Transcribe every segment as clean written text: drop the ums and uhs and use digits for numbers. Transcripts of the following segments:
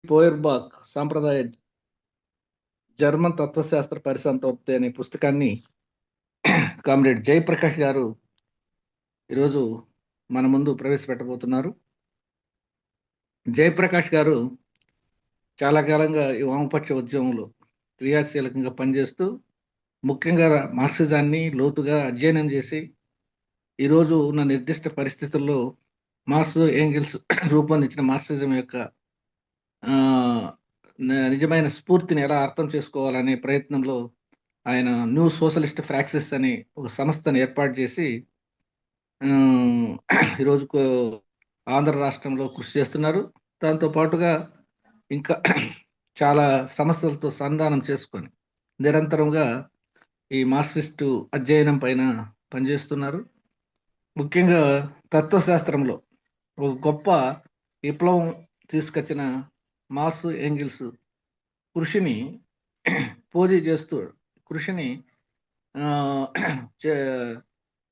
ఫోయర్బాక్ సాంప్రదాయ జర్మన్ తత్వశాస్త్ర పరిసంతోక్తి అనే పుస్తకాన్ని కామ్రేడ్ జయప్రకాష్ గారు ఈరోజు మన ముందు ప్రవేశపెట్టబోతున్నారు. జయప్రకాష్ గారు చాలా కాలంగా ఈ వామపక్ష ఉద్యమంలో క్రియాశీలకంగా పనిచేస్తూ ముఖ్యంగా మార్క్సిజాన్ని లోతుగా అధ్యయనం చేసి ఈరోజు ఉన్న నిర్దిష్ట పరిస్థితుల్లో మార్క్స్ ఏంగిల్స్ రూపొందించిన మార్క్సిజం యొక్క ఆ, నిజమైన స్ఫూర్తిని ఎలా అర్థం చేసుకోవాలనే ప్రయత్నంలో ఆయన న్యూ సోషలిస్ట్ ఫ్రాక్సిస్ అని ఒక సంస్థను ఏర్పాటు చేసి ఉమ్, ఈరోజు ఆంధ్ర రాష్ట్రంలో కృషి చేస్తున్నారు. దాంతో పాటుగా ఇంకా చాలా సంస్థలతో సంధానం చేసుకొని నిరంతరంగా ఈ మార్క్సిస్టు అధ్యయనం పైన పనిచేస్తున్నారు. ముఖ్యంగా తత్వశాస్త్రంలో ఒక గొప్ప విప్లవం తీసుకొచ్చిన మార్క్స్ ఎంగిల్స్ కృషిని పోజీ చేస్తూ కృషిని ఆ, చే-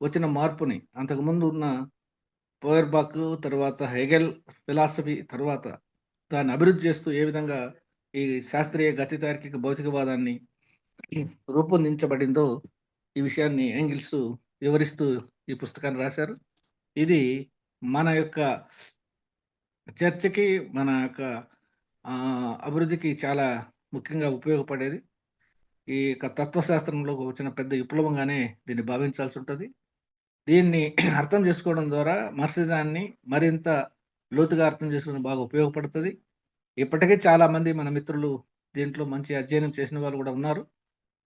వచ్చిన మార్పుని అంతకుముందు ఉన్న పోయర్బాక్ తర్వాత హెగెల్ ఫిలాసఫీ తర్వాత దాన్ని అభివృద్ధి చేస్తూ ఏ విధంగా ఈ శాస్త్రీయ గతి తార్కిక భౌతికవాదాన్ని రూపొందించబడిందో ఈ విషయాన్ని ఎంగిల్స్ వివరిస్తూ ఈ పుస్తకాన్ని రాశారు. ఇది మన యొక్క చర్చకి మన యొక్క ఆ, అభివృద్ధికి చాలా ముఖ్యంగా ఉపయోగపడేది. ఈ యొక్క తత్వశాస్త్రంలో వచ్చిన పెద్ద విప్లవంగానే దీన్ని భావించాల్సి ఉంటుంది. దీన్ని అర్థం చేసుకోవడం ద్వారా మార్క్సిజాన్ని మరింత లోతుగా అర్థం చేసుకోవడం బాగా ఉపయోగపడుతుంది. ఇప్పటికే చాలా మంది మన మిత్రులు దీంట్లో మంచి అధ్యయనం చేసిన వాళ్ళు కూడా ఉన్నారు.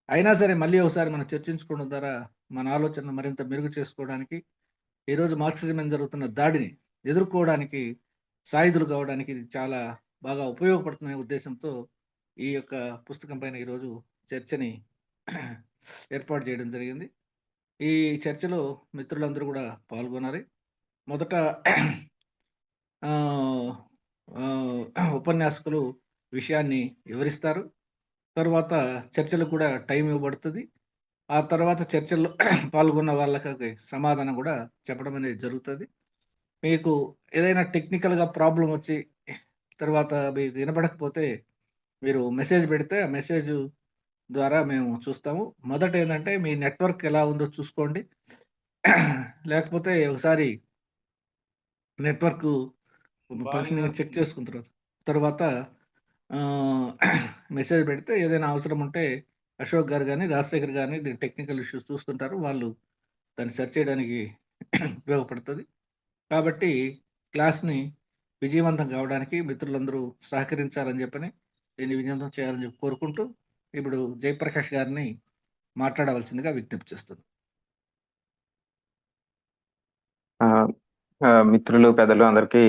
అయినా సరే మళ్ళీ ఒకసారి మనం చర్చించుకోవడం ద్వారా మన ఆలోచన మరింత మెరుగు చేసుకోవడానికి ఈరోజు మార్క్సిజం మీద జరుగుతున్న దాడిని ఎదుర్కోవడానికి సాయుధులు కావడానికి ఇది చాలా బాగా ఉపయోగపడుతున్న ఉద్దేశంతో ఈ యొక్క పుస్తకం పైన ఈరోజు చర్చని ఏర్పాటు చేయడం జరిగింది. ఈ చర్చలో మిత్రులందరూ కూడా పాల్గొనాలి. మొదట ఆ, ఉపన్యాసకులు విషయాన్ని వివరిస్తారు. తర్వాత చర్చలకు కూడా టైం ఇవ్వబడుతుంది. ఆ తర్వాత చర్చల్లో పాల్గొన్న వాళ్ళకి సమాధానం కూడా చెప్పడం అనేది జరుగుతుంది. మీకు ఏదైనా టెక్నికల్గా ప్రాబ్లం వచ్చి తర్వాత మీకు వినపడకపోతే మీరు మెసేజ్ పెడితే ఆ మెసేజ్ ద్వారా మేము చూస్తాము. మొదట ఏంటంటే మీ నెట్వర్క్ ఎలా ఉందో చూసుకోండి. లేకపోతే ఒకసారి నెట్వర్క్ ఫంక్షనింగ్ చెక్ చేసుకున్న తర్వాత మెసేజ్ పెడితే ఏదైనా అవసరం ఉంటే అశోక్ గారు కానీ రాజశేఖర్ గారిని దీని టెక్నికల్ ఇష్యూస్ చూస్తుంటారు, వాళ్ళు దాన్ని సెర్చ్ చేయడానికి ఉపయోగపడుతుంది. కాబట్టి క్లాస్ని విజయవంతం కావడానికి మిత్రులందరూ సహకరించాలని చెప్పని దీన్ని విజయవంతం చేయాలని చెప్పి కోరుకుంటూ ఇప్పుడు జయప్రకాష్ గారిని మాట్లాడవలసిందిగా విజ్ఞప్తి చేస్తుంది. మిత్రులు పెద్దలు అందరికీ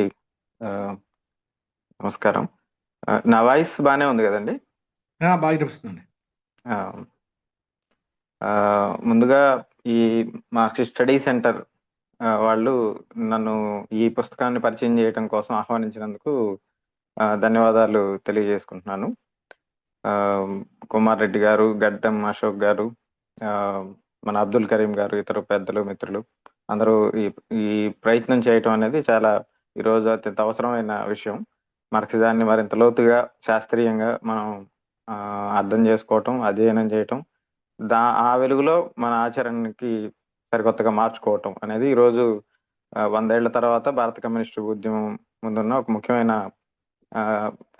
నమస్కారం. నా వాయిస్ బాగానే ఉంది కదండి? బాగా నడుస్తుంది. ముందుగా ఈ మార్క్సిస్ట్ స్టడీ సెంటర్ వాళ్ళు నన్ను ఈ పుస్తకాన్ని పరిచయం చేయడం కోసం ఆహ్వానించినందుకు ధన్యవాదాలు తెలియజేసుకుంటున్నాను. కుమార్ రెడ్డి గారు, గడ్డం అశోక్ గారు, మన అబ్దుల్ కరీం గారు, ఇతర పెద్దలు మిత్రులు అందరూ ఈ ప్రయత్నం చేయటం అనేది చాలా ఈరోజు అత్యంత అవసరమైన విషయం. మార్క్సిజాన్ని మరింత లోతుగా శాస్త్రీయంగా మనం అర్థం చేసుకోవటం, అధ్యయనం చేయటం, ఆ వెలుగులో మన ఆచరణకి సరికొత్తగా మార్చుకోవటం అనేది ఈరోజు 100 ఏళ్ల తర్వాత భారత కమ్యూనిస్టు ఉద్యమం ముందున్న ఒక ముఖ్యమైన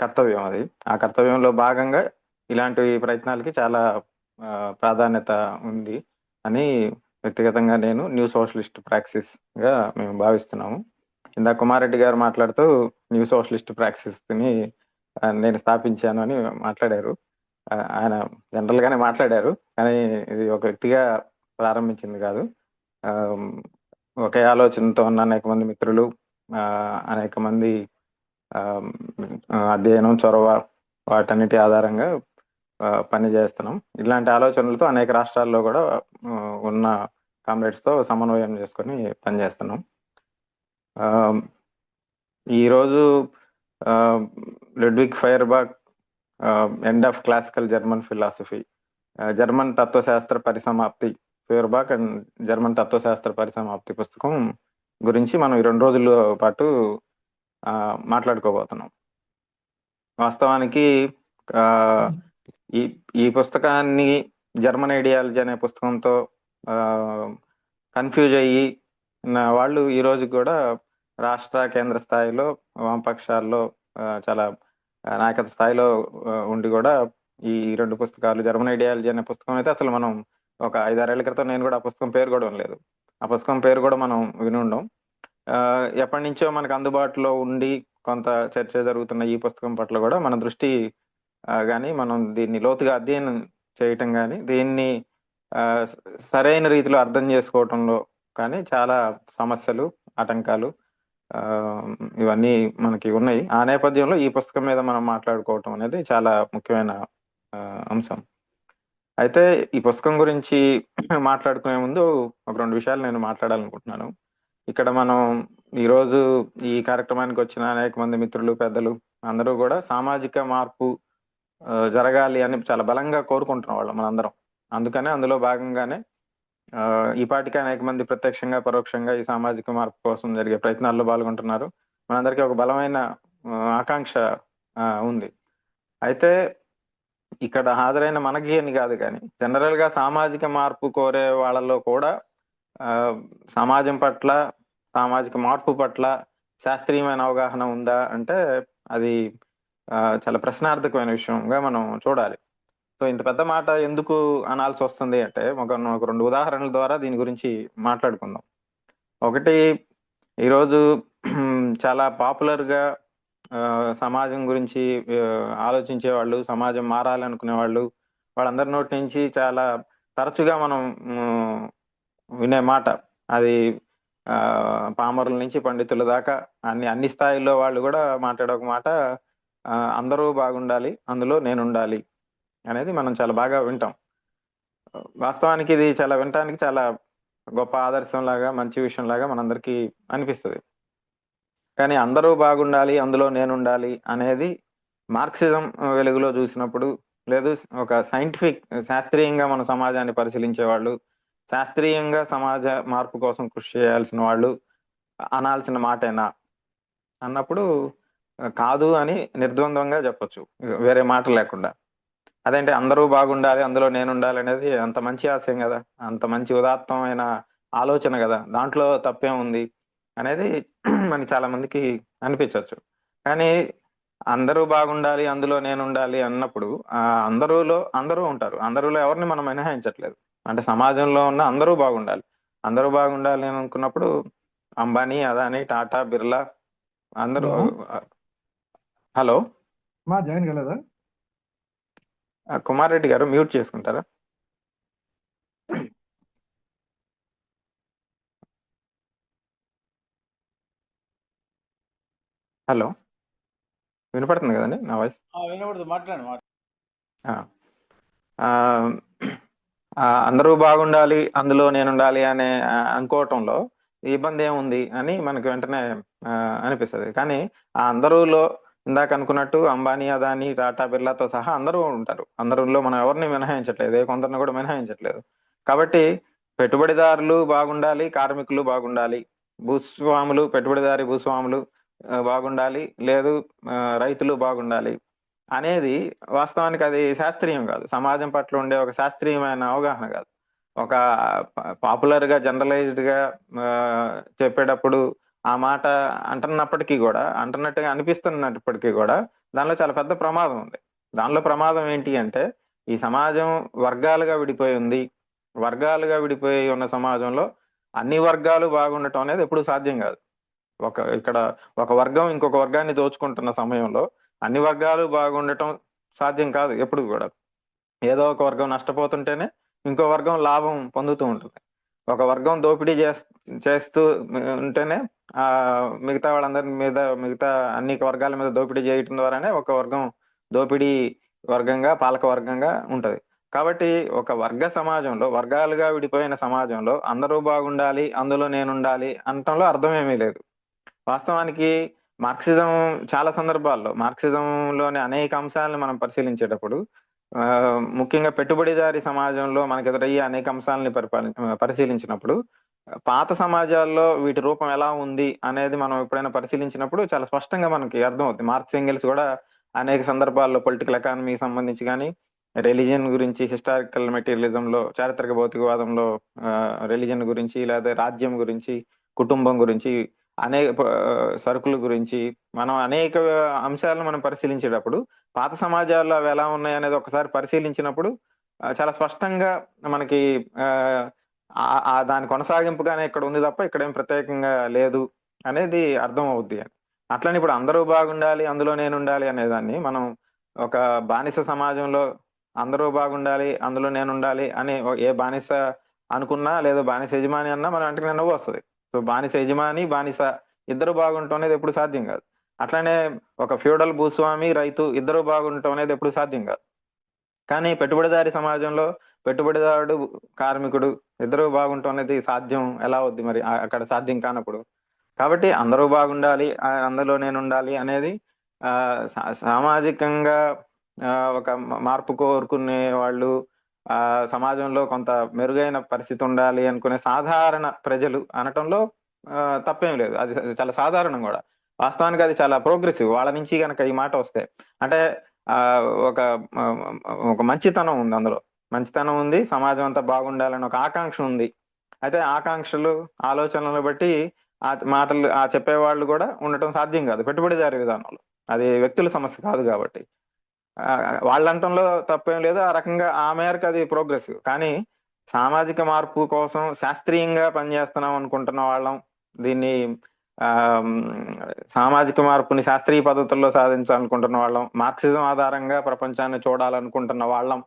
కర్తవ్యం. అది ఆ కర్తవ్యంలో భాగంగా ఇలాంటి ప్రయత్నాలకి చాలా ప్రాధాన్యత ఉంది అని వ్యక్తిగతంగా నేను న్యూ సోషలిస్ట్ ప్రాక్సిస్ గా మేము భావిస్తున్నాము. ఇందాక కుమారెడ్డి గారు మాట్లాడుతూ న్యూ సోషలిస్ట్ ప్రాక్సిస్ ని నేను స్థాపించాను అని మాట్లాడారు. ఆయన జనరల్ గానే మాట్లాడారు, కానీ ఇది ఒక వ్యక్తిగా ప్రారంభించింది కాదు. ఒకే ఆలోచనతో ఉన్న అనేక మంది మిత్రులు, అనేక మంది అధ్యయనం, చొరవ, వాటన్నిటి ఆధారంగా పని చేస్తున్నాం. ఇలాంటి ఆలోచనలతో అనేక రాష్ట్రాల్లో కూడా ఉన్న కామ్రేడ్స్తో సమన్వయం చేసుకొని పనిచేస్తున్నాం. ఈరోజు Ludwig Feuerbach end of classical German philosophy, German తత్వశాస్త్ర పరిసమాప్తి, ఫైర్బాక్ అండ్ జర్మన్ తత్వశాస్త్ర పరిసమాప్తి పుస్తకం గురించి మనం ఈ 2 రోజుల పాటు మాట్లాడుకోబోతున్నాం. వాస్తవానికి ఆ, ఈ ఈ పుస్తకాన్ని జర్మన్ ఐడియాలజీ అనే పుస్తకంతో కన్ఫ్యూజ్ అయ్యి వాళ్ళు ఈ రోజు కూడా రాష్ట్ర కేంద్ర స్థాయిలో వామపక్షాల్లో చాలా నాయకత్వ స్థాయిలో ఉండి కూడా ఈ రెండు పుస్తకాలు జర్మన్ ఐడియాలజీ అనే పుస్తకం అయితే అసలు మనం ఒక 5-6 ఏళ్ల క్రితం నేను కూడా ఆ పుస్తకం పేరు కూడా వినలేదు. ఆ పుస్తకం పేరు కూడా మనం విని ఉండం. ఎప్పటి నుంచో మనకు అందుబాటులో ఉండి కొంత చర్చ జరుగుతున్న ఈ పుస్తకం పట్ల కూడా మన దృష్టి కానీ మనం దీన్ని లోతుగా అధ్యయనం చేయటం కానీ దీన్ని సరైన రీతిలో అర్థం చేసుకోవటంలో కానీ చాలా సమస్యలు, ఆటంకాలు ఇవన్నీ మనకి ఉన్నాయి. ఆ నేపథ్యంలో ఈ పుస్తకం మీద మనం మాట్లాడుకోవటం అనేది చాలా ముఖ్యమైన అంశం. అయితే ఈ పుస్తకం గురించి మాట్లాడుకునే ముందు ఒక 2 విషయాలు నేను మాట్లాడాలనుకుంటున్నాను. ఇక్కడ మనం ఈరోజు ఈ కార్యక్రమానికి వచ్చిన అనేక మంది మిత్రులు, పెద్దలు అందరూ కూడా సామాజిక మార్పు జరగాలి అని చాలా బలంగా కోరుకుంటున్న వాళ్ళం మనందరం. అందుకనే అందులో భాగంగానే ఈ పాటికి అనేక మంది ప్రత్యక్షంగా, పరోక్షంగా ఈ సామాజిక మార్పు కోసం జరిగే ప్రయత్నాల్లో పాల్గొంటున్నారు. మనందరికీ ఒక బలమైన ఆకాంక్ష ఉంది. అయితే ఇక్కడ హాజరైన మనకి అని కాదు కానీ జనరల్ గా సామాజిక మార్పు కోరే వాళ్ళలో కూడా సమాజం పట్ల, సామాజిక మార్పు పట్ల శాస్త్రీయమైన అవగాహన ఉందా అంటే అది చాలా ప్రశ్నార్థకమైన విషయంగా మనం చూడాలి. సో ఇంత పెద్ద మాట ఎందుకు అనాల్సి వస్తుంది అంటే ఒక 2 ఉదాహరణల ద్వారా దీని గురించి మాట్లాడుకుందాం. ఒకటి, ఈరోజు చాలా పాపులర్గా సమాజం గురించి ఆలోచించే వాళ్ళు, సమాజం మారాలనుకునే వాళ్ళు, వాళ్ళందరి నోటి నుంచి చాలా తరచుగా మనం వినే మాట, అది పామరుల నుంచి పండితుల దాకా అన్ని స్థాయిల్లో వాళ్ళు కూడా మాట్లాడే ఒక మాట, అందరూ బాగుండాలి, అందులో నేను ఉండాలి అనేది మనం చాలా బాగా వింటాం. వాస్తవానికి ఇది చాలా వినటానికి చాలా గొప్ప ఆదర్శం లాగా, మంచి విషయం లాగా మనందరికీ అనిపిస్తుంది. కానీ అందరూ బాగుండాలి, అందులో నేను ఉండాలి అనేది మార్క్సిజం వెలుగులో చూసినప్పుడు, లేదు ఒక సైంటిఫిక్ శాస్త్రీయంగా మన సమాజాన్ని పరిశీలించే వాళ్ళు, శాస్త్రీయంగా సమాజ మార్పు కోసం కృషి చేయాల్సిన వాళ్ళు అనాల్సిన మాటేనా అన్నప్పుడు కాదు అని నిర్ద్వంద్వంగా చెప్పొచ్చు, వేరే మాట లేకుండా. అదేంటి అందరూ బాగుండాలి, అందులో నేను ఉండాలి అనేది అంత మంచి ఆశయం కదా, అంత మంచి ఉదాత్తమైన ఆలోచన కదా, దాంట్లో తప్పేం ఉంది అనేది మనకి చాలా మందికి అనిపించవచ్చు. కానీ అందరూ బాగుండాలి, అందులో నేను ఉండాలి అన్నప్పుడు అందరూలో అందరూ ఉంటారు, అందరూలో ఎవరిని మనం మినహాయించట్లేదు. అంటే సమాజంలో ఉన్న అందరూ బాగుండాలి, అందరూ బాగుండాలి అని అనుకున్నప్పుడు అంబానీ, అదానీ, టాటా, బిర్లా అందరూ. హలో, జాయిన్ కాలేదా? కుమార్ రెడ్డి గారు మ్యూట్ చేసుకుంటారా? హలో, వినపడుతుంది కదండి నా వాయిస్? వినపడుతుంది, మాట్లాడు. అందరూ బాగుండాలి, అందులో నేను ఉండాలి అనే అనుకోవటంలో ఇబ్బంది ఏముంది అని మనకు వెంటనే అనిపిస్తుంది. కానీ ఆ అందరూలో ఇందాక అనుకున్నట్టు అంబానీ, అదానీ, టాటా, బిర్లాతో సహా అందరూ ఉంటారు. అందరిలో మనం ఎవరిని మినహాయించట్లేదు, కొందరిని కూడా మినహాయించట్లేదు. కాబట్టి పెట్టుబడిదారులు బాగుండాలి, కార్మికులు బాగుండాలి, భూస్వాములు, పెట్టుబడిదారి భూస్వాములు బాగుండాలి, లేదు రైతులు బాగుండాలి అనేది వాస్తవానికి అది శాస్త్రీయం కాదు, సమాజం పట్ల ఉండే ఒక శాస్త్రీయమైన అవగాహన కాదు. ఒక పాపులర్ గా, జనరలైజ్డ్ గా చెప్పేటప్పుడు ఆ మాట అంటున్నప్పటికీ కూడా, అంటున్నట్టుగా అనిపిస్తున్నప్పటికీ కూడా దానిలో చాలా పెద్ద ప్రమాదం ఉంది. దానిలో ప్రమాదం ఏంటి అంటే, ఈ సమాజం వర్గాలుగా విడిపోయి ఉంది. వర్గాలుగా విడిపోయి ఉన్న సమాజంలో అన్ని వర్గాలు బాగుండటం అనేది ఎప్పుడు సాధ్యం కాదు. ఇక్కడ ఒక వర్గం ఇంకొక వర్గాన్ని దోచుకుంటున్న సమయంలో అన్ని వర్గాలు బాగుండటం సాధ్యం కాదు ఎప్పుడు కూడా. ఏదో ఒక వర్గం నష్టపోతుంటేనే ఇంకో వర్గం లాభం పొందుతూ ఉంటుంది. ఒక వర్గం దోపిడీ చేస్తూ ఉంటేనే మిగతా వాళ్ళందరి మీద, మిగతా అన్ని వర్గాల మీద దోపిడీ చేయటం ద్వారానే ఒక వర్గం దోపిడీ వర్గంగా, పాలక వర్గంగా ఉంటది. కాబట్టి ఒక వర్గ సమాజంలో, వర్గాలుగా విడిపోయిన సమాజంలో అందరూ బాగుండాలి, అందులో నేను ఉండాలి అనటంలో అర్థమేమీ లేదు. వాస్తవానికి మార్క్సిజం చాలా సందర్భాల్లో, మార్క్సిజంలోని అనేక అంశాలను మనం పరిశీలించేటప్పుడు, ముఖ్యంగా పెట్టుబడిదారి సమాజంలో మనకు ఎదురయ్యే అనేక అంశాలని పరిశీలించినప్పుడు, పాత సమాజాల్లో వీటి రూపం ఎలా ఉంది అనేది మనం ఎప్పుడైనా పరిశీలించినప్పుడు చాలా స్పష్టంగా మనకి అర్థమవుతుంది. మార్క్స్, ఎంగెల్స్ కూడా అనేక సందర్భాల్లో పొలిటికల్ ఎకానమీకి సంబంధించి కానీ, రిలీజియన్ గురించి, హిస్టారికల్ మెటీరియలిజంలో, చారిత్రక భౌతికవాదంలో రిలీజియన్ గురించి, లేదా రాజ్యం గురించి, కుటుంబం గురించి, అనేక సరుకుల గురించి మనం అనేక అంశాలను మనం పరిశీలించేటప్పుడు పాత సమాజాల్లో అవి ఎలా ఉన్నాయి అనేది ఒకసారి పరిశీలించినప్పుడు చాలా స్పష్టంగా మనకి దాని కొనసాగింపుగానే ఇక్కడ ఉంది తప్ప ఇక్కడ ఏం ప్రత్యేకంగా లేదు అనేది అర్థం అవుద్ది. అట్లని ఇప్పుడు అందరూ బాగుండాలి, అందులో నేను ఉండాలి అనేదాన్ని మనం ఒక బానిస సమాజంలో అందరూ బాగుండాలి, అందులో నేను ఉండాలి అని ఏ బానిస అనుకున్నా, లేదా బానిస యజమాని అన్నా మనం వెంటనే నవ్వు వస్తుంది. సో బానిస యజమాని, బానిస ఇద్దరు బాగుండటం అనేది ఎప్పుడు సాధ్యం కాదు. అట్లానే ఒక ఫ్యూడల్ భూస్వామి, రైతు ఇద్దరు బాగుండటం అనేది ఎప్పుడు సాధ్యం కాదు. కానీ పెట్టుబడిదారి సమాజంలో పెట్టుబడిదారుడు, కార్మికుడు ఇద్దరు బాగుండటం అనేది సాధ్యం ఎలా అవుద్ది మరి అక్కడ సాధ్యం కానప్పుడు? కాబట్టి అందరూ బాగుండాలి, అందులో నేను ఉండాలి అనేది సామాజికంగా ఒక మార్పు కోరుకునే వాళ్ళు, సమాజంలో కొంత మెరుగైన పరిస్థితి ఉండాలి అనుకునే సాధారణ ప్రజలు అనటంలో తప్పేం లేదు. అది చాలా సాధారణం కూడా. వాస్తవానికి అది చాలా ప్రోగ్రెసివ్. వాళ్ళ నుంచి కనుక ఈ మాట వస్తే అంటే ఒక ఒక మంచితనం ఉంది అందులో. మంచితనం ఉంది, సమాజం అంతా బాగుండాలని ఒక ఆకాంక్ష ఉంది. అయితే ఆకాంక్షలు, ఆలోచనలను బట్టి మాటలు చెప్పేవాళ్ళు కూడా ఉండటం సాధ్యం కాదు పెట్టుబడిదారి విధానంలో. అది వ్యక్తుల సమస్య కాదు కాబట్టి వాళ్ళంటంలో తప్పేం లేదు. ఆ రకంగా ఆ మేరకు అది ప్రోగ్రెసివ్. కానీ సామాజిక మార్పు కోసం శాస్త్రీయంగా పనిచేస్తున్నాం అనుకుంటున్న వాళ్ళం, దీన్ని సామాజిక మార్పుని శాస్త్రీయ పద్ధతుల్లో సాధించాలనుకుంటున్న వాళ్ళం, మార్క్సిజం ఆధారంగా ప్రపంచాన్ని చూడాలనుకుంటున్న వాళ్ళం,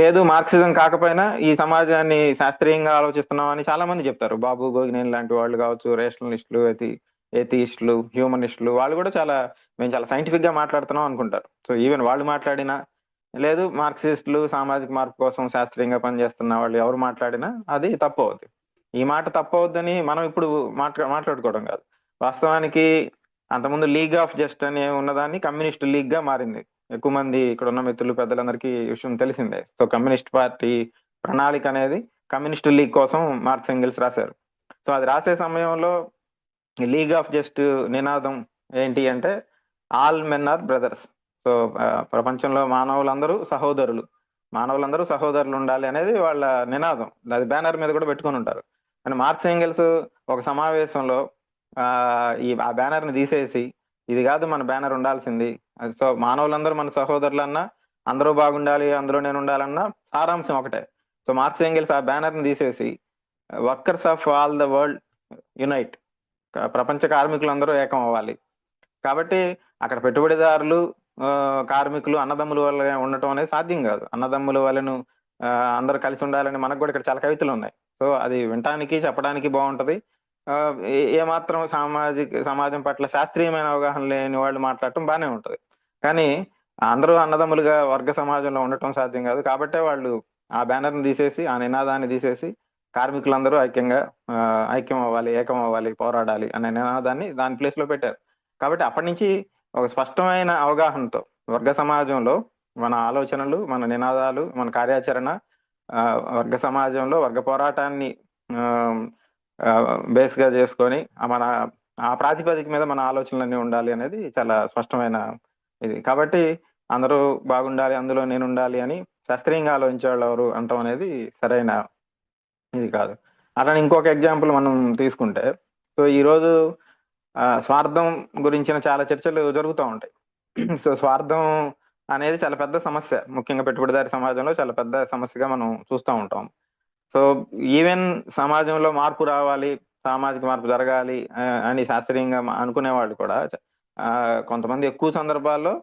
లేదు మార్క్సిజం కాకపోయినా ఈ సమాజాన్ని శాస్త్రీయంగా ఆలోచిస్తున్నాం అని చాలా మంది చెప్తారు. బాబు గోగినేని లాంటి వాళ్ళు కావచ్చు, రేషనలిస్టులు, ఏథియిస్టులు, హ్యూమనిస్టులు, వాళ్ళు కూడా మేము చాలా సైంటిఫిక్ గా మాట్లాడుతున్నాం అనుకుంటారు. సో ఈవెన్ వాళ్ళు మాట్లాడినా, లేదు మార్క్సిస్టులు సామాజిక మార్పు కోసం శాస్త్రీయంగా పనిచేస్తున్న వాళ్ళు ఎవరు మాట్లాడినా అది తప్పు అవుద్ది. ఈ మాట తప్పు అవుద్దని మనం ఇప్పుడు మాట్లాడుకోవడం కాదు. వాస్తవానికి అంతకుముందు లీగ్ ఆఫ్ జస్ట్ అని ఉన్నదాన్ని కమ్యూనిస్ట్ లీగ్ గా మారింది. ఎక్కువ మంది ఇక్కడ ఉన్న మిత్రులు, పెద్దలందరికీ ఈ విషయం తెలిసిందే. సో కమ్యూనిస్ట్ పార్టీ ప్రణాళిక అనేది కమ్యూనిస్ట్ లీగ్ కోసం మార్క్స్ ఎంగెల్స్ రాశారు. సో అది రాసే సమయంలో లీగ్ ఆఫ్ జస్ట్ నినాదం ఏంటి అంటే all men are brothers. So ప్రపంచంలో మానవులందరూ సహోదరులు ఉండాలి అనేది వాళ్ళ నినాదం. అది బ్యానర్ మీద కూడా పెట్టుకొని ఉంటారు. అని మార్క్స్ ఎంగెల్స్ ఒక సమావేశంలో ఆ బ్యానర్ ని తీసేసి, ఇది కాదు మన బ్యానర్ ఉండాల్సింది, సో మానవులందరూ మన సహోదరులన్నా, అందరూ బాగుండాలి, అందులో నేను ఉండాలన్నా సారాంశం ఒకటే. సో మార్క్స్ ఎంగెల్స్ ఆ బ్యానర్ ని తీసేసి workers of all the world unite, ప్రపంచ కార్మికులందరూ ఏకం అవ్వాలి. కాబట్టి అక్కడ పెట్టుబడిదారులు, కార్మికులు అన్నదమ్ముల వల్ల ఉండటం అనేది సాధ్యం కాదు. అన్నదమ్ముల వల్లను అందరూ కలిసి ఉండాలని మనకు కూడా ఇక్కడ చాలా కవితలు ఉన్నాయి. సో అది వినటానికి, చెప్పడానికి బాగుంటది. ఏమాత్రం సమాజం పట్ల శాస్త్రీయమైన అవగాహన లేని వాళ్ళు మాట్లాడటం బాగానే ఉంటది. కానీ అందరూ అన్నదమ్ములుగా వర్గ సమాజంలో ఉండటం సాధ్యం కాదు. కాబట్టే వాళ్ళు ఆ బ్యానర్ని తీసేసి, ఆ నినాదాన్ని తీసేసి, కార్మికులందరూ ఐక్యం అవ్వాలి, ఏకం అవ్వాలి, పోరాడాలి అనే నినాదాన్ని దాని ప్లేస్ లో పెట్టారు. కాబట్టి అప్పటి నుంచి ఒక స్పష్టమైన అవగాహనతో వర్గ సమాజంలో మన ఆలోచనలు, మన నినాదాలు, మన కార్యాచరణ వర్గ సమాజంలో వర్గ పోరాటాన్ని బేస్ గా చేసుకొని ఆ ప్రాతిపదిక మీద మన ఆలోచనలన్నీ ఉండాలి అనేది చాలా స్పష్టమైన ఇది. కాబట్టి అందరూ బాగుండాలి, అందులో నేను ఉండాలి అని శాస్త్రీయంగా ఆలోచించే వాళ్ళు ఎవరు అంటాం అనేది సరైన ఇది కాదు. అట్లా ఇంకొక ఎగ్జాంపుల్ మనం తీసుకుంటే, సో ఈరోజు స్వార్థం గురించిన చాలా చర్చలు జరుగుతూ ఉంటాయి. సో స్వార్థం అనేది చాలా పెద్ద సమస్య, ముఖ్యంగా పెట్టుబడిదారి సమాజంలో చాలా పెద్ద సమస్యగా మనం చూస్తూ ఉంటాం. సో ఈవెన్ సమాజంలో మార్పు రావాలి, సామాజిక మార్పు జరగాలి అని శాస్త్రీయంగా అనుకునే వాళ్ళు కూడా కొంతమంది ఎక్కువ సందర్భాల్లో,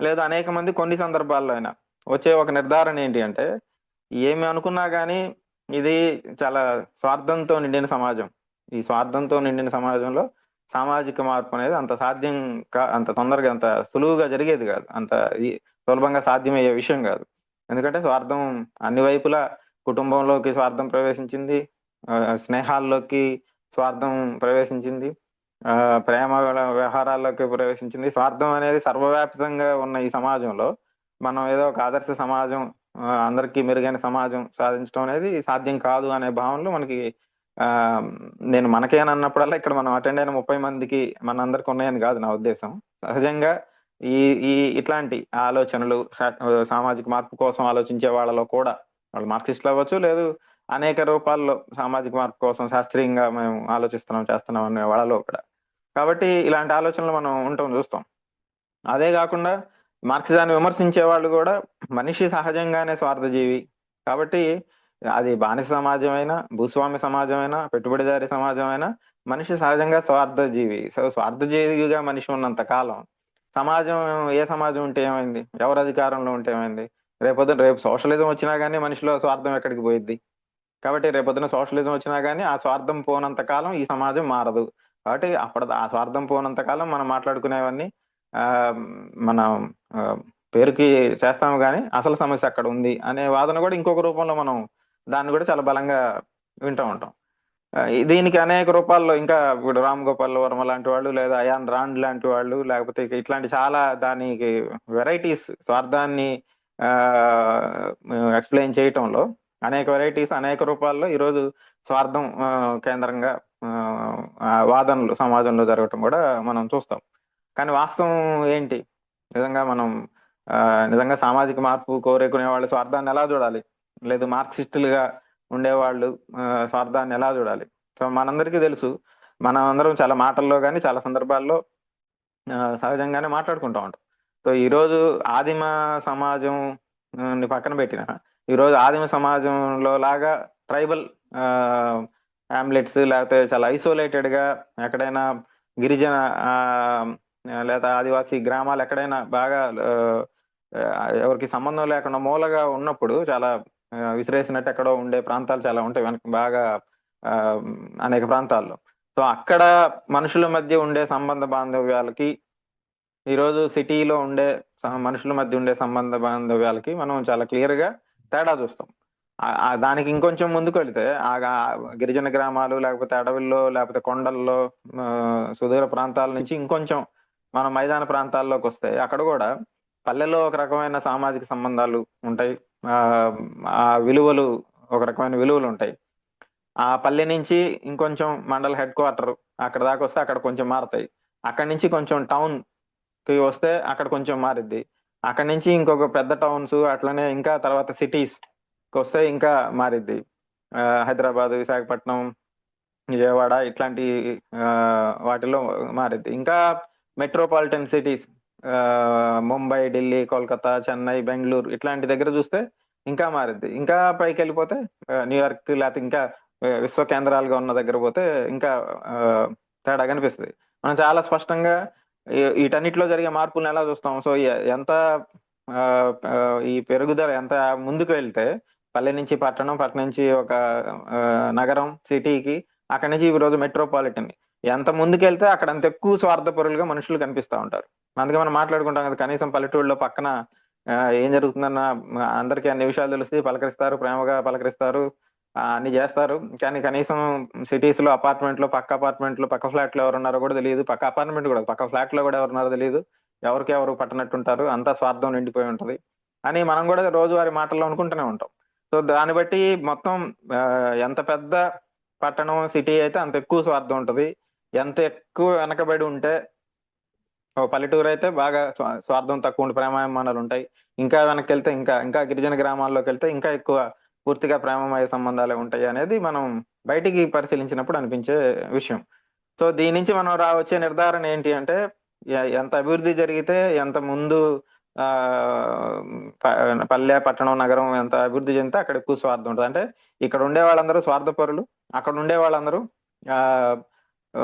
లేదా అనేక మంది కొన్ని సందర్భాల్లో అయినా వచ్చే ఒక నిర్ధారణ ఏంటి అంటే, ఏమి అనుకున్నా కానీ ఇది చాలా స్వార్థంతో నిండిన సమాజం. ఈ స్వార్థంతో నిండిన సమాజంలో సామాజిక మార్పు అనేది అంత తొందరగా, అంత సులువుగా జరిగేది కాదు, అంత సులభంగా సాధ్యమయ్యే విషయం కాదు. ఎందుకంటే స్వార్థం అన్ని వైపులా, కుటుంబంలోకి స్వార్థం ప్రవేశించింది, స్నేహాల్లోకి స్వార్థం ప్రవేశించింది, ప్రేమ వ్యవహారాల్లోకి ప్రవేశించింది. స్వార్థం అనేది సర్వవ్యాప్తంగా ఉన్న ఈ సమాజంలో మనం ఏదో ఒక ఆదర్శ సమాజం, అందరికీ మెరుగైన సమాజం సాధించడం అనేది సాధ్యం కాదు అనే భావనలు మనకి నేను మనకేనన్నప్పుడల్లా ఇక్కడ మనం అటెండ్ అయిన 30 మందికి మనందరికి ఉన్నాయని కాదు నా ఉద్దేశం. సహజంగా ఈ ఈ ఇట్లాంటి ఆలోచనలు సామాజిక మార్పు కోసం ఆలోచించే వాళ్ళలో కూడా, వాళ్ళు మార్క్సిస్టులు అవ్వచ్చు, లేదు అనేక రూపాల్లో సామాజిక మార్పు కోసం శాస్త్రీయంగా మేము ఆలోచిస్తున్నాం చేస్తున్నాం అనే వాళ్ళలో కూడా. కాబట్టి ఇలాంటి ఆలోచనలు మనం ఉంటాం చూస్తాం. అదే కాకుండా మార్క్సిజాన్ని విమర్శించే వాళ్ళు కూడా మనిషి సహజంగానే స్వార్థజీవి. కాబట్టి అది బానిస సమాజమైనా, భూస్వామ్య సమాజమైనా, పెట్టుబడిదారీ సమాజమైనా మనిషి సహజంగా స్వార్థజీవి. సో స్వార్థజీవిగా మనిషి ఉన్నంత కాలం సమాజం, ఏ సమాజం ఉంటే ఏమైంది, ఎవరు అధికారంలో ఉంటే ఏమైంది, రేపు సోషలిజం వచ్చినా కానీ మనిషిలో స్వార్థం ఎక్కడికి పోయిద్ది. కాబట్టి రేపొద్దున సోషలిజం వచ్చినా కానీ ఆ స్వార్థం పోనంత కాలం ఈ సమాజం మారదు. కాబట్టి ఆ స్వార్థం పోనంత కాలం మనం మాట్లాడుకునేవన్నీ ఆ, మనం ఆ, పేరుకి చేస్తాము కానీ అసలు సమస్య అక్కడ ఉంది అనే వాదన కూడా ఇంకొక రూపంలో మనం దాన్ని కూడా చాలా బలంగా వింటూ ఉంటాం. దీనికి అనేక రూపాల్లో ఇంకా ఇప్పుడు రామ్ గోపాల్ వర్మ లాంటి వాళ్ళు, లేదా అయాన్ రాండ్ లాంటి వాళ్ళు, లేకపోతే ఇట్లాంటి చాలా దానికి వెరైటీస్, స్వార్థాన్ని ఎక్స్ప్లెయిన్ చేయటంలో అనేక వెరైటీస్, అనేక రూపాల్లో ఈరోజు స్వార్థం కేంద్రంగా ఆ, వాదనలు సమాజంలో జరగటం కూడా మనం చూస్తాం. కానీ వాస్తవం ఏంటి? నిజంగా మనం ఆ, నిజంగా సామాజిక మార్పు కోరుకునే వాళ్ళు స్వార్థాన్ని ఎలా చూడాలి? లేదు మార్క్సిస్టులుగా ఉండేవాళ్ళు స్వార్థాన్ని ఎలా చూడాలి? సో మనందరికీ తెలుసు, మనం అందరం చాలా మాటల్లో కానీ చాలా సందర్భాల్లో సహజంగానే మాట్లాడుకుంటూ ఉంటాం. సో ఈరోజు ఆదిమ సమాజం ని పక్కన పెట్టిన, ఈరోజు ఆదిమ సమాజంలో లాగా ట్రైబల్ హ్యామ్లెట్స్, లేకపోతే చాలా ఐసోలేటెడ్ గా ఎక్కడైనా గిరిజన లేదా ఆదివాసీ గ్రామాలు ఎక్కడైనా బాగా ఎవరికి సంబంధం లేకుండా మూలగా ఉన్నప్పుడు, చాలా విసిరేసినట్టు ఎక్కడో ఉండే ప్రాంతాలు చాలా ఉంటాయి వెనక బాగా ఆ, అనేక ప్రాంతాల్లో. సో అక్కడ మనుషుల మధ్య ఉండే సంబంధ బాంధవ్యాలకి, ఈరోజు సిటీలో ఉండే మనుషుల మధ్య ఉండే సంబంధ బాంధవ్యాలకి మనం చాలా క్లియర్ గా తేడా చూస్తాం. దానికి ఇంకొంచెం ముందుకు వెళితే గిరిజన గ్రామాలు, లేకపోతే అడవుల్లో, లేకపోతే కొండల్లో, సుదూర ప్రాంతాల నుంచి ఇంకొంచెం మనం మైదాన ప్రాంతాల్లోకి వస్తే అక్కడ కూడా పల్లెలో ఒక రకమైన సామాజిక సంబంధాలు ఉంటాయి. ఆ ఆ విలువలు, ఒక రకమైన విలువలు ఉంటాయి. ఆ పల్లె నుంచి ఇంకొంచెం మండల హెడ్ క్వార్టర్ అక్కడ దాకా వస్తే అక్కడ కొంచెం మారుతాయి. అక్కడి నుంచి కొంచెం టౌన్ కి వస్తే అక్కడ కొంచెం మారిద్ది. అక్కడి నుంచి ఇంకొక పెద్ద టౌన్స్, అట్లనే ఇంకా తర్వాత సిటీస్ కి వస్తే ఇంకా మారిద్ది. హైదరాబాద్, విశాఖపట్నం, విజయవాడ ఇట్లాంటి ఆ, వాటిలో మారిద్ది. ఇంకా మెట్రోపాలిటన్ సిటీస్, ముంబై, ఢిల్లీ, కోల్కతా, చెన్నై, బెంగళూరు ఇట్లాంటి దగ్గర చూస్తే ఇంకా మారిద్ది. ఇంకా పైకి వెళ్ళిపోతే న్యూయార్క్, లేకపోతే ఇంకా విశ్వ కేంద్రాలుగా ఉన్న దగ్గర పోతే ఇంకా ఆ, తేడా కనిపిస్తుంది. మనం చాలా స్పష్టంగా వీటన్నిటిలో జరిగే మార్పులను ఎలా చూస్తాం? సో ఎంత ఆ, ఆ, ఈ పెరుగుదల ఎంత ముందుకు వెళ్తే, పల్లె నుంచి పట్టణం, పట్టణం నుంచి ఒక నగరం, సిటీకి, అక్కడి నుంచి ఈ రోజు మెట్రోపాలిటన్, ఎంత ముందుకెళ్తే అక్కడ అంత ఎక్కువ స్వార్థపరులుగా మనుషులు కనిపిస్తా ఉంటారు. అందుకే మనం మాట్లాడుకుంటాం కదా, కనీసం పల్లెటూళ్ళలో పక్కన ఏం జరుగుతుందన్న అందరికీ అన్ని విషయాలు తెలుస్తాయి, పలకరిస్తారు, ప్రేమగా పలకరిస్తారు, అన్ని చేస్తారు. కానీ కనీసం సిటీస్ లో పక్క అపార్ట్మెంట్ లో పక్క ఫ్లాట్ లో ఎవరు ఉన్నారో కూడా తెలియదు, పక్క అపార్ట్మెంట్ కూడా పక్క ఫ్లాట్ లో కూడా ఎవరు ఉన్నారో తెలియదు, ఎవరికి ఎవరు పట్టనట్టుంటారు, అంతా స్వార్థం నిండిపోయి ఉంటది అని మనం కూడా రోజువారి మాటల్లో అనుకుంటూనే ఉంటాం. సో దాన్ని బట్టి మొత్తం ఆ, ఎంత పెద్ద పట్టణం, సిటీ అయితే అంత ఎక్కువ స్వార్థం ఉంటది. ఎంత ఎక్కువ వెనకబడి ఉంటే, ఓ పల్లెటూరు అయితే బాగా స్వార్థం తక్కువ ఉండి ప్రేమాభిమానాలు ఉంటాయి. ఇంకా వెనక్కి వెళ్తే, ఇంకా ఇంకా గిరిజన గ్రామాల్లోకి వెళ్తే ఇంకా ఎక్కువ పూర్తిగా ప్రేమమయ సంబంధాలే ఉంటాయి అనేది మనం బయటికి పరిశీలించినప్పుడు అనిపించే విషయం. సో దీని నుంచి మనం వచ్చే నిర్ధారణ ఏంటి అంటే, ఎంత అభివృద్ధి జరిగితే, ఎంత ముందు ఆ పల్లె, పట్టణం, నగరం ఎంత అభివృద్ధి చెందితే అక్కడ ఎక్కువ స్వార్థం ఉంటుంది. అంటే ఇక్కడ ఉండే వాళ్ళందరూ స్వార్థపరులు, అక్కడ ఉండే వాళ్ళందరూ ఆ ఆ,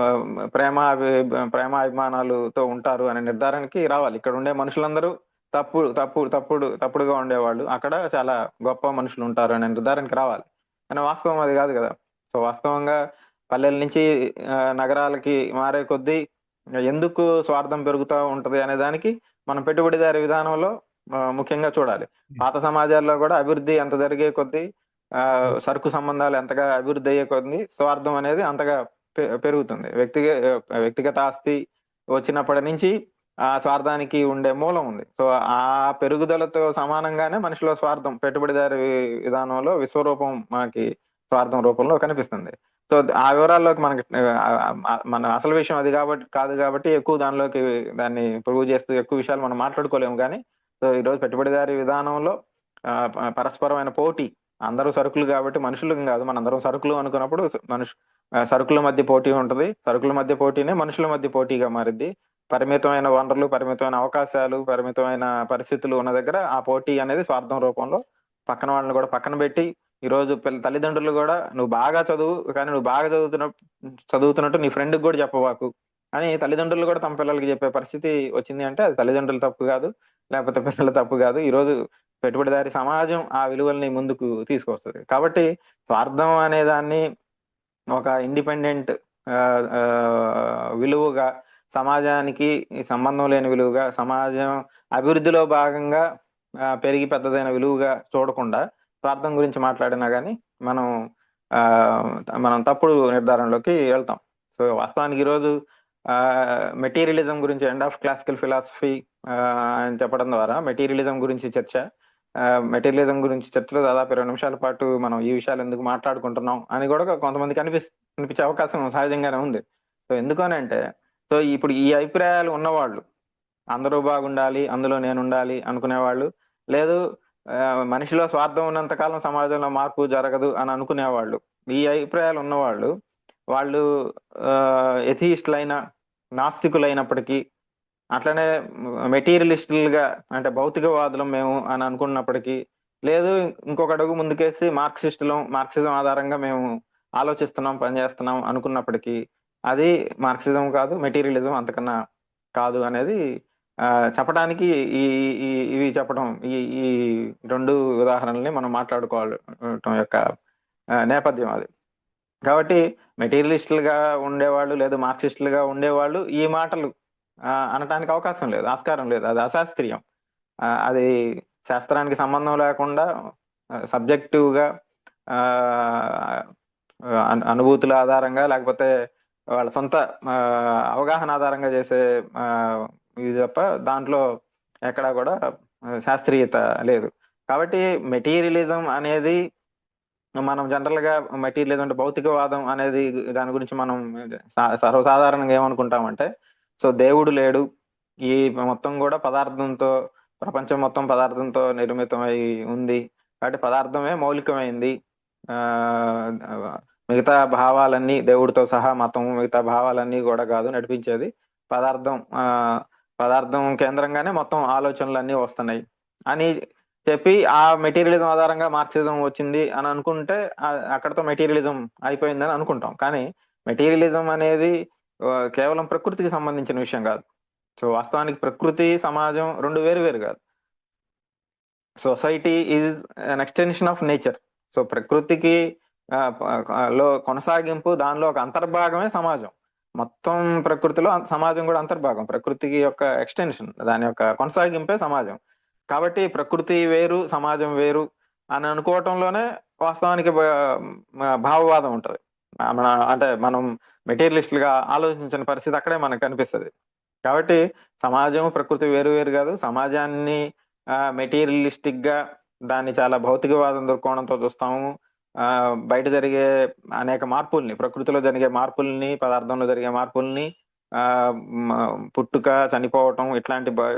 ప్రేమాభిమానాలతో ఉంటారు అనే నిర్ధారణకి రావాలి. ఇక్కడ ఉండే మనుషులందరూ తప్పుడుగా ఉండేవాళ్ళు, అక్కడ చాలా గొప్ప మనుషులు ఉంటారు అనే నిర్ధారణకి రావాలి. కానీ వాస్తవం అది కాదు కదా. సో వాస్తవంగా పల్లెల నుంచి నగరాలకి మారే కొద్దీ ఎందుకు స్వార్థం పెరుగుతూ ఉంటది అనే దానికి మనం పెట్టుబడిదారి విధానంలో ముఖ్యంగా చూడాలి. పాత సమాజాల్లో కూడా అభివృద్ధి ఎంత జరిగే కొద్దీ, సరుకు సంబంధాలు ఎంతగా అభివృద్ధి అయ్యే కొద్దీ స్వార్థం అనేది అంతగా పెరుగుతుంది. వ్యక్తిగత ఆస్తి వచ్చినప్పటి నుంచి ఆ స్వార్థానికి ఉండే మూలం ఉంది. సో ఆ పెరుగుదలతో సమానంగానే మనిషిలో స్వార్థం పెట్టుబడిదారి విధానంలో విశ్వరూపం మనకి స్వార్థం రూపంలో కనిపిస్తుంది. సో ఆ వివరాల్లోకి మనకి మన అసలు విషయం అది కాదు కాబట్టి ఎక్కువ దానిలోకి దాన్ని ప్రూవ్ చేస్తూ ఎక్కువ విషయాలు మనం మాట్లాడుకోలేము. కానీ సో ఈరోజు పెట్టుబడిదారీ విధానంలో పరస్పరమైన పోటీ, అందరూ సరుకులు కాబట్టి మనుషులు కాదు, మనందరం సరుకులు అనుకున్నప్పుడు సరుకుల మధ్య పోటీ ఉంటది. సరుకుల మధ్య పోటీనే మనుషుల మధ్య పోటీగా మారిద్ది. పరిమితమైన వనరులు, పరిమితమైన అవకాశాలు, పరిమితమైన పరిస్థితులు ఉన్న దగ్గర ఆ పోటీ అనేది స్వార్థం రూపంలో పక్కన వాళ్ళని కూడా పక్కన పెట్టి, ఈ రోజు తల్లిదండ్రులు కూడా నువ్వు బాగా చదువు, కానీ నువ్వు బాగా చదువుతున్నట్టు నీ ఫ్రెండ్కి కూడా చెప్పవాకు అని తల్లిదండ్రులు కూడా తమ పిల్లలకి చెప్పే పరిస్థితి వచ్చింది. అంటే అది తల్లిదండ్రుల తప్పు కాదు, లేకపోతే పిల్లల తప్పు కాదు. ఈ రోజు పెట్టుబడిదారి సమాజం ఆ విలువల్ని ముందుకు తీసుకొస్తుంది. కాబట్టి స్వార్థం అనే దాన్ని ఒక ఇండిపెండెంట్ విలువగా, సమాజానికి సంబంధం లేని విలువగా, సమాజం అభివృద్ధిలో భాగంగా పెరిగి పెద్దదైన విలువగా చూడకుండా స్వార్థం గురించి మాట్లాడినా కానీ మనం మనం తప్పుడు నిర్ధారణలోకి వెళ్తాం. సో వాస్తవానికి ఈరోజు మెటీరియలిజం గురించి, ఎండ్ ఆఫ్ క్లాసికల్ ఫిలాసఫీ అని చెప్పడం ద్వారా మెటీరియలిజం గురించి మెటీరియలిజం గురించి చర్చలో దాదాపు 20 నిమిషాల పాటు మనం ఈ విషయాలు ఎందుకు మాట్లాడుకుంటున్నాం అని కూడా కొంతమందికి అనిపించే అవకాశం సహజంగానే ఉంది. సో ఎందుకనంటే, సో ఇప్పుడు ఈ అభిప్రాయాలు ఉన్నవాళ్ళు, అందరూ బాగుండాలి, అందులో నేను ఉండాలి అనుకునేవాళ్ళు, లేదు మనిషిలో స్వార్థం ఉన్నంతకాలం సమాజంలో మార్పు జరగదు అని అనుకునేవాళ్ళు, ఈ అభిప్రాయాలు ఉన్నవాళ్ళు, వాళ్ళు ఎథియిస్టులైన, నాస్తికులైనప్పటికీ, అట్లనే మెటీరియలిస్టులుగా అంటే భౌతికవాదులం మేము అని అనుకున్నప్పటికీ, లేదు ఇంకొక అడుగు ముందుకేసి మార్క్సిజం ఆధారంగా మేము ఆలోచిస్తున్నాం, పనిచేస్తున్నాం అనుకున్నప్పటికీ, అది మార్క్సిజం కాదు, మెటీరియలిజం అంతకన్నా కాదు అనేది చెప్పడానికి ఇవి చెప్పడం, ఈ 2 ఉదాహరణల్ని మనం మాట్లాడుకోవటం యొక్క నేపథ్యం అది. కాబట్టి మెటీరియలిస్టులుగా ఉండేవాళ్ళు, లేదు మార్క్సిస్టులుగా ఉండేవాళ్ళు ఈ మాటలు అనటానికి అవకాశం లేదు, ఆస్కారం లేదు. అది అశాస్త్రీయం. అది శాస్త్రానికి సంబంధం లేకుండా సబ్జెక్టివ్గా అనుభూతుల ఆధారంగా, లేకపోతే వాళ్ళ సొంత అవగాహన ఆధారంగా చేసే ఇది తప్ప దాంట్లో ఎక్కడా కూడా శాస్త్రీయత లేదు. కాబట్టి మెటీరియలిజం అనేది మనం జనరల్ గా మెటీరియలిజం అంటే భౌతికవాదం అనేది దాని గురించి మనం సర్వసాధారణంగా ఏమనుకుంటామంటే, సో దేవుడు లేడు, ఈ మొత్తం కూడా పదార్థంతో, ప్రపంచం మొత్తం పదార్థంతో నిర్మితమై ఉంది, కాబట్టి పదార్థమే మౌలికమైంది, మిగతా భావాలన్నీ దేవుడితో సహా మతం మిగతా భావాలన్నీ కూడా కాదు నడిపించేది పదార్థం కేంద్రంగానే మొత్తం ఆలోచనలన్నీ వస్తున్నాయి అని చెప్పి, ఆ మెటీరియలిజం ఆధారంగా మార్క్సిజం వచ్చింది అని అనుకుంటే అక్కడతో మెటీరియలిజం అయిపోయిందని అనుకుంటాం. కానీ మెటీరియలిజం అనేది కేవలం ప్రకృతికి సంబంధించిన విషయం కాదు. సో వాస్తవానికి ప్రకృతి, సమాజం 2 వేరు కాదు. Society is an extension of nature. So ప్రకృతికి లో కొనసాగింపు, దానిలో ఒక అంతర్భాగమే సమాజం. మొత్తం ప్రకృతిలో సమాజం కూడా అంతర్భాగం, ప్రకృతికి యొక్క ఎక్స్టెన్షన్, దాని యొక్క కొనసాగింపే సమాజం. కాబట్టి ప్రకృతి వేరు, సమాజం వేరు అని అనుకోవటంలోనే వాస్తవానికి భావవాదం ఉంటుంది. అంటే మనం మెటీరియలిస్టులుగా ఆలోచించిన పరిస్థితి అక్కడే మనకు కనిపిస్తుంది. కాబట్టి సమాజం, ప్రకృతి వేరు కాదు. సమాజాన్ని మెటీరియలిస్టిక్ గా, దాన్ని చాలా భౌతికవాదం దృక్కోణంతో చూస్తాము. బయట జరిగే అనేక మార్పుల్ని, ప్రకృతిలో జరిగే మార్పుల్ని, పదార్థంలో జరిగే మార్పుల్ని, పుట్టుక, చనిపోవటం,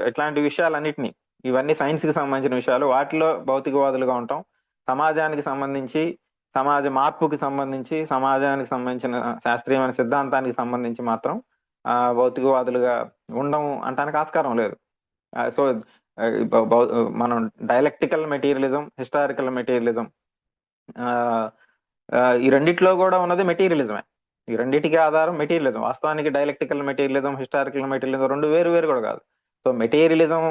ఇట్లాంటి విషయాలన్నిటినీ, ఇవన్నీ సైన్స్ కి సంబంధించిన విషయాలు, వాటిలో భౌతికవాదులుగా ఉంటాం. సమాజానికి సంబంధించి, సమాజ మార్పుకి సంబంధించి, సమాజానికి సంబంధించిన శాస్త్రీయమైన సిద్ధాంతానికి సంబంధించి మాత్రం భౌతికవాదులుగా ఉండడం అంటానికి ఆస్కారం లేదు. సో మనం డైలెక్టికల్ మెటీరియలిజం, హిస్టారికల్ మెటీరియలిజం, ఈ రెండిట్లో కూడా ఉన్నది మెటీరియలిజమే. ఈ రెండింటికి ఆధారం మెటీరియలిజం. వాస్తవానికి డైలెక్టికల్ మెటీరియలిజం, హిస్టారికల్ మెటీరియలిజం 2 వేరు కూడా కాదు. సో మెటీరియలిజం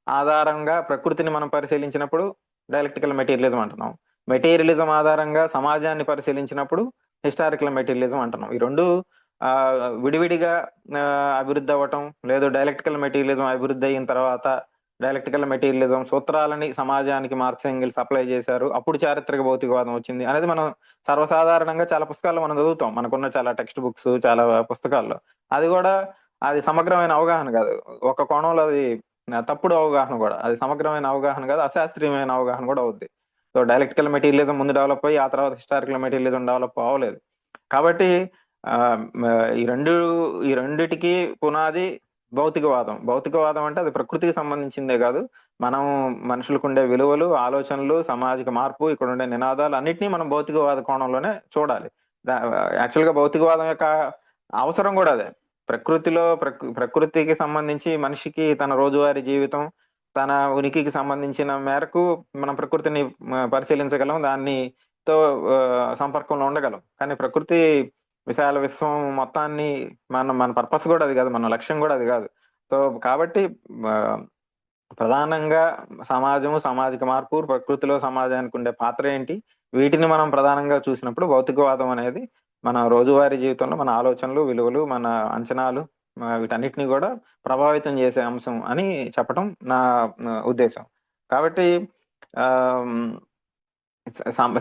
ఆధారంగా ప్రకృతిని మనం పరిశీలించినప్పుడు డైలెక్టికల్ మెటీరియలిజం అంటున్నాం. మెటీరియలిజం ఆధారంగా సమాజాన్ని పరిశీలించినప్పుడు హిస్టారికల్ మెటీరియలిజం అంటున్నాం. ఈ 2 విడివిడిగా అభివృద్ధి అవ్వటం లేదు. డైలెక్టికల్ మెటీరియలిజం అభివృద్ధి అయిన తర్వాత డైలెక్టికల్ మెటీరియలిజం సూత్రాలని సమాజానికి మార్క్స్ ఎంగిల్స్ అప్లై చేశారు, అప్పుడు చారిత్రక భౌతికవాదం వచ్చింది అనేది మనం సర్వసాధారణంగా చాలా పుస్తకాల్లో మనం చదువుతాం. మనకున్న చాలా టెక్స్ట్ బుక్స్, చాలా పుస్తకాల్లో. అది సమగ్రమైన అవగాహన కాదు. ఒక కోణంలో అది తప్పుడు అవగాహన కూడా. అది సమగ్రమైన అవగాహన కాదు, అశాస్త్రీయమైన అవగాహన కూడా అవుద్ది. సో డైలెక్టికల్ మెటీరియలిజం ముందు డెవలప్ అయ్యి ఆ తర్వాత హిస్టారికల్ మెటీరియలిజం డెవలప్ అవ్వలేదు. కాబట్టి ఆ, ఈ రెండిటికి పునాది భౌతికవాదం. భౌతికవాదం అంటే అది ప్రకృతికి సంబంధించిందే కాదు, మనం మనుషులకు ఉండే విలువలు, ఆలోచనలు, సామాజిక మార్పు, ఇక్కడ ఉండే నినాదాలు అన్నిటినీ మనం భౌతికవాద కోణంలోనే చూడాలి. యాక్చువల్గా భౌతికవాదం యొక్క అవసరం కూడా అదే. ప్రకృతికి సంబంధించి మనిషికి తన రోజువారీ జీవితం, తన ఉనికికి సంబంధించిన మేరకు మనం ప్రకృతిని పరిశీలించగలం, దానితో సంపర్కంలో ఉండగలం. కానీ ప్రకృతి విశాల విశ్వం మొత్తాన్ని మన పర్పస్ కూడా అది కాదు, మన లక్ష్యం కూడా అది కాదు. సో కాబట్టి ఆ, ప్రధానంగా సమాజము, సామాజిక మార్పు, ప్రకృతిలో సమాజానికి ఉండే పాత్ర ఏంటి, వీటిని మనం ప్రధానంగా చూసినప్పుడు భౌతికవాదం అనేది మన రోజువారీ జీవితంలో మన ఆలోచనలు, విలువలు, మన అంచనాలు, వీటన్నిటిని కూడా ప్రభావితం చేసే అంశం అని చెప్పటం నా ఉద్దేశం. కాబట్టి ఆ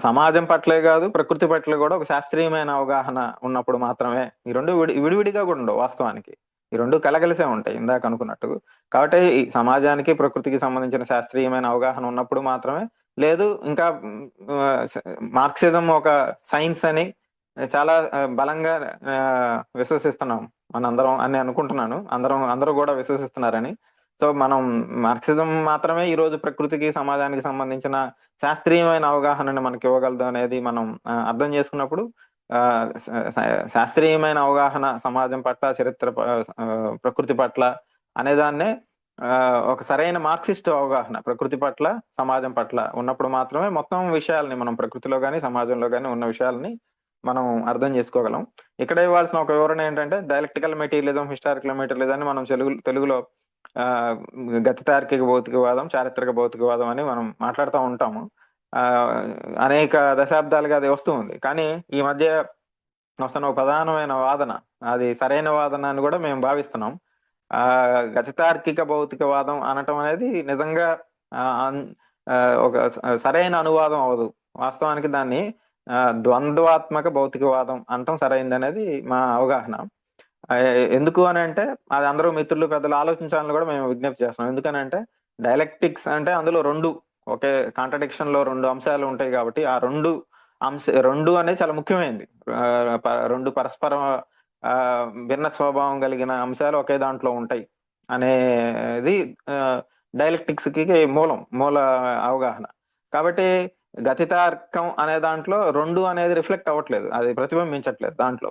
సమాజం పట్లే కాదు, ప్రకృతి పట్ల కూడా ఒక శాస్త్రీయమైన అవగాహన ఉన్నప్పుడు మాత్రమే, ఈ రెండు విడివిడిగా కూడా ఉండవు వాస్తవానికి, ఈ రెండు కలగలిసే ఉంటాయి ఇందాక అనుకున్నట్టు. కాబట్టి ఈ సమాజానికి, ప్రకృతికి సంబంధించిన శాస్త్రీయమైన అవగాహన ఉన్నప్పుడు మాత్రమే. లేదు ఇంకా మార్క్సిజం ఒక సైన్స్ అని చాలా బలంగా విశ్వసిస్తున్నాం మనందరం అని అనుకుంటున్నాను, అందరూ కూడా విశ్వసిస్తున్నారని. సో మనం మార్క్సిజం మాత్రమే ఈ రోజు ప్రకృతికి, సమాజానికి సంబంధించిన శాస్త్రీయమైన అవగాహనని మనకి ఇవ్వగలదు అనేది మనం అర్థం చేసుకున్నప్పుడు, శాస్త్రీయమైన అవగాహన సమాజం పట్ల, ప్రకృతి పట్ల అనేదాన్నే ఒక సరైన మార్క్సిస్ట్ అవగాహన ప్రకృతి పట్ల, సమాజం పట్ల ఉన్నప్పుడు మాత్రమే మొత్తం విషయాల్ని మనం ప్రకృతిలో కానీ సమాజంలో కానీ ఉన్న విషయాల్ని మనం అర్థం చేసుకోగలం. ఇక్కడ ఇవ్వాల్సిన ఒక వివరణ ఏంటంటే, డైలెక్టికల్ మెటీరియలిజం, హిస్టారికల్ మెటీరియలిజం అని మనం తెలుగులో ఆ గతి తార్కిక భౌతికవాదం, చారిత్రక భౌతికవాదం అని మనం మాట్లాడుతూ ఉంటాము. ఆ అనేక దశాబ్దాలుగా అది వస్తూ ఉంది. కానీ ఈ మధ్య వస్తున్న ఒక ప్రధానమైన వాదన, అది సరైన వాదన అని కూడా మేము భావిస్తున్నాం. గతి తార్కిక భౌతికవాదం అనటం అనేది నిజంగా ఒక సరైన అనువాదం అవదు. వాస్తవానికి దాన్ని ద్వంద్వాత్మక భౌతికవాదం అనటం సరైనది అనేది మా అవగాహన. ఎందుకు అని అంటే, అది అందరూ మిత్రులు, పెద్దలు ఆలోచించాలని కూడా మేము విజ్ఞప్తి చేస్తున్నాం. ఎందుకని అంటే, డైలెక్టిక్స్ అంటే అందులో ఒకే కాంట్రడిక్షన్ లో రెండు అంశాలు ఉంటాయి కాబట్టి, ఆ రెండు అనేది చాలా ముఖ్యమైనది. రెండు పరస్పర భిన్న స్వభావం కలిగిన అంశాలు ఒకే దాంట్లో ఉంటాయి అనేది డైలెక్టిక్స్ కి మూల అవగాహన. కాబట్టి గతితార్కం అనే దాంట్లో రెండు అనేది రిఫ్లెక్ట్ అవ్వట్లేదు, అది ప్రతిబింబించట్లేదు దాంట్లో.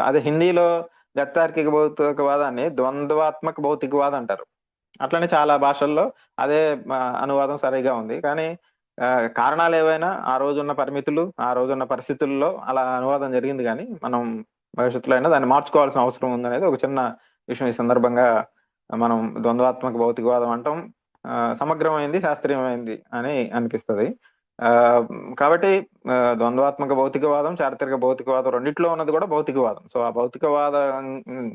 అది హిందీలో గతార్కిక భౌతికవాదాన్ని ద్వంద్వాత్మక భౌతికవాదం అంటారు. అట్లనే చాలా భాషల్లో అదే అనువాదం సరిగా ఉంది. కానీ కారణాలు ఏవైనా, ఆ రోజున్న పరిమితులు, ఆ రోజున్న పరిస్థితుల్లో అలా అనువాదం జరిగింది. కానీ మనం భవిష్యత్తులో అయినా దాన్ని మార్చుకోవాల్సిన అవసరం ఉందనేది ఒక చిన్న విషయం. ఈ సందర్భంగా మనం ద్వంద్వాత్మక భౌతికవాదం అంటాం సమగ్రమైంది, శాస్త్రీయమైంది అని అనిపిస్తుంది. కాబట్టి ద్వంద్వాత్మక భౌతికవాదం, చారిత్రక భౌతికవాదం రెండిట్లో ఉన్నది కూడా భౌతికవాదం. సో ఆ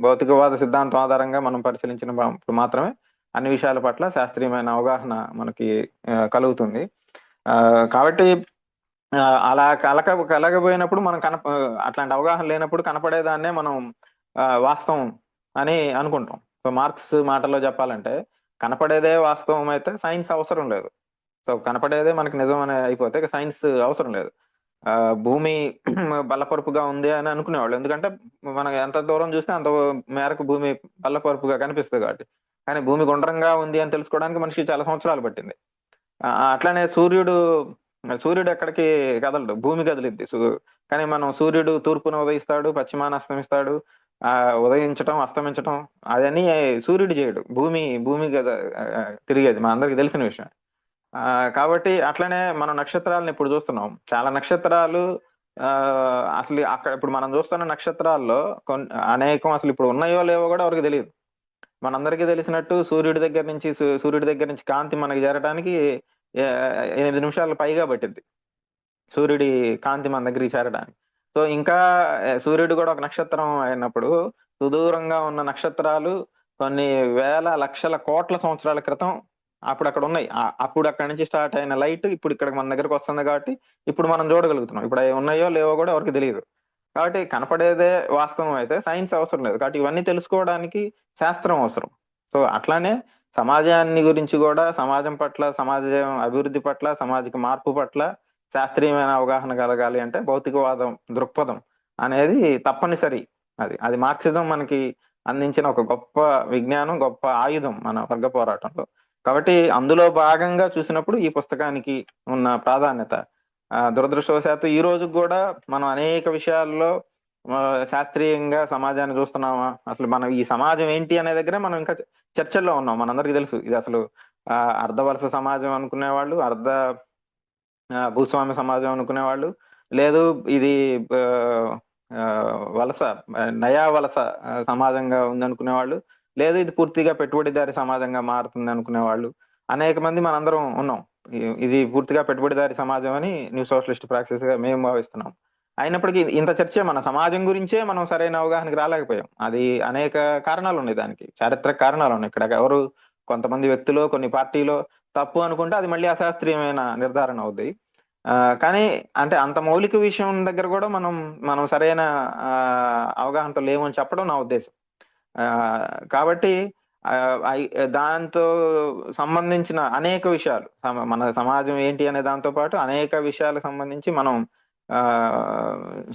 భౌతికవాద సిద్ధాంతం ఆధారంగా మనం పరిశీలించినప్పుడు మాత్రమే అన్ని విషయాల పట్ల శాస్త్రీయమైన అవగాహన మనకి కలుగుతుంది. కాబట్టి అలా కలగబోయినప్పుడు మనం అట్లాంటి అవగాహన లేనప్పుడు కనపడేదాన్నే మనం వాస్తవం అని అనుకుంటాం. సో మార్క్స్ మాటల్లో చెప్పాలంటే, కనపడేదే వాస్తవం అయితే సైన్స్ అవసరం లేదు. సో కనపడేదే మనకి నిజం అని అయిపోతే సైన్స్ అవసరం లేదు. భూమి బల్లపరుపుగా ఉంది అని అనుకునేవాళ్ళు, ఎందుకంటే మనం ఎంత దూరం చూస్తే అంత మేరకు భూమి బల్లపరుపుగా కనిపిస్తుంది కాబట్టి. కానీ భూమి గుండ్రంగా ఉంది అని తెలుసుకోవడానికి మనిషికి చాలా సంవత్సరాలు పట్టింది. అట్లానే సూర్యుడు ఎక్కడికి కదలడు, భూమి కదిలిద్ది. కానీ మనం సూర్యుడు తూర్పున ఉదయిస్తాడు, పశ్చిమాన అస్తమిస్తాడు. ఉదయించటం, అస్తమించటం అదని సూర్యుడు చేయడు, భూమి కదా తిరిగేది, మా అందరికి తెలిసిన విషయం. కాబట్టి అట్లనే మనం నక్షత్రాలను ఇప్పుడు చూస్తున్నాం. చాలా నక్షత్రాలు అసలు అక్కడ ఇప్పుడు మనం చూస్తున్న నక్షత్రాల్లో అనేకం అసలు ఇప్పుడు ఉన్నాయో లేవో కూడా ఎవరికి తెలియదు. మనందరికీ తెలిసినట్టు సూర్యుడి దగ్గర నుంచి కాంతి మనకి చేరడానికి 8 నిమిషాల పైగా పట్టింది, సూర్యుడి కాంతి మన దగ్గరికి చేరడానికి. సో ఇంకా సూర్యుడు కూడా ఒక నక్షత్రం అయినప్పుడు, సుదూరంగా ఉన్న నక్షత్రాలు కొన్ని వేల లక్షల కోట్ల సంవత్సరాల క్రితం అప్పుడు అక్కడ ఉన్నాయి. అప్పుడు అక్కడ నుంచి స్టార్ట్ అయిన లైట్ ఇప్పుడు ఇక్కడ మన దగ్గరకు వస్తుంది కాబట్టి ఇప్పుడు మనం చూడగలుగుతున్నాం. ఇప్పుడు అవి ఉన్నాయో లేవో కూడా ఎవరికి తెలియదు. కాబట్టి కనపడేదే వాస్తవం అయితే సైన్స్ అవసరం లేదు. కాబట్టి ఇవన్నీ తెలుసుకోవడానికి శాస్త్రం అవసరం. సో అట్లానే సమాజాన్ని గురించి కూడా, సమాజం పట్ల, సమాజం అభివృద్ధి పట్ల, సామాజిక మార్పు పట్ల శాస్త్రీయమైన అవగాహన కలగాలి అంటే భౌతికవాదం దృక్పథం అనేది తప్పనిసరి. అది అది మార్క్సిజం మనకి అందించిన ఒక గొప్ప విజ్ఞానం, గొప్ప ఆయుధం మన వర్గ పోరాటంలో. కాబట్టి అందులో భాగంగా చూసినప్పుడు ఈ పుస్తకానికి ఉన్న ప్రాధాన్యత, దురదృష్టవశాత్తు ఈ రోజు కూడా మనం అనేక విషయాల్లో శాస్త్రీయంగా సమాజాన్ని చూస్తున్నామా, అసలు మనం ఈ సమాజం ఏంటి అనే దగ్గర మనం ఇంకా చర్చల్లో ఉన్నాం. మనందరికీ తెలుసు ఇది అసలు అర్ధవలస సమాజం అనుకునేవాళ్ళు, భూస్వామ్య సమాజం అనుకునేవాళ్ళు, లేదు ఇది ఆ, ఆ, వలస నయా వలస సమాజంగా ఉందనుకునేవాళ్ళు, లేదు ఇది పూర్తిగా పెట్టుబడిదారి సమాజంగా మారుతుంది అనుకునేవాళ్ళు అనేక మంది మనందరం ఉన్నాం. ఇది పూర్తిగా పెట్టుబడిదారి సమాజం అని న్యూ సోషలిస్ట్ ప్రాక్టీస్ గా మేము భావిస్తున్నాం. అయినప్పటికీ ఇంత చర్చ మన సమాజం గురించే మనం సరైన అవగాహనకి రాలేకపోయాం. అది అనేక కారణాలు ఉన్నాయి, దానికి చారిత్రక కారణాలు ఉన్నాయి. ఇక్కడ ఎవరు కొంతమంది వ్యక్తులు కొన్ని పార్టీలో తప్పు అనుకుంటే అది మళ్ళీ అశాస్త్రీయమైన నిర్ధారణ అవుద్ది. కానీ అంటే అంత మౌలిక విషయం దగ్గర కూడా మనం మనం సరైన అవగాహనతో లేమని చెప్పడం నా ఉద్దేశం. కాబట్టి దాంతో సంబంధించిన అనేక విషయాలు, మన సమాజం ఏంటి అనే దాంతో పాటు అనేక విషయాలకు సంబంధించి మనం ఆ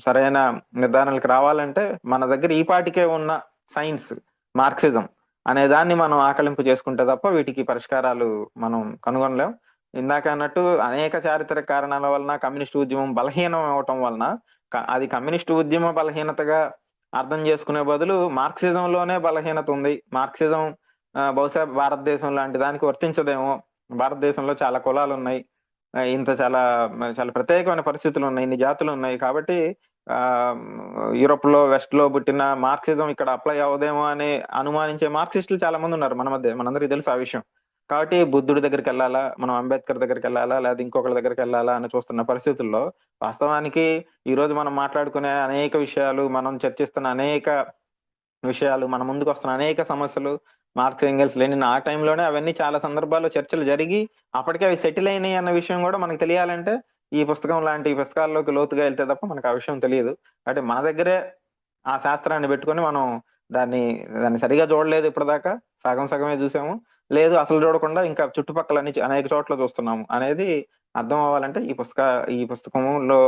సరైన నిర్ధారణలకు రావాలంటే మన దగ్గర ఈ పాటికే ఉన్న సైన్స్, మార్క్సిజం అనే దాన్ని మనం ఆకలింపు చేసుకుంటే తప్ప వీటికి పరిష్కారాలు మనం కనుగొనలేం. ఇందాక అన్నట్టు అనేక చారిత్రక కారణాల వలన కమ్యూనిస్ట్ ఉద్యమం బలహీనం అవటం వలన అది కమ్యూనిస్ట్ ఉద్యమ బలహీనతగా అర్థం చేసుకునే బదులు మార్క్సిజంలోనే బలహీనత ఉంది, మార్క్సిజం బహుశా భారతదేశం లాంటి దానికి వర్తించదేమో, భారతదేశంలో చాలా కులాలు ఉన్నాయి, ఇంత చాలా చాలా ప్రత్యేకమైన పరిస్థితులు ఉన్నాయి, ఇన్ని జాతులు ఉన్నాయి, కాబట్టి ఆ యూరోప్ లో వెస్ట్ లో పుట్టిన మార్క్సిజం ఇక్కడ అప్లై అవ్వదేమో అని అనుమానించే మార్క్సిస్టులు చాలా మంది ఉన్నారు మన మధ్య, మనందరికీ తెలుసు ఆ విషయం. కాబట్టి బుద్ధుడి దగ్గరికి వెళ్ళాలా, మనం అంబేద్కర్ దగ్గరికి వెళ్ళాలా, లేదా ఇంకొకరి దగ్గరికి వెళ్ళాలా అని చూస్తున్న పరిస్థితుల్లో వాస్తవానికి ఈ రోజు మనం మాట్లాడుకునే అనేక విషయాలు, మనం చర్చిస్తున్న అనేక విషయాలు, మన ముందుకు వస్తున్న అనేక సమస్యలు మార్క్స్, ఎంగెల్స్, లెనిన్ ఆ టైంలోనే అవన్నీ చాలా సందర్భాల్లో చర్చలు జరిగి అప్పటికే అవి సెటిల్ అయినాయి అన్న విషయం కూడా మనకు తెలియాలంటే ఈ పుస్తకం లాంటి పుస్తకాల్లోకి లోతుగా వెళ్తే తప్ప మనకు ఆ విషయం తెలియదు. అంటే మన దగ్గరే ఆ శాస్త్రాన్ని పెట్టుకొని మనం దాన్ని దాన్ని సరిగా చూడలేదు ఇప్పటిదాకా, సగం సగమే చూసాము, లేదు అసలు చూడకుండా ఇంకా చుట్టుపక్కల అనేక చోట్ల చూస్తున్నాము అనేది అర్థం అవ్వాలంటే ఈ పుస్తకంలో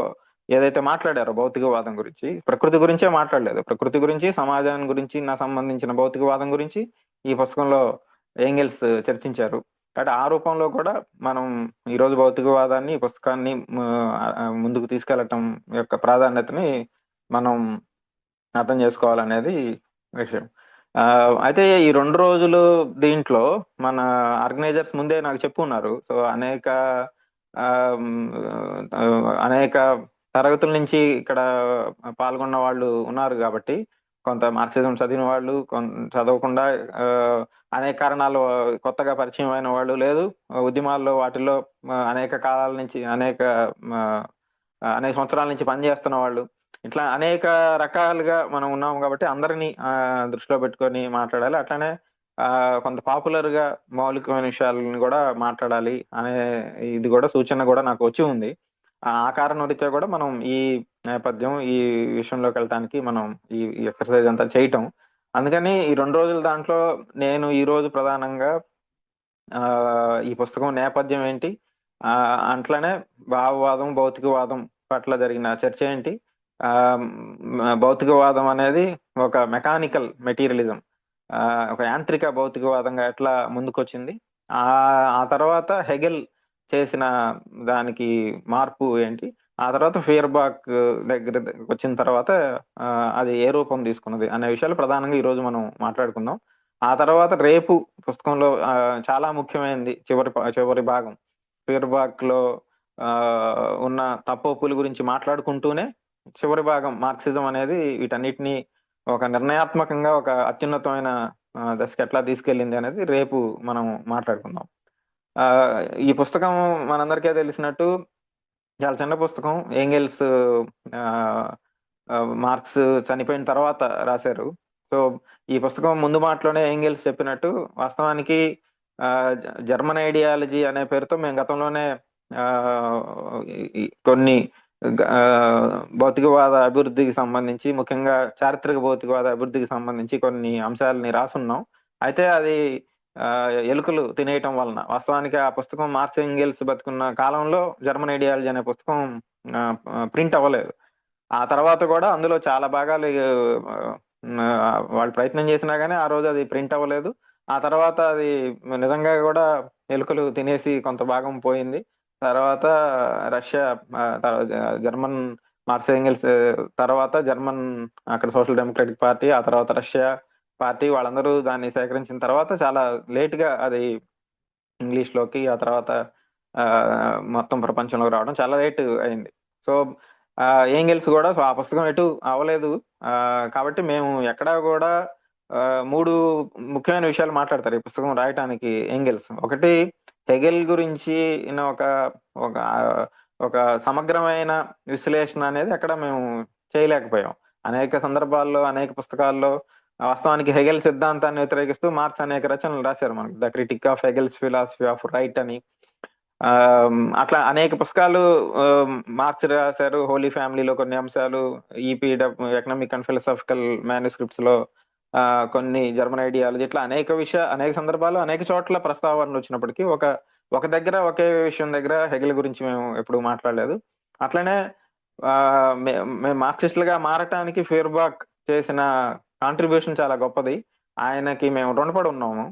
ఏదైతే మాట్లాడారో భౌతికవాదం గురించి, ప్రకృతి గురించే మాట్లాడలేదు, ప్రకృతి గురించి, సమాజాన్ని గురించి నా సంబంధించిన భౌతికవాదం గురించి ఈ పుస్తకంలో ఏంగెల్స్ చర్చించారు. కాబట్టి ఆ రూపంలో కూడా మనం ఈ రోజు భౌతికవాదాన్ని, ఈ పుస్తకాన్ని ముందుకు తీసుకెళ్లటం యొక్క ప్రాధాన్యతని మనం అర్థం చేసుకోవాలనేది విషయం. అయితే ఈ 2 రోజులు దీంట్లో మన ఆర్గనైజర్స్ ముందే నాకు చెప్పున్నారు. సో అనేక తరగతుల నుంచి ఇక్కడ పాల్గొన్న వాళ్ళు ఉన్నారు కాబట్టి, కొంత మార్క్సిజం చదివిన వాళ్ళు, చదవకుండా అనేక కారణాలు కొత్తగా పరిచయం అయిన వాళ్ళు, లేదు ఉద్యమాల్లో వాటిల్లో అనేక కాలాల నుంచి అనేక సంవత్సరాల నుంచి పనిచేస్తున్న వాళ్ళు, ఇట్లా అనేక రకాలుగా మనం ఉన్నాం కాబట్టి అందరినీ దృష్టిలో పెట్టుకొని మాట్లాడాలి. అట్లానే కొంత పాపులర్ గా మౌలికమైన విషయాలను కూడా మాట్లాడాలి అనే ఇది కూడా సూచన కూడా నాకు వచ్చి ఉంది. ఆ కారణం రీత్యా కూడా మనం ఈ నేపథ్యం, ఈ విషయంలోకి వెళ్ళటానికి మనం ఈ ఎక్సర్సైజ్ అంతా చేయటం. అందుకని ఈ 2 రోజుల దాంట్లో నేను ఈ రోజు ప్రధానంగా ఈ పుస్తకం నేపథ్యం ఏంటి, అట్లనే భావవాదం, భౌతికవాదం పట్ల జరిగిన చర్చ ఏంటి, భౌతికవాదం అనేది ఒక మెకానికల్ మెటీరియలిజం, ఒక యాంత్రిక భౌతికవాదంగా ఎట్లా ముందుకొచ్చింది, ఆ తర్వాత హెగెల్ చేసిన దానికి మార్పు ఏంటి, ఆ తర్వాత ఫియర్బాక్ దగ్గర వచ్చిన తర్వాత అది ఏ రూపం తీసుకున్నది అనే విషయాలు ప్రధానంగా ఈ రోజు మనం మాట్లాడుకుందాం. ఆ తర్వాత రేపు పుస్తకంలో చాలా ముఖ్యమైనది చివరి భాగం, ఫియర్బాక్ లో ఉన్న తప్పొప్పుల గురించి మాట్లాడుకుంటూనే చివరి భాగం మార్క్సిజం అనేది వీటన్నిటిని ఒక నిర్ణయాత్మకంగా ఒక అత్యున్నతమైన దశకి ఎట్లా తీసుకెళ్ళింది అనేది రేపు మనం మాట్లాడుకుందాం. ఈ పుస్తకం మనందరికీ తెలిసినట్టు చాలా చిన్న పుస్తకం. ఏంగెల్స్ మార్క్స్ చనిపోయిన తర్వాత రాశారు. సో ఈ పుస్తకం ముందు మాటలోనే ఏంగెల్స్ చెప్పినట్టు వాస్తవానికి జర్మన్ ఐడియాలజీ అనే పేరుతో మేము గతంలోనే కొన్ని భౌతికవాద అభివృద్ధికి సంబంధించి, ముఖ్యంగా చారిత్రక భౌతికవాద అభివృద్ధికి సంబంధించి కొన్ని అంశాలని రాసున్నాం. అయితే అది ఎలుకలు తినేయటం వలన వాస్తవానికి ఆ పుస్తకం మార్క్స్ ఎంగెల్స్ బతుకున్న కాలంలో జర్మన్ ఐడియాలజీ అనే పుస్తకం ప్రింట్ అవ్వలేదు. ఆ తర్వాత కూడా అందులో చాలా భాగాలు వాళ్ళు ప్రయత్నం చేసినా కానీ ఆ రోజు అది ప్రింట్ అవ్వలేదు. ఆ తర్వాత అది నిజంగా కూడా ఎలుకలు తినేసి కొంత భాగం పోయింది. తర్వాత రష్యా, జర్మన్ మార్క్స్ ఎంగెల్స్ తర్వాత జర్మన్ అక్కడ సోషల్ డెమోక్రటిక్ పార్టీ, ఆ తర్వాత రష్యా పార్టీ వాళ్ళందరూ దాన్ని సేకరించిన తర్వాత చాలా లేట్ గా అది ఇంగ్లీష్ లోకి, ఆ తర్వాత ఆ, మొత్తం ప్రపంచంలోకి రావడం చాలా లేట్ అయింది. సో ఆ, ఏంగెల్స్ కూడా సో ఆ పుస్తకం ఎటు అవ్వలేదు. ఆ, కాబట్టి మేము ఎక్కడా కూడా ఆ, మూడు ముఖ్యమైన విషయాలు మాట్లాడతారు ఈ పుస్తకం రాయటానికి ఏంగెల్స్. ఒకటి, హెగెల్ గురించి ఒక ఒక ఒక సమగ్రమైన విశ్లేషణ అనేది అక్కడ మేము చేయలేకపోయాం. అనేక సందర్భాల్లో అనేక పుస్తకాల్లో వాస్తవానికి హెగెల్ సిద్ధాంతాన్ని వ్యతిరేకిస్తూ మార్క్స్ అనేక రచనలు రాశారు. మనకి the critique of Hegel's philosophy of right అని అట్లా అనేక పుస్తకాలు మార్క్స్ రాశారు. హోలీ ఫ్యామిలీలో కొన్ని అంశాలు, ఈపీ ఎకనామిక్ అండ్ ఫిలసాఫికల్ మేనుస్క్రిప్ట్స్ లో కొన్ని జర్మన్ ఐడియాలజీ, ఇట్లా అనేక సందర్భాలు అనేక చోట్ల ప్రస్తావనలు వచ్చినప్పటికీ ఒక దగ్గర ఒకే విషయం దగ్గర హెగెల్ గురించి మేము ఎప్పుడు మాట్లాడలేదు. అట్లనే ఆ, మేము మార్క్సిస్టులుగా మారటానికి ఫేర్బాక్ చేసిన కాంట్రిబ్యూషన్ చాలా గొప్పది. ఆయనకి మేము రుణపడి ఉన్నాము,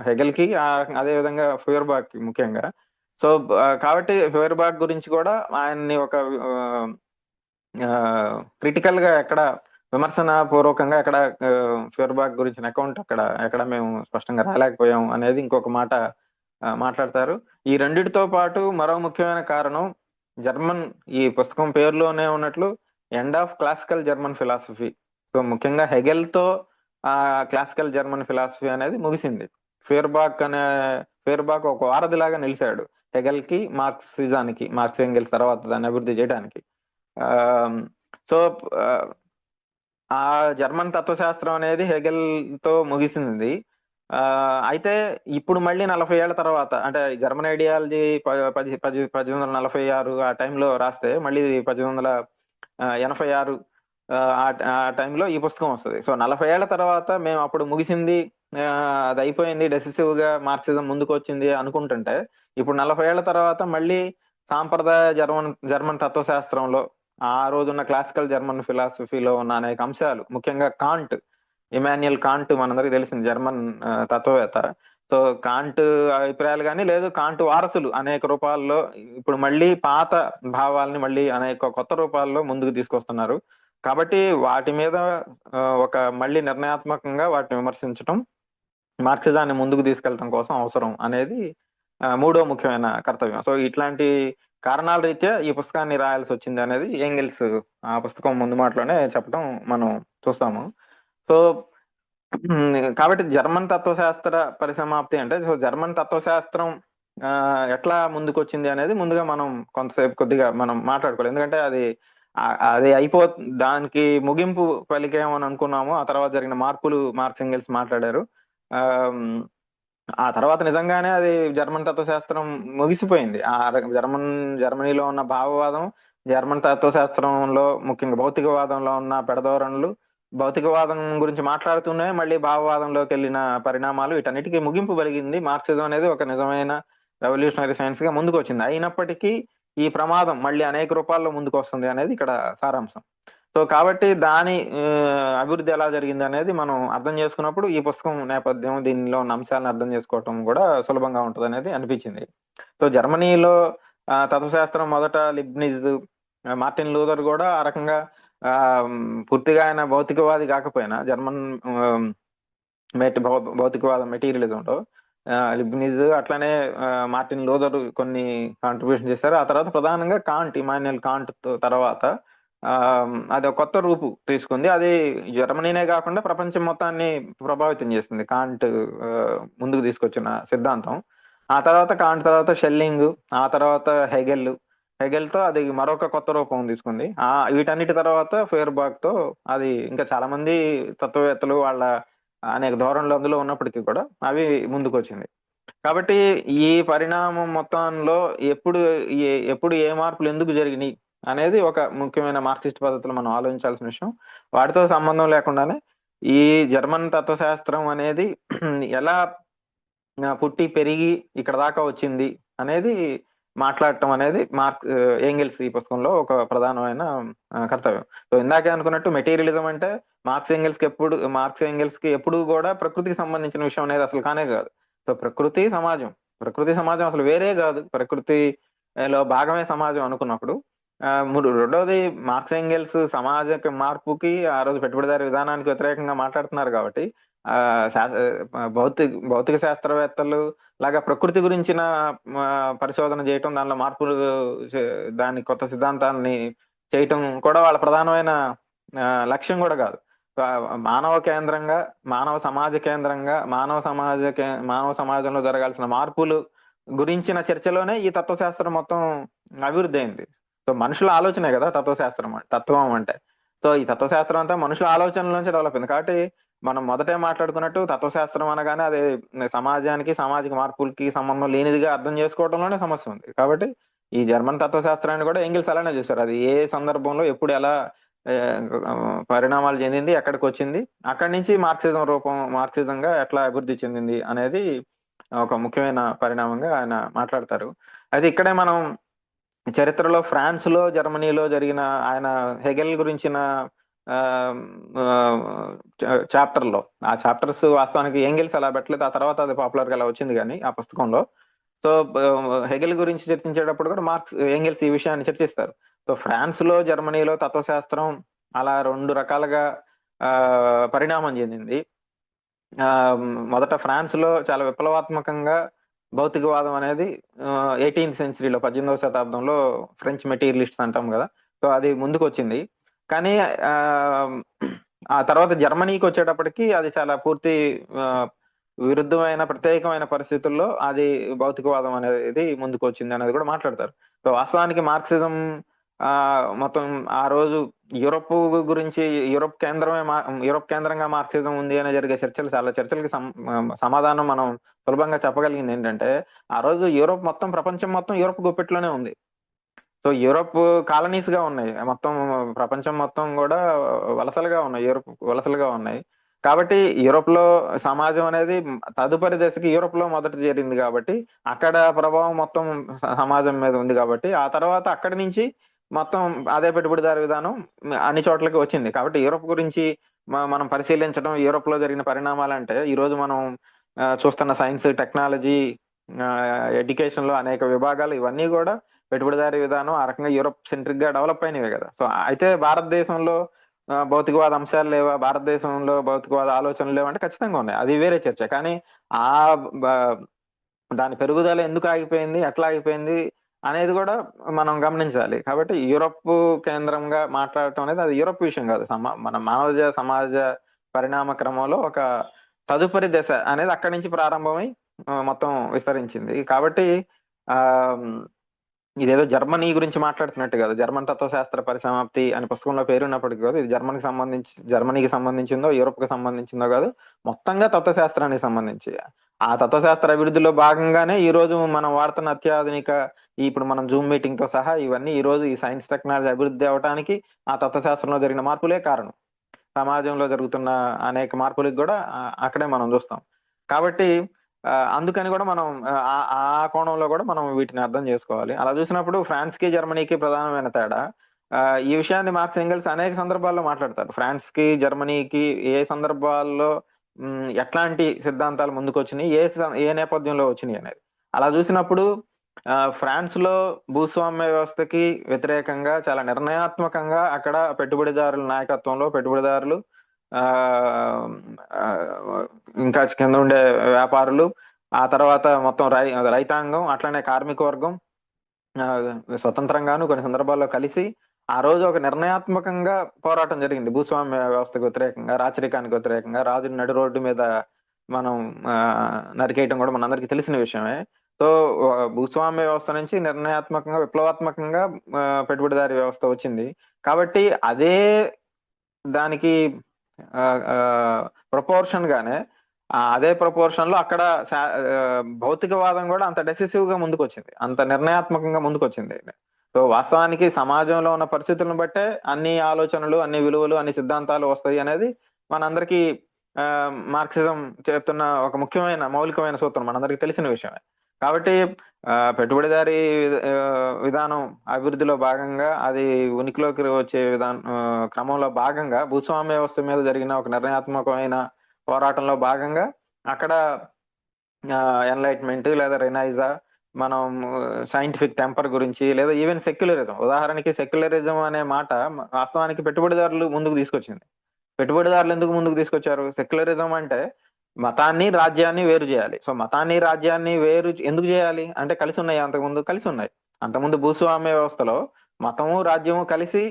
హెగెల్ కి, అదే విధంగా ఫేర్బాక్ కి ముఖ్యంగా. సో కాబట్టి ఫేర్బాక్ గురించి కూడా ఆయన్ని ఒక క్రిటికల్ గా ఎక్కడ విమర్శన పూర్వకంగా ఎక్కడ ఫేర్బాక్ గురించిన అకౌంట్ ఎక్కడ మేము స్పష్టంగా రాలేకపోయాం అనేది ఇంకొక మాట మాట్లాడతారు. ఈ రెండిటితో పాటు మరో ముఖ్యమైన కారణం, జర్మన్ ఈ పుస్తకం పేరులోనే ఉన్నట్లు end of classical German philosophy. So ముఖ్యంగా హెగెల్ తో ఆ క్లాసికల్ జర్మన్ ఫిలాసఫీ అనేది ముగిసింది. ఫేర్బాక్ ఒక వారధిలాగా నిలిచాడు హెగెల్ కి, మార్క్స్ ఎంగెల్స్ తర్వాత దాన్ని అభివృద్ధి చేయడానికి. సో ఆ జర్మన్ తత్వశాస్త్రం అనేది హెగెల్ తో ముగిసింది. అయితే ఇప్పుడు మళ్ళీ 40 ఏళ్ల తర్వాత, అంటే జర్మన్ ఐడియాలజీ 1846 ఆ టైంలో రాస్తే మళ్ళీ 1886 ఆ టైంలో ఈ పుస్తకం వస్తుంది. సో 40 ఏళ్ల తర్వాత మేము అప్పుడు ముగిసింది, అది అయిపోయింది, డెసిసివ్ గా మార్క్సిజం ముందుకు వచ్చింది అనుకుంటుంటే, ఇప్పుడు 40 ఏళ్ల తర్వాత మళ్ళీ సాంప్రదాయ జర్మన్ తత్వశాస్త్రంలో ఆ రోజున్న క్లాసికల్ జర్మన్ ఫిలాసఫీలో ఉన్న అనేక అంశాలు, ముఖ్యంగా ఇమాన్యుయల్ కాంట్ మనందరికీ తెలిసింది, జర్మన్ తత్వవేత్త. సో కాంట్ అభిప్రాయాలు కానీ లేదు, కాంట్ వారసులు అనేక రూపాల్లో ఇప్పుడు మళ్ళీ పాత భావాల్ని మళ్ళీ అనేక కొత్త రూపాల్లో ముందుకు తీసుకొస్తున్నారు. కాబట్టి వాటి మీద ఒక మళ్ళీ నిర్ణయాత్మకంగా వాటిని విమర్శించడం మార్క్సిజాన్ని ముందుకు తీసుకెళ్లడం కోసం అవసరం అనేది మూడో ముఖ్యమైన కర్తవ్యం. సో ఇట్లాంటి కారణాల రీత్యా ఈ పుస్తకాన్ని రాయాల్సి వచ్చింది అనేది ఏంగెల్స్ ఆ పుస్తకం ముందు మాటలోనే చెప్పడం మనం చూస్తాము. సో కాబట్టి జర్మన్ తత్వశాస్త్ర పరిసమాప్తి అంటే, సో జర్మన్ తత్వశాస్త్రం ఎట్లా ముందుకు వచ్చింది అనేది ముందుగా మనం కొంతసేపు కొద్దిగా మనం మాట్లాడుకోవాలి. ఎందుకంటే అది దానికి ముగింపు పలికేమని అనుకున్నాము. ఆ తర్వాత జరిగిన మార్పులు మార్క్స్ ఎంగెల్స్ మాట్లాడారు. ఆ తర్వాత నిజంగానే అది జర్మన్ తత్వశాస్త్రం ముగిసిపోయింది. జర్మనీలో ఉన్న భావవాదం, జర్మన్ తత్వశాస్త్రంలో ముఖ్యంగా భౌతికవాదంలో ఉన్న పెడధోరణులు, భౌతికవాదం గురించి మాట్లాడుతూనే మళ్ళీ భావవాదంలోకి వెళ్ళిన పరిణామాలు, వీటన్నిటికీ ముగింపు పలిగింది. మార్క్సిజం అనేది ఒక నిజమైన రెవల్యూషనరీ సైన్స్ గా ముందుకు వచ్చింది. అయినప్పటికీ ఈ ప్రమాదం మళ్ళీ అనేక రూపాల్లో ముందుకు వస్తుంది అనేది ఇక్కడ సారాంశం. సో కాబట్టి దాని అభివృద్ధి ఎలా జరిగింది అనేది మనం అర్థం చేసుకున్నప్పుడు ఈ పుస్తకం నేపథ్యం, దీనిలో ఉన్న అంశాలను అర్థం చేసుకోవటం కూడా సులభంగా ఉంటుంది అనేది అనిపించింది. సో జర్మనీలో తత్వశాస్త్రం మొదట లిబ్నిజ్, మార్టిన్ లూథర్ కూడా ఆ రకంగా పూర్తిగా ఆయన భౌతికవాది కాకపోయినా జర్మన్ భౌతికవాదం మెటీరియలిజంలో లిబ్నిజ్ అట్లానే మార్టిన్ లూథర్ కొన్ని కాంట్రిబ్యూషన్ చేశారు. ఆ తర్వాత ప్రధానంగా ఇమాన్యుయల్ కాంట్ తర్వాత అది ఒక కొత్త రూపు తీసుకుంది. అది జర్మనీనే కాకుండా ప్రపంచం మొత్తాన్ని ప్రభావితం చేసింది కాంట్ ముందుకు తీసుకొచ్చిన సిద్ధాంతం. ఆ తర్వాత కాంట్ తర్వాత షెల్లింగ్, ఆ తర్వాత హెగెల్ తో అది మరొక కొత్త రూపం తీసుకుంది. వీటన్నిటి తర్వాత ఫేర్బాక్ తో అది ఇంకా చాలా మంది తత్వవేత్తలు వాళ్ళ అనేక ధోరణులు అందులో ఉన్నప్పటికీ కూడా అవి ముందుకు వచ్చింది. కాబట్టి ఈ పరిణామం మొత్తంలో ఎప్పుడు ఏ మార్పులు ఎందుకు జరిగినాయి అనేది ఒక ముఖ్యమైన మార్క్సిస్ట్ పద్ధతిలో మనం ఆలోచించాల్సిన విషయం. వాటితో సంబంధం లేకుండానే ఈ జర్మన్ తత్వశాస్త్రం అనేది ఎలా పుట్టి పెరిగి ఇక్కడ దాకా వచ్చింది అనేది మాట్లాడటం అనేది ఏంగిల్స్ ఈ పుస్తకంలో ఒక ప్రధానమైన కర్తవ్యం. సో ఇందాకే అనుకున్నట్టు మెటీరియలిజం అంటే మార్క్స్ ఏంగిల్స్ కి ఎప్పుడు కూడా ప్రకృతికి సంబంధించిన విషయం అనేది అసలు కానే కాదు. సో ప్రకృతి సమాజం అసలు వేరే కాదు, ప్రకృతిలో భాగమే సమాజం అనుకున్నప్పుడు రెండోది మార్క్స్ ఏంగెల్స్ సమాజ మార్పుకి ఆ రోజు పెట్టుబడిదారీ విధానానికి వ్యతిరేకంగా మాట్లాడుతున్నారు కాబట్టి ఆ భౌతిక శాస్త్రవేత్తలు లాగా ప్రకృతి గురించిన పరిశోధన చేయటం, దానిలో మార్పులు దాని కొత్త సిద్ధాంతాన్ని చేయటం కూడా వాళ్ళ ప్రధానమైన లక్ష్యం కూడా కాదు. మానవ కేంద్రంగా, మానవ సమాజ కేంద్రంగా, మానవ సమాజంలో జరగాల్సిన మార్పులు గురించిన చర్చలోనే ఈ తత్వశాస్త్రం మొత్తం అభివృద్ధి అయింది. సో మనుషుల ఆలోచనే కదా తత్వం అంటే. సో ఈ తత్వశాస్త్రం అంతా మనుషుల ఆలోచనల నుంచి డెవలప్ అయింది. కాబట్టి మనం మొదటే మాట్లాడుకున్నట్టు తత్వశాస్త్రం అనగానే అది సమాజానికి, సామాజిక మార్పులకి సంబంధం లేనిదిగా అర్థం చేసుకోవడంలోనే సమస్య ఉంది. కాబట్టి ఈ జర్మన్ తత్వశాస్త్రాన్ని కూడా ఎంగిల్స్ అలానే చూశారు. అది ఏ సందర్భంలో ఎప్పుడు ఎలా పరిణామాలు చెందింది, ఎక్కడికి వచ్చింది, అక్కడి నుంచి మార్క్సిజంగా ఎట్లా అభివృద్ధి చెందింది అనేది ఒక ముఖ్యమైన పరిణామంగా ఆయన మాట్లాడతారు. అయితే ఇక్కడే మనం చరిత్రలో ఫ్రాన్స్ లో, జర్మనీలో జరిగిన ఆయన హెగెల్ గురించిన ఆ చాప్టర్స్ వాస్తవానికి ఎంగిల్స్ అలా పెట్టలేదు, ఆ తర్వాత అది పాపులర్ గా అలా వచ్చింది కానీ ఆ పుస్తకంలో. సో హెగెల్ గురించి చర్చించేటప్పుడు కూడా ఎంగిల్స్ ఈ విషయాన్ని చర్చిస్తారు. సో ఫ్రాన్స్ లో, జర్మనీలో తత్వశాస్త్రం అలా రెండు రకాలుగా పరిణామం చెందింది. మొదట ఫ్రాన్స్ లో చాలా విప్లవాత్మకంగా భౌతికవాదం అనేది 18th సెంచరీలో, 18వ శతాబ్దంలో ఫ్రెంచ్ మెటీరియలిస్ట్స్ అంటాం కదా, సో అది ముందుకు వచ్చింది. కానీ ఆ తర్వాత జర్మనీకి వచ్చేటప్పటికి అది చాలా పూర్తి విరుద్ధమైన ప్రత్యేకమైన పరిస్థితుల్లో అది భౌతికవాదం అనేది ముందుకు వచ్చింది అనేది కూడా మాట్లాడతారు. సో వాస్తవానికి మార్క్సిజం మొత్తం ఆ రోజు యూరోప్ గురించి, యూరోప్ కేంద్రంగా మార్క్సిజం ఉంది అని జరిగే చర్చలకి సమాధానం మనం సులభంగా చెప్పగలిగింది ఏంటంటే, ఆ రోజు ప్రపంచం మొత్తం యూరోప్ గుప్పెట్లోనే ఉంది. సో యూరోప్ కాలనీస్ గా ఉన్నాయి, మొత్తం ప్రపంచం మొత్తం కూడా వలసలుగా ఉన్నాయి. కాబట్టి యూరోప్ లో సమాజం అనేది తదుపరి దశకి యూరోప్ లో మొదట చేరింది కాబట్టి అక్కడ ప్రభావం మొత్తం సమాజం మీద ఉంది. కాబట్టి ఆ తర్వాత అక్కడి నుంచి మొత్తం అదే పెట్టుబడిదారు విధానం అన్ని చోట్లకి వచ్చింది. కాబట్టి యూరోప్ గురించి మనం పరిశీలించడం, యూరోప్ లో జరిగిన పరిణామాలంటే ఈ రోజు మనం చూస్తున్న సైన్స్, టెక్నాలజీ, ఎడ్యుకేషన్ లో అనేక విభాగాలు, ఇవన్నీ కూడా పెట్టుబడిదారీ విధానం ఆ రకంగా యూరోప్ సెంట్రిక్ గా డెవలప్ అయినవి కదా. సో అయితే భారతదేశంలో భౌతికవాద అంశాలు లేవా, భారతదేశంలో భౌతికవాద ఆలోచనలు లేవంటే ఖచ్చితంగా ఉన్నాయి, అది వేరే చర్చ. కానీ దాని పెరుగుదల ఎందుకు ఆగిపోయింది, ఎట్లా ఆగిపోయింది అనేది కూడా మనం గమనించాలి. కాబట్టి యూరోప్ కేంద్రంగా మాట్లాడటం అనేది అది యూరోప్ విషయం కాదు, మన మానవ సమాజ పరిణామ క్రమంలో ఒక తదుపరి దశ అనేది అక్కడి నుంచి ప్రారంభమై మొత్తం విస్తరించింది. కాబట్టి ఇదేదో జర్మనీ గురించి మాట్లాడుతున్నట్టు కాదు, జర్మన్ తత్వశాస్త్ర పరిసమాప్తి అని పుస్తకంలో పేరున్నప్పటికీ కాదు, ఇది జర్మనీకి సంబంధించిందో, యూరోప్ కి సంబంధించిందో కాదు, మొత్తంగా తత్వశాస్త్రానికి సంబంధించి. ఆ తత్వశాస్త్ర అభివృద్ధిలో భాగంగానే ఈ రోజు మనం వాడుతున్న అత్యాధునిక ఇప్పుడు మనం జూమ్ మీటింగ్ తో సహా ఇవన్నీ ఈ రోజు ఈ సైన్స్ టెక్నాలజీ అభివృద్ధి అవడానికి ఆ తత్వశాస్త్రంలో జరిగిన మార్పులే కారణం. సమాజంలో జరుగుతున్న అనేక మార్పులకు కూడా అక్కడే మనం చూస్తాం. కాబట్టి అందుకని కూడా మనం ఆ కోణంలో కూడా మనం వీటిని అర్థం చేసుకోవాలి. అలా చూసినప్పుడు ఫ్రాన్స్ కి, జర్మనీకి ప్రధానమైన తేడా ఈ విషయాన్ని మార్క్స్ ఎంగెల్స్ అనేక సందర్భాల్లో మాట్లాడతారు. ఫ్రాన్స్ కి, జర్మనీకి ఏ సందర్భాల్లో ఎట్లాంటి సిద్ధాంతాలు ముందుకు వచ్చినాయి, ఏ నేపథ్యంలో వచ్చినాయి అనేది. అలా చూసినప్పుడు ఫ్రాన్స్ లో భూస్వామ్య వ్యవస్థకి వ్యతిరేకంగా చాలా నిర్ణయాత్మకంగా అక్కడ పెట్టుబడిదారుల నాయకత్వంలో పెట్టుబడిదారులు, ఇంకా కింద ఉండే వ్యాపారులు, ఆ తర్వాత మొత్తం రైతాంగం, అట్లనే కార్మిక వర్గం స్వతంత్రంగాను కొన్ని సందర్భాల్లో కలిసి ఆ రోజు ఒక నిర్ణయాత్మకంగా పోరాటం జరిగింది భూస్వామ్య వ్యవస్థకు వ్యతిరేకంగా, రాచరికానికి వ్యతిరేకంగా. రాజుని నడి రోడ్డు మీద మనం నరికేయటం కూడా మనందరికీ తెలిసిన విషయమే. సో భూస్వామ్య వ్యవస్థ నుంచి నిర్ణయాత్మకంగా, విప్లవాత్మకంగా పెట్టుబడిదారీ వ్యవస్థ వచ్చింది. కాబట్టి అదే దానికి ప్రపోర్షన్ గానే అదే ప్రపోర్షన్ లో అక్కడ భౌతికవాదం కూడా అంత డెసిసివ్ గా ముందుకు వచ్చింది, అంత నిర్ణయాత్మకంగా ముందుకు వచ్చింది. సో వాస్తవానికి సమాజంలో ఉన్న పరిస్థితులను బట్టే అన్ని ఆలోచనలు, అన్ని విలువలు, అన్ని సిద్ధాంతాలు వస్తాయి అనేది మనందరికీ మార్క్సిజం చెప్తున్న ఒక ముఖ్యమైన మౌలికమైన సూత్రం, మనందరికీ తెలిసిన విషయమే. కాబట్టి పెట్టుబడిదారీ విధానం అభివృద్ధిలో భాగంగా అది ఉనికిలోకి వచ్చే క్రమంలో భాగంగా భూస్వామ్య వ్యవస్థ మీద జరిగిన ఒక నిర్ణయాత్మకమైన పోరాటంలో భాగంగా అక్కడ ఎన్లైట్మెంట్ లేదా రెనైజా, మనం సైంటిఫిక్ టెంపర్ గురించి, లేదా ఈవెన్ సెక్యులరిజం. ఉదాహరణకి సెక్యులరిజం అనే మాట వాస్తవానికి పెట్టుబడిదారులు ముందుకు తీసుకొచ్చింది. పెట్టుబడిదారులు ఎందుకు ముందుకు తీసుకొచ్చారు? సెక్యులరిజం అంటే మతాన్ని రాజ్యాన్ని వేరు చేయాలి. సో మతాన్ని రాజ్యాన్ని వేరు ఎందుకు చేయాలి అంటే కలిసి ఉన్నాయి, అంతకుముందు కలిసి ఉన్నాయి. అంతకుముందు భూస్వామ్య వ్యవస్థలో మతము రాజ్యము కలిసి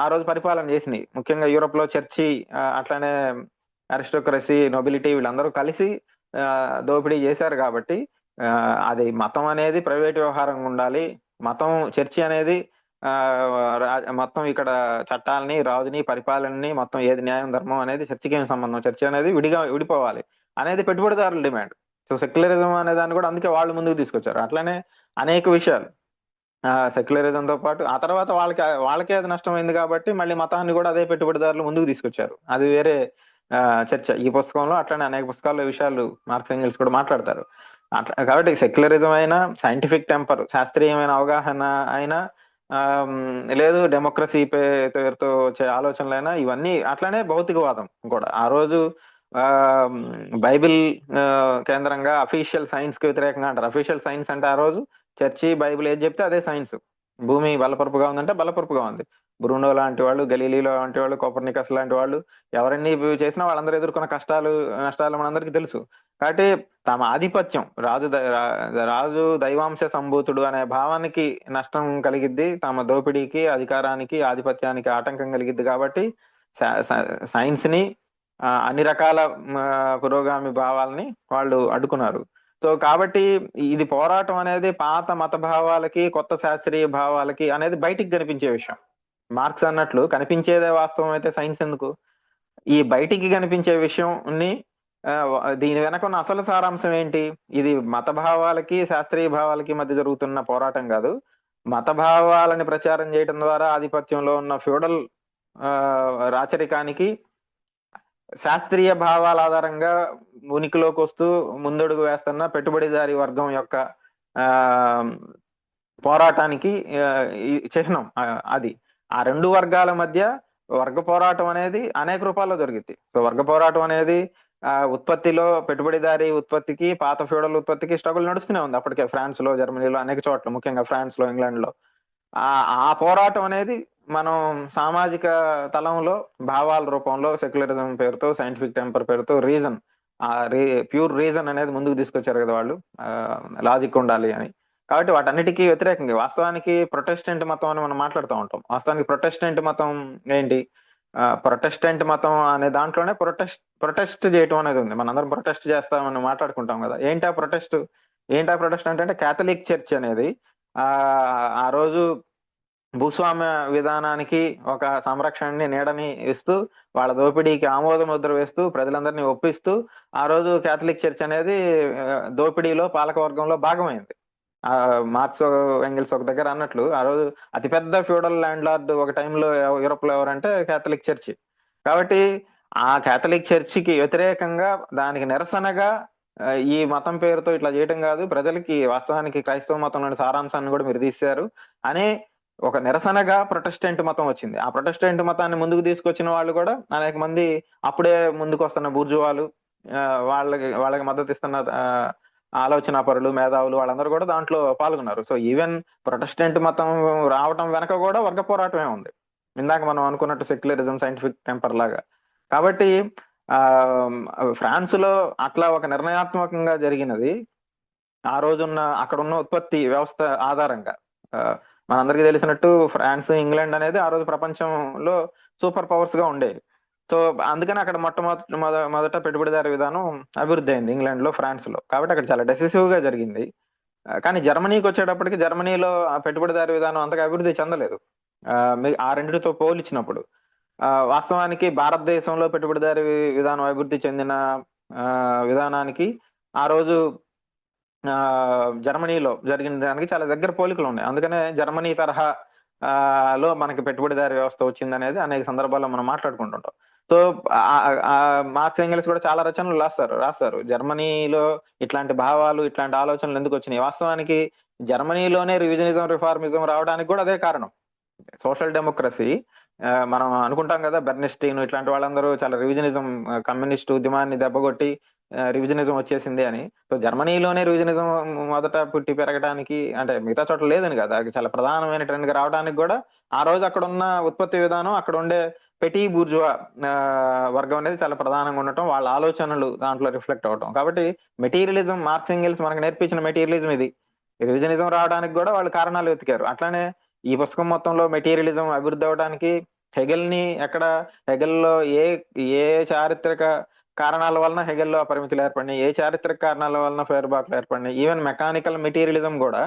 ఆ రోజు పరిపాలన చేసినాయి. ముఖ్యంగా యూరోప్ లో చర్చి, అట్లానే అరిస్టోక్రసీ, నొబిలిటీ వీళ్ళందరూ కలిసి దోపిడీ చేశారు. కాబట్టి అది మతం అనేది ప్రైవేట్ వ్యవహారంగా ఉండాలి, మతం చర్చి అనేది మొత్తం ఇక్కడ చట్టాలని, రాజుని, పరిపాలనని మొత్తం ఏది న్యాయం ధర్మం అనేది చర్చికి ఏం సంబంధం, చర్చి అనేది విడిపోవాలి అనేది పెట్టుబడిదారుల డిమాండ్. సో సెక్యులరిజం అనే దాన్ని కూడా అందుకే వాళ్ళు ముందుకు తీసుకొచ్చారు. అట్లనే అనేక విషయాలు సెక్యులరిజంతో పాటు ఆ తర్వాత వాళ్ళకే అది నష్టమైంది కాబట్టి మళ్ళీ మతాన్ని కూడా అదే పెట్టుబడిదారులు ముందుకు తీసుకొచ్చారు. అది వేరే చర్చ. ఈ పుస్తకంలో అట్లనే అనేక పుస్తకాల్లో విషయాలు మార్క్స్ ఎంగెల్స్ కూడా మాట్లాడతారు. అట్లా కాబట్టి సెక్యులరిజం అయినా, సైంటిఫిక్ టెంపర్ శాస్త్రీయమైన అవగాహన అయినా, లేదు డెమోక్రసీ పేరుతో వచ్చే ఆలోచనలైనా, ఇవన్నీ అట్లనే భౌతికవాదం కూడా. ఆ రోజు బైబిల్ కేంద్రంగా అఫీషియల్ సైన్స్ కి వ్యతిరేకంగా అంటారు. అఫీషియల్ సైన్స్ అంటే ఆ రోజు చర్చి, బైబిల్ ఏది చెప్తే అదే సైన్స్. భూమి బలపరుపుగా ఉందంటే బలపరుపుగా ఉంది. బ్రూనో లాంటి వాళ్ళు, గలీలీలో లాంటి వాళ్ళు, కోపర్నికస్ లాంటి వాళ్ళు ఎవరన్నీ చేసినా వాళ్ళందరూ ఎదుర్కొన్న కష్టాలు నష్టాలు మనందరికీ తెలుసు. కాబట్టి తమ ఆధిపత్యం, రాజు దైవాంశ సంభూతుడు అనే భావానికి నష్టం కలిగిద్ది, తమ దోపిడీకి, అధికారానికి, ఆధిపత్యానికి ఆటంకం కలిగిద్ది. కాబట్టి సైన్స్ ని, అన్ని రకాల పురోగామి భావాలని వాళ్ళు అడ్డుకున్నారు. సో కాబట్టి ఇది పోరాటం అనేది పాత మత భావాలకి, కొత్త శాస్త్రీయ భావాలకి అనేది బయటికి కనిపించే విషయం. మార్క్స్ అన్నట్లు కనిపించేదే వాస్తవం అయితే సైన్స్ ఎందుకు? ఈ బయటికి కనిపించే విషయంని దీని వెనక ఉన్న అసలు సారాంశం ఏంటి? ఇది మత భావాలకి, శాస్త్రీయ భావాలకి మధ్య జరుగుతున్న పోరాటం కాదు. మత భావాలని ప్రచారం చేయడం ద్వారా ఆధిపత్యంలో ఉన్న ఫ్యూడల్ రాచరికానికి శాస్త్రీయ భావాల ఆధారంగా ఉనికిలోకి వస్తూ ముందడుగు వేస్తున్న పెట్టుబడిదారీ వర్గం యొక్క పోరాటానికి చిహ్నం అది. ఆ రెండు వర్గాల మధ్య వర్గ పోరాటం అనేది అనేక రూపాల్లో జరుగుద్ది. సో వర్గ పోరాటం అనేది ఉత్పత్తిలో, పెట్టుబడిదారీ ఉత్పత్తికి, పాత ఫ్యూడల్ ఉత్పత్తికి స్ట్రగుల్ నడుస్తూనే ఉంది అప్పటికే. ఫ్రాన్స్ లో, జర్మనీలో, అనేక చోట్ల, ముఖ్యంగా ఫ్రాన్స్ లో, ఇంగ్లాండ్ లో. ఆ పోరాటం అనేది మనం సామాజిక తలంలో భావాల రూపంలో సెక్యులరిజం పేరుతో, సైంటిఫిక్ టెంపర్ పేరుతో రీజన్, ప్యూర్ రీజన్ అనేది ముందుకు తీసుకొచ్చారు కదా వాళ్ళు, లాజిక్ ఉండాలి అని. కాబట్టి వాటన్నిటికీ వ్యతిరేకంగా వాస్తవానికి ప్రొటెస్టెంట్ మతం అని మనం మాట్లాడుతూ ఉంటాం. వాస్తవానికి ప్రొటెస్టెంట్ మతం ఏంటి? ప్రొటెస్టెంట్ మతం అనే దాంట్లోనే ప్రొటెస్ట్ చేయటం అనేది ఉంది. మనందరం ప్రొటెస్ట్ చేస్తామని మాట్లాడుకుంటాం కదా. ఏంటా ప్రొటెస్ట్ అంటే క్యాథలిక్ చర్చ్ అనేది ఆ రోజు భూస్వామ్య విధానానికి ఒక సంరక్షణని, నీడని ఇస్తూ, వాళ్ళ దోపిడీకి ఆమోద ముద్ర వేస్తూ, ప్రజలందరినీ ఒప్పిస్తూ ఆ రోజు క్యాథలిక్ చర్చ్ అనేది దోపిడీలో, పాలకవర్గంలో భాగమైంది. మార్క్స్ ఎంగిల్స్ ఒక దగ్గర అన్నట్లు ఆ రోజు అతిపెద్ద ఫ్యూడల్ ల్యాండ్ లార్డ్ ఒక టైంలో యూరోప్ లో ఎవరంటే క్యాథలిక్ చర్చి. కాబట్టి ఆ క్యాథలిక్ చర్చికి వ్యతిరేకంగా, దానికి నిరసనగా ఈ మతం పేరుతో ఇట్లా చేయటం కాదు, ప్రజలకి వాస్తవానికి క్రైస్తవ మతంలోని సారాంశాన్ని కూడా మీరు తీశారు అనే ఒక నిరసనగా ప్రొటెస్టెంట్ మతం వచ్చింది. ఆ ప్రొటెస్టెంట్ మతాన్ని ముందుకు తీసుకొచ్చిన వాళ్ళు కూడా అనేక మంది అప్పుడే ముందుకు వస్తున్న బూర్జువాలు, వాళ్ళకి మద్దతు ఇస్తున్న ఆలోచన పరులు, మేధావులు, వాళ్ళందరూ కూడా దాంట్లో పాల్గొన్నారు. సో ఈవెన్ ప్రొటెస్టెంట్ మతం రావటం వెనక కూడా వర్గ పోరాటమే ఉంది, ఇందాక మనం అనుకున్నట్టు సెక్యులరిజం, సైంటిఫిక్ టెంపర్ లాగా. కాబట్టి ఫ్రాన్స్ లో అట్లా ఒక నిర్ణయాత్మకంగా జరిగినది ఆ రోజున్న అక్కడున్న ఉత్పత్తి వ్యవస్థ ఆధారంగా. మనందరికీ తెలిసినట్టు ఫ్రాన్స్, ఇంగ్లాండ్ అనేది ఆ రోజు ప్రపంచంలో సూపర్ పవర్స్ గా ఉండేవి. సో అందుకని అక్కడ మొదట పెట్టుబడిదారీ విధానం అభివృద్ధి అయింది, ఇంగ్లాండ్ లో, ఫ్రాన్స్ లో. కాబట్టి అక్కడ చాలా డెసిసివ్ గా జరిగింది. కానీ జర్మనీకి వచ్చేటప్పటికి జర్మనీలో ఆ పెట్టుబడిదారీ విధానం అంతగా అభివృద్ధి చెందలేదు ఆ రెండింటితో పోల్చినప్పుడు. వాస్తవానికి భారతదేశంలో పెట్టుబడిదారీ విధానం అభివృద్ధి చెందిన విధానానికి ఆ రోజు జర్మనీలో జరిగిన దానికి చాలా దగ్గర పోలికలు ఉన్నాయి. అందుకనే జర్మనీ తరహా లో మనకి పెట్టుబడిదారీ వ్యవస్థ వచ్చింది అనేది అనేక సందర్భాల్లో మనం మాట్లాడుకుంటుంటాం. సో మార్క్స్ ఎంగెల్స్ కూడా చాలా రచనలు రాస్తారు జర్మనీలో ఇట్లాంటి భావాలు ఇట్లాంటి ఆలోచనలు ఎందుకు వచ్చినాయి. వాస్తవానికి జర్మనీలోనే రివిజనిజం రిఫార్మిజం రావడానికి కూడా అదే కారణం. సోషల్ డెమోక్రసీ మనం అనుకుంటాం కదా, బెర్నిస్టీన్ ఇట్లాంటి వాళ్ళందరూ చాలా రివిజనిజం కమ్యూనిస్ట్ ఉద్యమాన్ని దెబ్బకొట్టి రివిజనిజం వచ్చేసింది అని. సో జర్మనీలోనే రివిజనిజం మొదట పుట్టి పెరగడానికి, అంటే మిగతా చోట్ల లేదని కదా, అది చాలా ప్రధానమైన ట్రెండ్ గా రావడానికి కూడా ఆ రోజు అక్కడ ఉన్న ఉత్పత్తి విధానం, అక్కడ ఉండే పెటీ బూర్జువా వర్గం అనేది చాలా ప్రధానంగా ఉండటం, వాళ్ళ ఆలోచనలు దాంట్లో రిఫ్లెక్ట్ అవటం. కాబట్టి మెటీరియలిజం, మార్క్స్ ఎంగెల్స్ మనకు నేర్పించిన మెటీరియలిజం ఇది. రివిజనిజం రావడానికి కూడా వాళ్ళు కారణాలు వెతికారు. అట్లానే ఈ పుస్తకం మొత్తంలో మెటీరియలిజం అభివృద్ధి అవడానికి హెగెల్లో ఏ ఏ చారిత్రక కారణాల వలన హెగెల్లో ఆ పరిమితులు ఏర్పడినాయి, ఏ చారిత్రక కారణాల వలన ఫెయిర్బాక్లు ఏర్పడినాయి, ఈవెన్ మెకానికల్ మెటీరియలిజం కూడా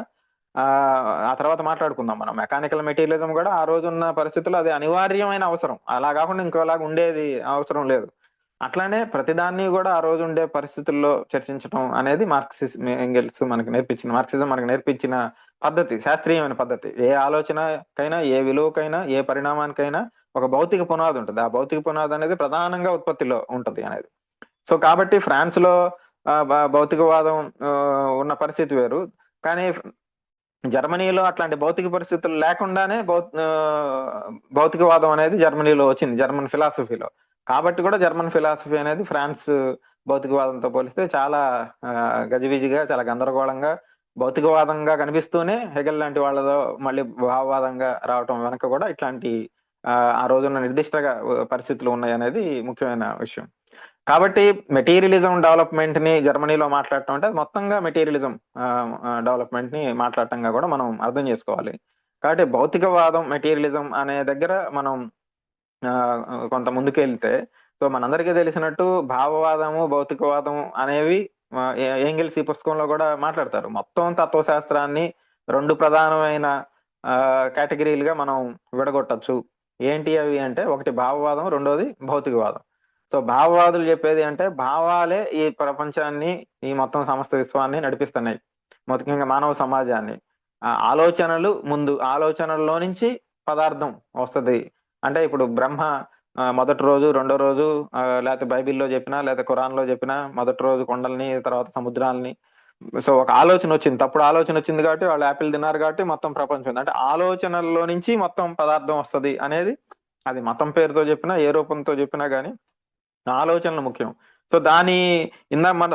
ఆ తర్వాత మాట్లాడుకుందాం మనం. మెకానికల్ మెటీరియలిజం కూడా ఆ రోజు ఉన్న పరిస్థితుల్లో అది అనివార్యమైన అవసరం, అలా కాకుండా ఇంకోలాగా ఉండేది అవసరం లేదు. అట్లానే ప్రతిదాన్ని కూడా ఆ రోజు ఉండే పరిస్థితుల్లో చర్చించడం అనేది మార్క్సిజం మనకు నేర్పించిన పద్ధతి, శాస్త్రీయమైన పద్ధతి. ఏ ఆలోచనకైనా, ఏ విలువకైనా, ఏ పరిణామానికైనా ఒక భౌతిక పునాది ఉంటుంది. ఆ భౌతిక పునాది అనేది ప్రధానంగా ఉత్పత్తిలో ఉంటది అనేది. సో కాబట్టి ఫ్రాన్స్ లో భౌతికవాదం ఉన్న పరిస్థితి వేరు, కానీ జర్మనీలో అట్లాంటి భౌతిక పరిస్థితులు లేకుండానే భౌతికవాదం అనేది జర్మనీలో వచ్చింది, జర్మన్ ఫిలాసఫీలో. కాబట్టి కూడా జర్మన్ ఫిలాసఫీ అనేది ఫ్రాన్స్ భౌతికవాదంతో పోలిస్తే చాలా గజిబిజిగా, చాలా గందరగోళంగా, భౌతికవాదంగా కనిపిస్తూనే హెగెల్ లాంటి వాళ్ళతో మళ్ళీ భావవాదంగా రావటం వెనక కూడా ఇట్లాంటి ఆ రోజున్న నిర్దిష్ట పరిస్థితులు ఉన్నాయి అనేది ముఖ్యమైన విషయం. కాబట్టి మెటీరియలిజం డెవలప్మెంట్ ని జర్మనీలో మాట్లాడటం అంటే మొత్తంగా మెటీరియలిజం డెవలప్మెంట్ ని మాట్లాడటంగా కూడా మనం అర్థం చేసుకోవాలి. కాబట్టి భౌతికవాదం, మెటీరియలిజం అనే దగ్గర మనం కొంత ముందుకెళ్తే, సో మనందరికీ తెలిసినట్టు భావవాదము, భౌతికవాదం అనేవి ఏంగెల్స్ ఈ పుస్తకంలో కూడా మాట్లాడతారు. మొత్తం తత్వశాస్త్రాన్ని రెండు ప్రధానమైన కేటగిరీలుగా మనం విడగొట్టచ్చు. ఏంటి అవి అంటే, ఒకటి భావవాదం, రెండోది భౌతికవాదం. సో భావవాదులు చెప్పేది అంటే భావాలే ఈ ప్రపంచాన్ని, ఈ మొత్తం సమస్త విశ్వాన్ని నడిపిస్తున్నాయి, ముఖ్యంగా మానవ సమాజాన్ని. ఆలోచనలు ముందు, ఆలోచనల్లో నుంచి పదార్థం వస్తుంది. అంటే ఇప్పుడు బ్రహ్మ మొదటి రోజు, రెండో రోజు, లేకపోతే బైబిల్లో చెప్పినా, లేకపోతే ఖురాన్లో చెప్పినా, మొదటి రోజు కొండల్ని, తర్వాత సముద్రాలని. సో ఒక ఆలోచన వచ్చింది, తప్పుడు ఆలోచన వచ్చింది కాబట్టి వాళ్ళు యాపిల్ తిన్నారు కాబట్టి మొత్తం ప్రపంచం ఉంది. అంటే ఆలోచనల్లో నుంచి మొత్తం పదార్థం వస్తుంది అనేది, అది మతం పేరుతో చెప్పినా, ఏ రూపంతో చెప్పినా కానీ ఆలోచనలు ముఖ్యం. సో దాని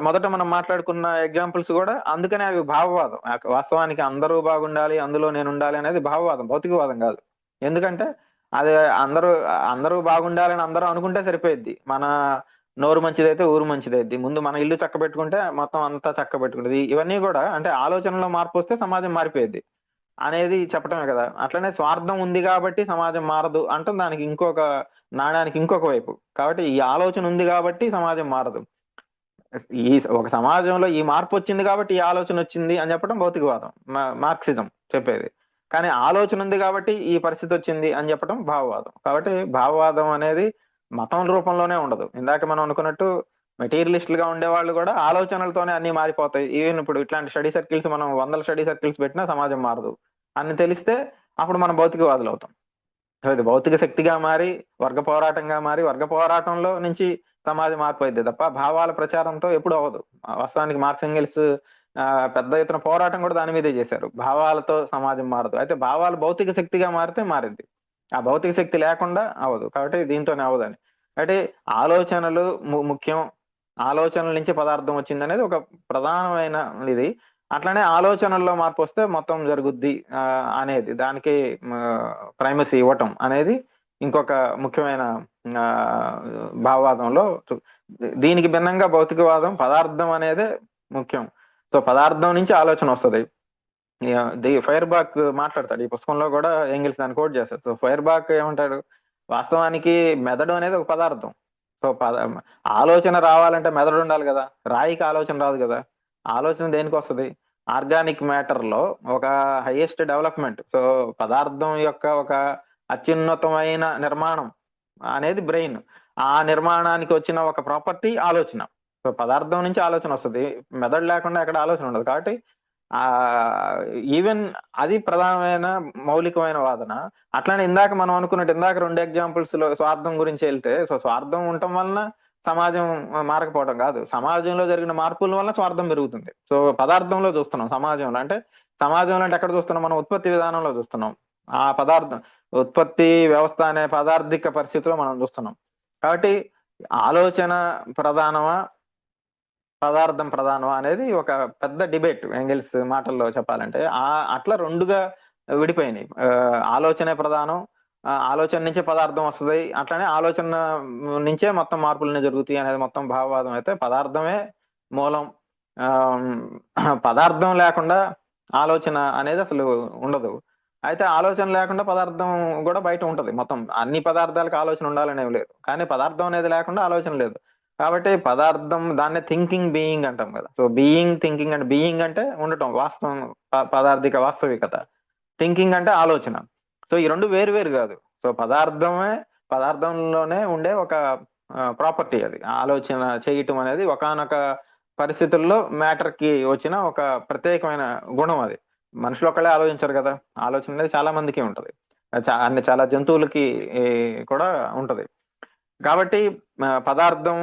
మొదట మనం మాట్లాడుకున్న ఎగ్జాంపుల్స్ కూడా అందుకనే అవి భావవాదం. వాస్తవానికి అందరూ బాగుండాలి, అందులో నేను ఉండాలి అనేది భావవాదం, భౌతికవాదం కాదు. ఎందుకంటే అది అందరూ బాగుండాలని అందరూ అనుకుంటే సరిపోయిద్ది. మన నోరు మంచిదైతే ఊరు మంచిదైద్ది. ముందు మన ఇల్లు చక్క పెట్టుకుంటే మొత్తం అంతా చక్క పెట్టుకుంటుంది. ఇవన్నీ కూడా అంటే ఆలోచనలో మార్పు వస్తే సమాజం మారిపోయింది అనేది చెప్పటమే కదా. అట్లనే స్వార్థం ఉంది కాబట్టి సమాజం మారదు అంటాం, దానికి నాణానికి ఇంకొక వైపు. కాబట్టి ఈ ఆలోచన ఉంది కాబట్టి సమాజం మారదు. ఒక సమాజంలో ఈ మార్పు వచ్చింది కాబట్టి ఈ ఆలోచన వచ్చింది అని చెప్పడం భౌతికవాదం, మార్క్సిజం చెప్పేది. కానీ ఆలోచన ఉంది కాబట్టి ఈ పరిస్థితి వచ్చింది అని చెప్పడం భావవాదం. కాబట్టి భావవాదం అనేది మతం రూపంలోనే ఉండదు. ఇందాక మనం అనుకున్నట్టు మెటీరియలిస్టులుగా ఉండే వాళ్ళు కూడా ఆలోచనలతోనే అన్ని మారిపోతాయి. ఈవెన్ ఇప్పుడు ఇట్లాంటి స్టడీ సర్కిల్స్ మనం 100 స్టడీ సర్కిల్స్ పెట్టినా సమాజం మారదు అని తెలిస్తే అప్పుడు మనం భౌతికవాదులు అవుతాం. అది భౌతిక శక్తిగా మారి, వర్గ పోరాటంగా మారి, వర్గ పోరాటంలో నుంచి సమాజం మారిపోయింది తప్ప భావాల ప్రచారంతో ఎప్పుడు అవ్వదు. వాస్తవానికి మార్క్స్ ఎంగెల్స్ పెద్ద ఎత్తున పోరాటం కూడా దాని మీదే చేశారు. భావాలతో సమాజం మారదు, అయితే భావాలు భౌతిక శక్తిగా మారితే మారింది, ఆ భౌతిక శక్తి లేకుండా అవ్వదు. కాబట్టి దీంతోనే అవ్వదని. అంటే ఆలోచనలు ముఖ్యం, ఆలోచనల నుంచి పదార్థం వచ్చింది అనేది ఒక ప్రధానమైన ఇది. అట్లనే ఆలోచనల్లో మార్పు వస్తే మొత్తం జరుగుద్ది అనేది, దానికి ప్రైమసీ ఇవ్వటం అనేది ఇంకొక ముఖ్యమైన భావవాదంలో. దీనికి భిన్నంగా భౌతికవాదం పదార్థం అనేదే ముఖ్యం. సో పదార్థం నుంచి ఆలోచన వస్తుంది. ఫైర్బాక్ మాట్లాడతాడు ఈ పుస్తకంలో కూడా, ఎంగిల్స్ దాన్ని కోట్ చేస్తాడు. సో ఫైర్బాక్ ఏమంటాడు, వాస్తవానికి మెదడు అనేది ఒక పదార్థం. సో ఆలోచన రావాలంటే మెదడు ఉండాలి కదా, రాయికి ఆలోచన రాదు కదా. ఆలోచన దేనికి వస్తుంది, ఆర్గానిక్ మ్యాటర్ లో ఒక హైయెస్ట్ డెవలప్మెంట్. సో పదార్థం యొక్క ఒక అత్యున్నతమైన నిర్మాణం అనేది బ్రెయిన్. ఆ నిర్మాణానికి వచ్చిన ఒక ప్రాపర్టీ ఆలోచన. సో పదార్థం నుంచి ఆలోచన వస్తుంది, మెదడు లేకుండా ఎక్కడ ఆలోచన ఉండదు. కాబట్టి ఆ ఈవెన్ అది ప్రధానమైన మౌలికమైన వాదన. అట్లానే ఇందాక మనం అనుకున్నట్టు ఇందాక 2 ఎగ్జాంపుల్స్ లో స్వార్థం గురించి వెళ్తే, సో స్వార్థం ఉండటం వలన సమాజం మారకపోవడం కాదు, సమాజంలో జరిగిన మార్పుల వల్ల స్వార్థం పెరుగుతుంది. సో పదార్థంలో చూస్తున్నాం, సమాజంలో అంటే సమాజంలో అంటే ఎక్కడ చూస్తున్నాం, మనం ఉత్పత్తి విధానంలో చూస్తున్నాం. ఆ పదార్థం ఉత్పత్తి వ్యవస్థ అనే పదార్థిక పరిస్థితిలో మనం చూస్తున్నాం. కాబట్టి ఆలోచన ప్రధానమా పదార్థం ప్రధానం అనేది ఒక పెద్ద డిబేట్ ఎంగెల్స్ మాటల్లో చెప్పాలంటే. అట్లా రెండుగా విడిపోయినాయి. ఆలోచనే ప్రధానం, ఆలోచన నుంచే పదార్థం వస్తుంది, అట్లానే ఆలోచన నుంచే మొత్తం మార్పులన్నీ జరుగుతాయి అనేది మొత్తం భావవాదం అయితే, పదార్థమే మూలం. పదార్థం లేకుండా ఆలోచన అనేది అసలు ఉండదు. అయితే ఆలోచన లేకుండా పదార్థం కూడా బయట ఉంటది. మొత్తం అన్ని పదార్థాలకు ఆలోచన ఉండాలనేవి లేదు, కానీ పదార్థం అనేది లేకుండా ఆలోచన లేదు. కాబట్టి పదార్థం, దాన్నే థింకింగ్ బీయింగ్ అంటాం కదా. సో బీయింగ్, థింకింగ్ అంటే బీయింగ్ అంటే ఉండటం, వాస్తవం, పదార్థిక వాస్తవికత. థింకింగ్ అంటే ఆలోచన. సో ఈ రెండు వేరు వేరు కాదు. సో పదార్థంలోనే ఉండే ఒక ప్రాపర్టీ అది. ఆలోచన చేయటం అనేది ఒకానొక పరిస్థితుల్లో మ్యాటర్ కి వచ్చిన ఒక ప్రత్యేకమైన గుణం అది. మనుషులు ఒక్కళ్ళే ఆలోచించరు కదా, ఆలోచన అనేది చాలా మందికి ఉంటది. చాలా జంతువులకి కూడా ఉంటది. కాబట్టి పదార్థం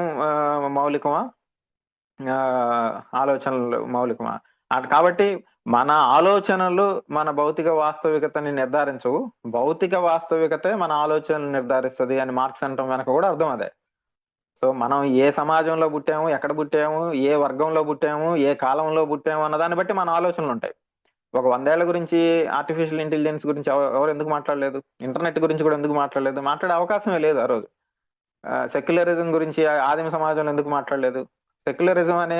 మౌలికమా, ఆలోచనలు మౌలికమా? కాబట్టి మన ఆలోచనలు మన భౌతిక వాస్తవికతని నిర్ధారించవు, భౌతిక వాస్తవికతే మన ఆలోచనలు నిర్ధారిస్తుంది అని మార్క్స్ అనటం వెనక కూడా అర్థం అదే. సో మనం ఏ సమాజంలో పుట్టాము, ఎక్కడ పుట్టాము, ఏ వర్గంలో పుట్టాము, ఏ కాలంలో పుట్టాము అన్న దాన్ని బట్టి మన ఆలోచనలు ఉంటాయి. ఒక 100 ఏళ్ల గురించి ఆర్టిఫిషియల్ ఇంటెలిజెన్స్ గురించి ఎవరు ఎందుకు మాట్లాడలేదు? ఇంటర్నెట్ గురించి కూడా ఎందుకు మాట్లాడలేదు? మాట్లాడే అవకాశమే లేదు ఆ రోజు. సెక్యులరిజం గురించి ఆదిమ సమాజంలో ఎందుకు మాట్లాడలేదు? సెక్యులరిజం అనే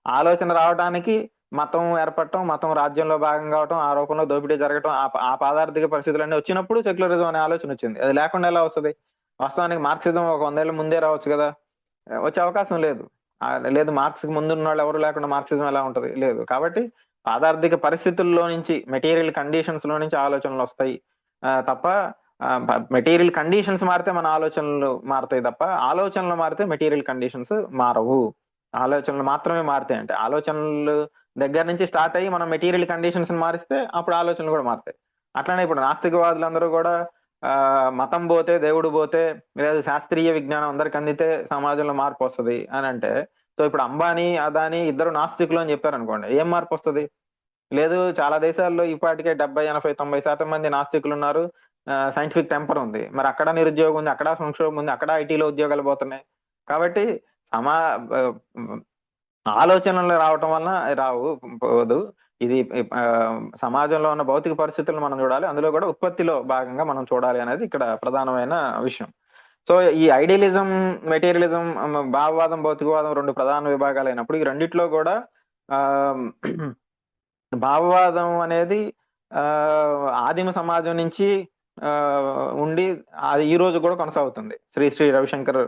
ఆలోచన రావడానికి మతం ఏర్పడటం, మతం రాజ్యంలో భాగం కావటం, ఆ రూపంలో దోపిడీ జరగటం, ఆ పాదార్థిక పరిస్థితులన్నీ వచ్చినప్పుడు సెక్యులరిజం అనే ఆలోచన వచ్చింది. అది లేకుండా ఎలా వస్తుంది? వాస్తవానికి మార్క్సిజం ఒక 100 ఏళ్ల ముందే రావచ్చు కదా, వచ్చే అవకాశం లేదు. లేదు, మార్క్స్ కి ముందున్న వాళ్ళు ఎవరు లేకుండా మార్క్సిజం ఎలా ఉంటది? లేదు. కాబట్టి పాదార్థిక పరిస్థితుల్లో నుంచి, మెటీరియల్ కండిషన్స్ లో నుంచి ఆలోచనలు వస్తాయి తప్ప, మెటీరియల్ కండిషన్స్ మారితే మన ఆలోచనలు మారుతాయి తప్ప, ఆలోచనలు మారితే మెటీరియల్ కండిషన్స్ మారవు. ఆలోచనలు మాత్రమే మారుతాయి. అంటే ఆలోచనలు దగ్గర నుంచి స్టార్ట్ అయ్యి మనం మెటీరియల్ కండిషన్స్ మారిస్తే అప్పుడు ఆలోచనలు కూడా మారుతాయి. అట్లనే ఇప్పుడు నాస్తికవాదులందరూ కూడా మతం పోతే, దేవుడు పోతే, లేదా శాస్త్రీయ విజ్ఞానం అందరికి అందితే సమాజంలో మార్పు వస్తుంది అని అంటే, సో ఇప్పుడు అంబానీ అదానీ ఇద్దరు నాస్తికులు అని చెప్పారు అనుకోండి, ఏం మార్పు వస్తుంది? లేదు. చాలా దేశాల్లో ఇప్పటికే 70, 80, 90% మంది నాస్తికులు ఉన్నారు. సైంటిఫిక్ టెంపర్ ఉంది. మరి అక్కడ నిరుద్యోగం ఉంది, అక్కడ సంక్షోభం ఉంది, అక్కడ ఐటీలో ఉద్యోగాలు పోతున్నాయి. కాబట్టి సమా ఆలోచనలు రావటం వలన రావు, పోదు. ఇది సమాజంలో ఉన్న భౌతిక పరిస్థితులను మనం చూడాలి, అందులో కూడా ఉత్పత్తిలో భాగంగా మనం చూడాలి అనేది ఇక్కడ ప్రధానమైన విషయం. సో ఈ ఐడియలిజం, మెటీరియలిజం, భావవాదం, భౌతికవాదం 2 ప్రధాన విభాగాలు అయినప్పుడు, ఈ రెండిట్లో కూడా ఆ భావవాదం అనేది ఆదిమ సమాజం నుంచి ఉండి అది ఈ రోజు కూడా కొనసాగుతుంది. శ్రీ రవిశంకర్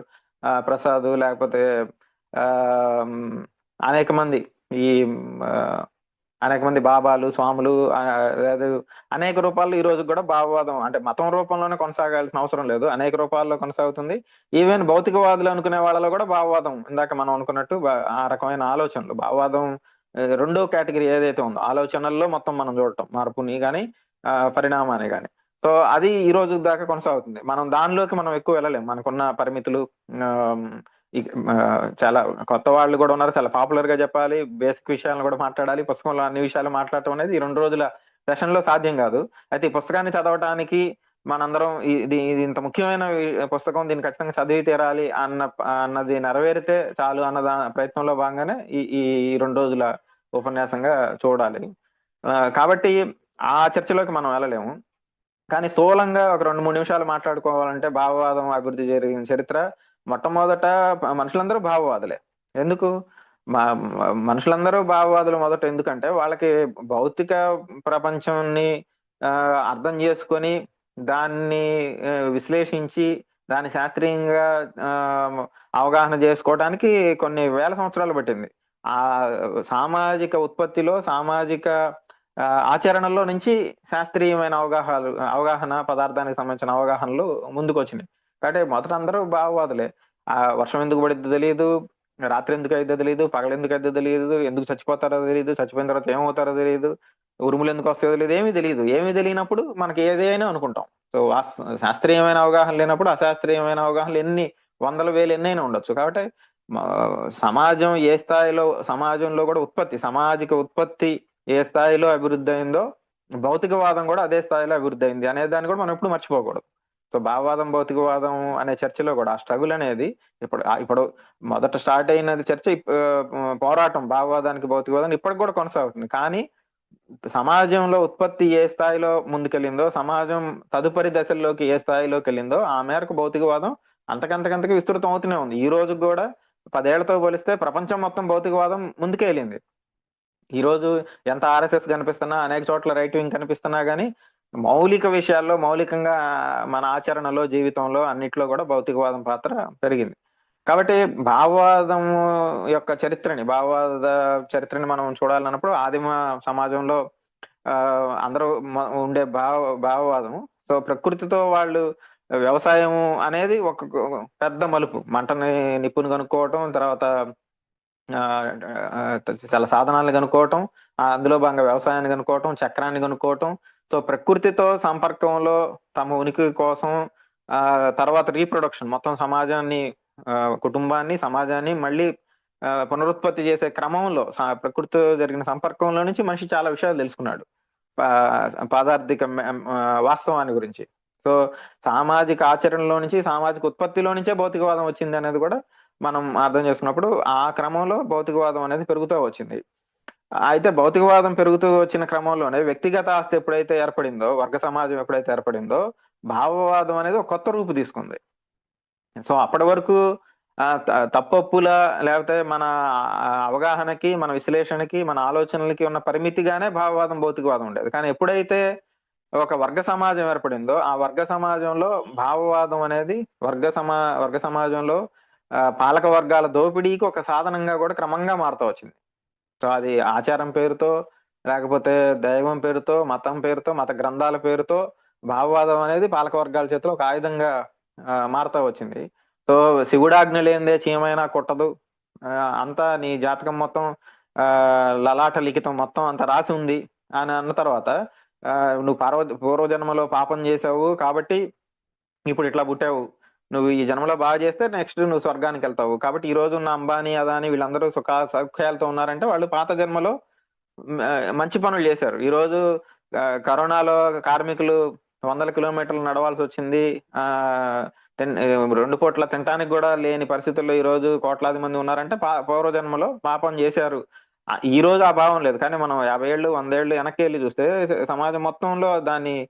ప్రసాద్, లేకపోతే ఆ అనేక మంది ఈ అనేక మంది బాబాలు, స్వాములు, లేదు అనేక రూపాల్లో ఈ రోజు కూడా భావవాదం అంటే మతం రూపంలోనే కొనసాగాల్సిన అవసరం లేదు, అనేక రూపాల్లో కొనసాగుతుంది. ఈవెన్ భౌతికవాదులు అనుకునే వాళ్ళలో కూడా భావవాదం, ఇందాక మనం అనుకున్నట్టు ఆ రకమైన ఆలోచనలు, భావవాదం రెండో కేటగిరీ ఏదైతే ఉందో, ఆలోచనల్లో మొత్తం మనం చూడటం, మార్పుని కానీ పరిణామాన్ని కానీ. సో అది ఈ రోజు దాకా కొనసాగుతుంది. మనం దానిలోకి మనం ఎక్కువ వెళ్ళలేం, మనకున్న పరిమితులు. చాలా కొత్త వాళ్ళు కూడా ఉన్నారు, చాలా పాపులర్ గా చెప్పాలి, బేసిక్ విషయాలను కూడా మాట్లాడాలి, పుస్తకంలో అన్ని విషయాలు మాట్లాడటం అనేది ఈ 2 రోజుల సెషన్ లో సాధ్యం కాదు. అయితే ఈ పుస్తకాన్ని చదవటానికి మనందరం ఇది ఇంత ముఖ్యమైన పుస్తకం, దీన్ని ఖచ్చితంగా చదివి తీరాలి అన్నది నెరవేరితే చాలు అన్న ప్రయత్నంలో భాగంగానే ఈ 2 రోజుల ఉపన్యాసంగా చూడాలి. కాబట్టి ఆ చర్చలోకి మనం వెళ్ళలేము. కానీ స్థూలంగా ఒక 2-3 నిమిషాలు మాట్లాడుకోవాలంటే, భావవాదం అభివృద్ధి జరిగిన చరిత్ర, మొట్టమొదట మనుషులందరూ భావవాదులే. ఎందుకు మనుషులందరూ భావవాదులు? మొదట ఎందుకంటే వాళ్ళకి భౌతిక ప్రపంచాన్ని అర్థం చేసుకొని, దాన్ని విశ్లేషించి, దాన్ని శాస్త్రీయంగా అవగాహన చేసుకోవడానికి కొన్ని వేల సంవత్సరాలు పట్టింది. ఆ సామాజిక ఉత్పత్తిలో, సామాజిక ఆచరణలో నుంచి శాస్త్రీయమైన అవగాహన, పదార్థానికి సంబంధించిన అవగాహనలు ముందుకు వచ్చినాయి. కాబట్టి మొదట అందరూ భావవాదులే. వర్షం ఎందుకు పడిద్దో తెలియదు, రాత్రి ఎందుకు అయిద్దో తెలియదు, పగలు ఎందుకు అయిద్దో తెలియదు, ఎందుకు చచ్చిపోతారో తెలియదు, చచ్చిపోయిన తర్వాత ఏమవుతారో తెలియదు, ఉరుములు ఎందుకు వస్తాయో తెలియదు, ఏమీ తెలియదు. ఏమీ తెలియనప్పుడు మనకి ఏదైనా అనుకుంటాం. సో శాస్త్రీయమైన అవగాహన లేనప్పుడు అశాస్త్రీయమైన అవగాహనలు ఎన్ని వందల వేలు ఎన్నైనా ఉండొచ్చు. కాబట్టి మ- సమాజం ఏ స్థాయిలో, సమాజంలో కూడా ఉత్పత్తి, సామాజిక ఉత్పత్తి ఏ స్థాయిలో అభివృద్ధి అయిందో భౌతికవాదం కూడా అదే స్థాయిలో అభివృద్ధి అయింది అనే దాన్ని కూడా మనం ఎప్పుడు మర్చిపోకూడదు. సో భావవాదం భౌతికవాదం అనే చర్చలో కూడా ఆ స్ట్రగుల్ అనేది ఇప్పుడు మొదట స్టార్ట్ అయినది చర్చ, పోరాటం భావవాదానికి భౌతికవాదానికి ఇప్పటికి కూడా కొనసాగుతుంది. కానీ సమాజంలో ఉత్పత్తి ఏ స్థాయిలో ముందుకెళ్ళిందో, సమాజం తదుపరి దశల్లోకి ఏ స్థాయిలోకి వెళ్ళిందో ఆ మేరకు భౌతికవాదం అంతకంతకంతకి విస్తృతం అవుతూనే ఉంది. ఈ రోజు కూడా 10 ఏళ్లతో పోలిస్తే ప్రపంచం మొత్తం భౌతికవాదం ముందుకే వెళ్ళింది. ఈ రోజు ఎంత ఆర్ఎస్ఎస్ కనిపిస్తున్నా, అనేక చోట్ల రైట్ వింగ్ కనిపిస్తున్నా గానీ మౌలిక విషయాల్లో, మౌలికంగా మన ఆచరణలో, జీవితంలో అన్నిట్లో కూడా భౌతికవాదం పాత్ర పెరిగింది. కాబట్టి భావవాదం యొక్క భావవాద చరిత్రని మనం చూడాలన్నప్పుడు ఆదిమ సమాజంలో ఆ అందరూ ఉండే భావవాదము. సో ప్రకృతితో వాళ్ళు వ్యవసాయం అనేది ఒక పెద్ద మలుపు. మంటని నిప్పుని కనుక్కోవటం, తర్వాత ఆ, ఆ, చాలా సాధనాలను కనుక్కోవటం, అందులో భాగంగా వ్యవసాయాన్ని కనుక్కోవటం, చక్రాన్ని కనుక్కోవటం. సో ప్రకృతితో సంపర్కంలో తమ ఉనికి కోసం ఆ తర్వాత రీప్రొడక్షన్, మొత్తం సమాజాన్ని, ఆ, కుటుంబాన్ని, సమాజాన్ని మళ్ళీ పునరుత్పత్తి చేసే క్రమంలో ప్రకృతితో జరిగిన సంపర్కంలో నుంచి మనిషి చాలా విషయాలు తెలుసుకున్నాడు. పాదార్థిక వాస్తవాన్ని గురించి. సో సామాజిక ఆచరణలో నుంచి, సామాజిక ఉత్పత్తిలో నుంచే భౌతికవాదం వచ్చింది అనేది కూడా మనం అర్థం చేసుకున్నప్పుడు ఆ క్రమంలో భౌతికవాదం అనేది పెరుగుతూ వచ్చింది. అయితే భౌతికవాదం పెరుగుతూ వచ్చిన క్రమంలోనే వ్యక్తిగత ఆస్తి ఎప్పుడైతే ఏర్పడిందో, వర్గ సమాజం ఎప్పుడైతే ఏర్పడిందో, భావవాదం అనేది ఒక కొత్త రూపు తీసుకుంది. సో అప్పటి వరకు తప్పొప్పుల, లేకపోతే మన అవగాహనకి, మన విశ్లేషణకి, మన ఆలోచనలకి ఉన్న పరిమితిగానే భావవాదం భౌతికవాదం ఉండేది. కానీ ఎప్పుడైతే ఒక వర్గ సమాజం ఏర్పడిందో ఆ వర్గ సమాజంలో భావవాదం అనేది వర్గ సమాజంలో పాలక వర్గాల దోపిడీకి ఒక సాధనంగా కూడా క్రమంగా మారుతూ వచ్చింది. సో అది ఆచారం పేరుతో, లేకపోతే దైవం పేరుతో, మతం పేరుతో, మత గ్రంథాల పేరుతో భావవాదం అనేది పాలక వర్గాల చేతిలో ఒక ఆయుధంగా మారుతూ వచ్చింది. సో శివుడాజ్ఞ లేనిదే చీమైనా కొట్టదు, ఆ, అంతా నీ జాతకం మొత్తం, ఆ లలాట లిఖితం మొత్తం అంత రాసి ఉంది అని అన్న తర్వాత, నువ్వు పూర్వజన్మలో పాపం చేసావు కాబట్టి ఇప్పుడు ఇట్లా పుట్టావు, నువ్వు ఈ జన్మలో బాగా చేస్తే నెక్స్ట్ నువ్వు స్వర్గానికి వెళ్తావు. కాబట్టి ఈ రోజు ఉన్న అంబానీ, అదాని వీళ్ళందరూ సౌఖ్యాలతో ఉన్నారంటే వాళ్ళు పాత జన్మలో మంచి పనులు చేశారు. ఈ రోజు కరోనాలో కార్మికులు 100 కిలోమీటర్లు నడవాల్సి వచ్చింది. ఆ 2 పూట్ల తినడానికి కూడా లేని పరిస్థితుల్లో ఈ రోజు కోట్లాది మంది ఉన్నారంటే పూర్వజన్మలో పాపం చేశారు. ఈ రోజు ఆ భావం లేదు. కానీ మనం 50 ఏళ్ళు 100 ఏళ్ళు వెనక్కి వెళ్ళి చూస్తే సమాజం మొత్తంలో దాన్ని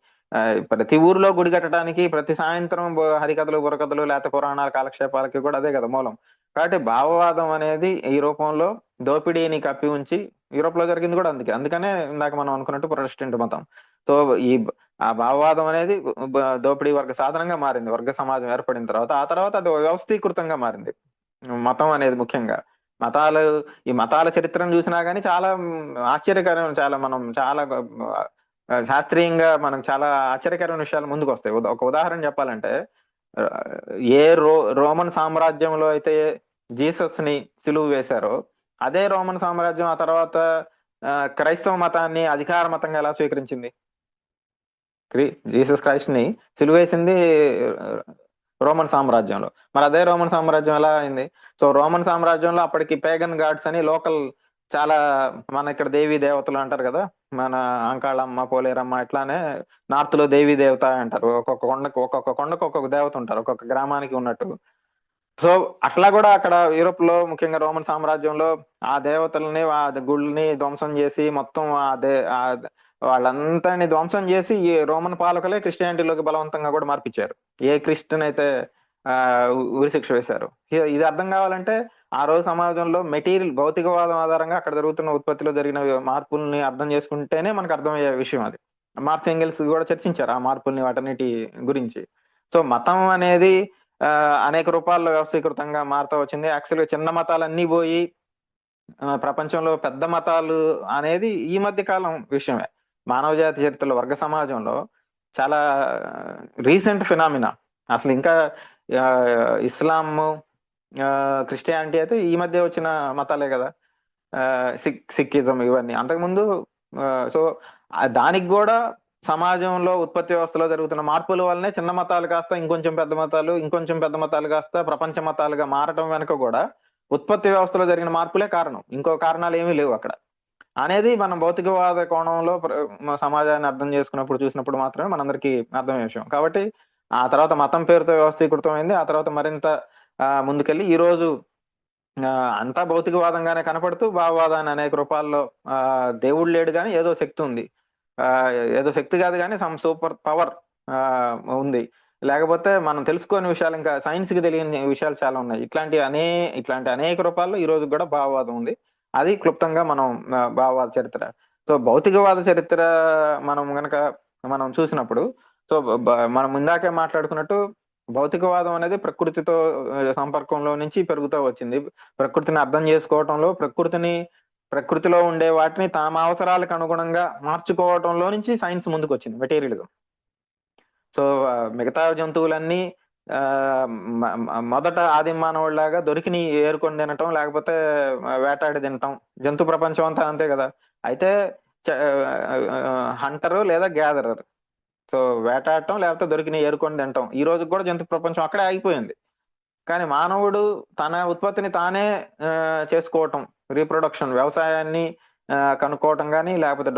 ప్రతి ఊర్లో గుడి కట్టడానికి, ప్రతి సాయంత్రం హరికథలు, బుర్రకథలు, లేకపోతే పురాణాల కాలక్షేపాలకి కూడా అదే కదా మూలం. కాబట్టి భావవాదం అనేది ఈ రూపంలో దోపిడీని కప్పి ఉంచి, యూరోప్ లో జరిగింది కూడా అందుకనే ఇందాక మనం అనుకున్నట్టు ప్రొటెస్టెంట్ మతం. సో ఆ భావవాదం అనేది దోపిడీ వర్గ సాధనంగా మారింది వర్గ సమాజం ఏర్పడిన తర్వాత. ఆ తర్వాత అది వ్యవస్థీకృతంగా మారింది, మతం అనేది ముఖ్యంగా. మతాలు, ఈ మతాల చరిత్రను చూసినా గానీ చాలా ఆశ్చర్యకరం, చాలా శాస్త్రీయంగా మనం చాలా ఆశ్చర్యకరమైన విషయాలు ముందుకు వస్తాయి. ఒక ఉదాహరణ చెప్పాలంటే, ఆ, రోమన్ సామ్రాజ్యంలో అయితే జీసస్ ని సిలువ వేశారో, అదే రోమన్ సామ్రాజ్యం ఆ తర్వాత క్రైస్తవ మతాన్ని అధికార మతంగా ఎలా స్వీకరించింది? జీసస్ క్రైస్ట్ ని సిలువేసింది రోమన్ సామ్రాజ్యంలో. మరి అదే రోమన్ సామ్రాజ్యం ఎలా అయింది? సో రోమన్ సామ్రాజ్యంలో అప్పటికి పేగన్ గాడ్స్ అని లోకల్, చాలా మన ఇక్కడ దేవీ దేవతలు అంటారు కదా, మన అంకాళమ్మ, పోలేరమ్మ, ఇట్లానే నార్త్ లో దేవీ దేవత అంటారు. ఒక్కొక్క కొండకు ఒక్కొక్క దేవత ఉంటారు, ఒక్కొక్క గ్రామానికి ఉన్నట్టు. సో అట్లా కూడా అక్కడ యూరోప్ లో, ముఖ్యంగా రోమన్ సామ్రాజ్యంలో ఆ దేవతల్ని, ఆ గుళ్ళని ధ్వంసం చేసి మొత్తం వాళ్ళంతని ధ్వంసం చేసి ఈ రోమన్ పాలకులే క్రిస్టియానిటీలోకి బలవంతంగా కూడా మార్పిచ్చారు. ఏ క్రిస్టియన్ అయితే ఆ ఉరిశిక్ష వేశారు. ఇది అర్థం కావాలంటే ఆ రోజు సమాజంలో మెటీరియల్, భౌతికవాదం ఆధారంగా అక్కడ జరుగుతున్న ఉత్పత్తిలో జరిగిన మార్పుల్ని అర్థం చేసుకుంటేనే మనకు అర్థమయ్యే విషయం అది. మార్క్స్ ఎంగెల్స్ కూడా చర్చించారు ఆ మార్పుల్ని, వాటన్నిటి గురించి. సో మతం అనేది అనేక రూపాల్లో వ్యవస్థీకృతంగా మారుతూ వచ్చింది. యాక్చువల్గా చిన్న మతాలన్నీ పోయి ప్రపంచంలో పెద్ద మతాలు అనేది ఈ మధ్య కాలం విషయమే. మానవ జాతి చరిత్రలో వర్గ సమాజంలో చాలా రీసెంట్ ఫినామినా. అసలు ఇంకా ఇస్లాం, క్రిస్టియానిటీ అయితే ఈ మధ్య వచ్చిన మతాలే కదా. సిక్కిజం ఇవన్నీ అంతకుముందు. సో దానికి కూడా సమాజంలో ఉత్పత్తి వ్యవస్థలో జరుగుతున్న మార్పుల వల్లనే చిన్న మతాలు కాస్త ఇంకొంచెం పెద్ద మతాలు, ఇంకొంచెం పెద్ద మతాలు కాస్త ప్రపంచ మతాలుగా మారటం వెనుక కూడా ఉత్పత్తి వ్యవస్థలో జరిగిన మార్పులే కారణం, ఇంకో కారణాలు ఏమీ లేవు అక్కడ అనేది మనం భౌతికవాద కోణంలో మన సమాజాన్ని అర్థం చేసుకున్నప్పుడు చూసినప్పుడు మాత్రమే మనందరికీ అర్థమయ్యే విషయం. కాబట్టి ఆ తర్వాత మతం పేరుతో వ్యవస్థీకృతమైంది. ఆ తర్వాత మరింత ముందుకెళ్ళి ఈ రోజు అంతా భౌతికవాదంగానే కనపడుతూ భావవాదాన్ని అనేక రూపాల్లో దేవుడు లేడు కానీ ఏదో శక్తి ఉంది, ఆ ఏదో శక్తి కాదు కానీ సమ్ సూపర్ పవర్ ఉంది, లేకపోతే మనం తెలుసుకోని విషయాలు ఇంకా సైన్స్ కి తెలియని విషయాలు చాలా ఉన్నాయి. ఇట్లాంటి అనేక రూపాల్లో ఈ రోజు కూడా భావవాదం ఉంది. అది క్లుప్తంగా మనం భావవాద చరిత్ర. సో భౌతికవాద చరిత్ర మనం చూసినప్పుడు, సో మనం ఇందాకే మాట్లాడుకున్నట్టు భౌతికవాదం అనేది ప్రకృతితో సంపర్కంలో నుంచి పెరుగుతూ వచ్చింది. ప్రకృతిని అర్థం చేసుకోవటంలో, ప్రకృతిలో ఉండే వాటిని తమ అవసరాలకు అనుగుణంగా మార్చుకోవటంలో నుంచి సైన్స్ ముందుకు వచ్చింది, మెటీరియలిజం. సో మిగతా జంతువులన్నీ మొదట ఆది మానవుడిలాగా దొరికిని ఏరుకొని తినటం, లేకపోతే వేటాడి తినటం. జంతు ప్రపంచం అంతా అంతే కదా. అయితే హంటరు లేదా గ్యాదరర్. సో వేటాడటం లేకపోతే దొరికిన ఏరుకొని తినటం. ఈ రోజు కూడా జంతు ప్రపంచం అక్కడే ఆగిపోయింది. కానీ మానవుడు తన ఉత్పత్తిని తానే చేసుకోవటం, రీప్రొడక్షన్, వ్యవసాయాన్ని కనుక్కోవటం కానీ, లేకపోతే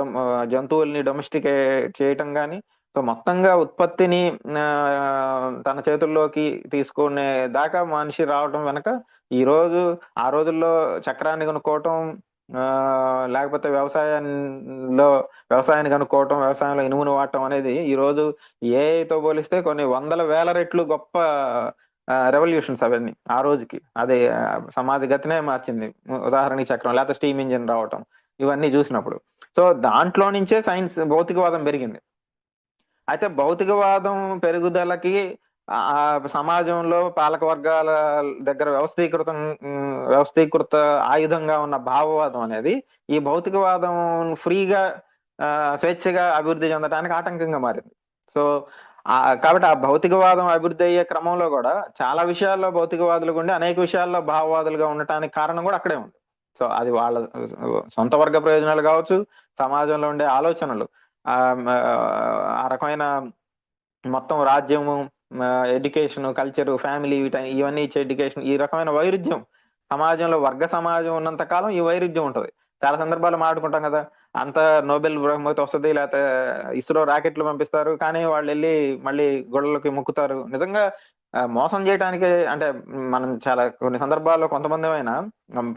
జంతువుల్ని డొమెస్టికేట్ చేయటం కానీ, సో మొత్తంగా ఉత్పత్తిని తన చేతుల్లోకి తీసుకునే దాకా మనిషి రావటం వెనక ఆ రోజుల్లో చక్రాన్ని కనుక్కోవటం, లేకపోతే వ్యవసాయాన్ని కనుక్కోవటం, వ్యవసాయంలో ఇనుమును వాడటం అనేది ఈ రోజు ఏఐతో పోలిస్తే కొన్ని వందల వేల రెట్లు గొప్ప రెవల్యూషన్స్ అవన్నీ. ఆ రోజుకి అదే సమాజ గతినే మార్చింది. ఉదాహరణకి చక్రం, లేకపోతే స్టీమ్ ఇంజిన్ రావటం, ఇవన్నీ చూసినప్పుడు సో దాంట్లో నుంచే సైన్స్ భౌతికవాదం పెరిగింది. అయితే భౌతికవాదం పెరుగుదలకి సమాజంలో పాలక వర్గాల దగ్గర వ్యవస్థీకృత ఆయుధంగా ఉన్న భావవాదం అనేది ఈ భౌతికవాదం ఫ్రీగా స్వేచ్ఛగా అభివృద్ధి చెందడానికి ఆటంకంగా మారింది. సో కాబట్టి ఆ భౌతికవాదం అభివృద్ధి అయ్యే క్రమంలో కూడా చాలా విషయాల్లో భౌతికవాదులుగా ఉండి అనేక విషయాల్లో భావవాదులుగా ఉండటానికి కారణం కూడా అక్కడే ఉంది. సో అది వాళ్ళ సొంత వర్గ ప్రయోజనాలు కావచ్చు, సమాజంలో ఉండే ఆలోచనలు, ఆ రకమైన మొత్తం రాజ్యము, ఎడ్యుకేషన్, కల్చర్, ఫ్యామిలీ, ఇవన్నీ ఇచ్చే ఎడ్యుకేషన్, ఈ రకమైన వైరుధ్యం సమాజంలో వర్గ సమాజం ఉన్నంత కాలం ఈ వైరుధ్యం ఉంటది. చాలా సందర్భాలు మాట్లాడుకుంటాం కదా, అంత నోబెల్ బహుమతి వస్తుంది, లేకపోతే ఇస్రో రాకెట్లు పంపిస్తారు, కానీ వాళ్ళు వెళ్ళి మళ్ళీ గొడవలకి మొక్కుతారు. నిజంగా మోసం చేయడానికి, అంటే మనం చాలా కొన్ని సందర్భాల్లో కొంతమంది అయినా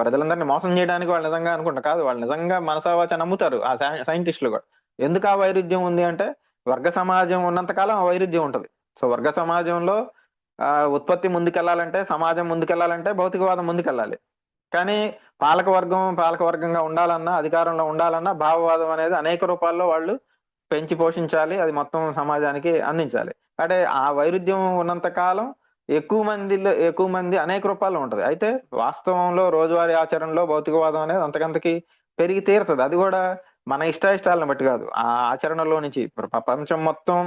ప్రజలందరినీ మోసం చేయడానికి వాళ్ళు నిజంగా అనుకుంటారు, కాదు, వాళ్ళు నిజంగా మనసావాచ నమ్ముతారు ఆ సైంటిస్టులు కూడా. ఎందుకు ఆ వైరుధ్యం ఉంది అంటే వర్గ సమాజం ఉన్నంతకాలం ఆ వైరుధ్యం ఉంటది. సో వర్గ సమాజంలో ఉత్పత్తి ముందుకెళ్లాలంటే, సమాజం ముందుకెళ్లాలంటే భౌతికవాదం ముందుకెళ్ళాలి. కానీ పాలకవర్గంగా ఉండాలన్నా, అధికారంలో ఉండాలన్నా భావవాదం అనేది అనేక రూపాల్లో వాళ్ళు పెంచి పోషించాలి, అది మొత్తం సమాజానికి అందించాలి. అంటే ఆ వైరుధ్యం ఉన్నంత కాలం ఎక్కువ మంది అనేక రూపాల్లో ఉంటది. అయితే వాస్తవంలో రోజువారీ ఆచరణలో భౌతికవాదం అనేది అంతకంతకి పెరిగి తీరుతుంది. అది కూడా మన ఇష్టాయిష్టాలను బట్టి కాదు, ఆ ఆచరణలో నుంచి. ప్రపంచం మొత్తం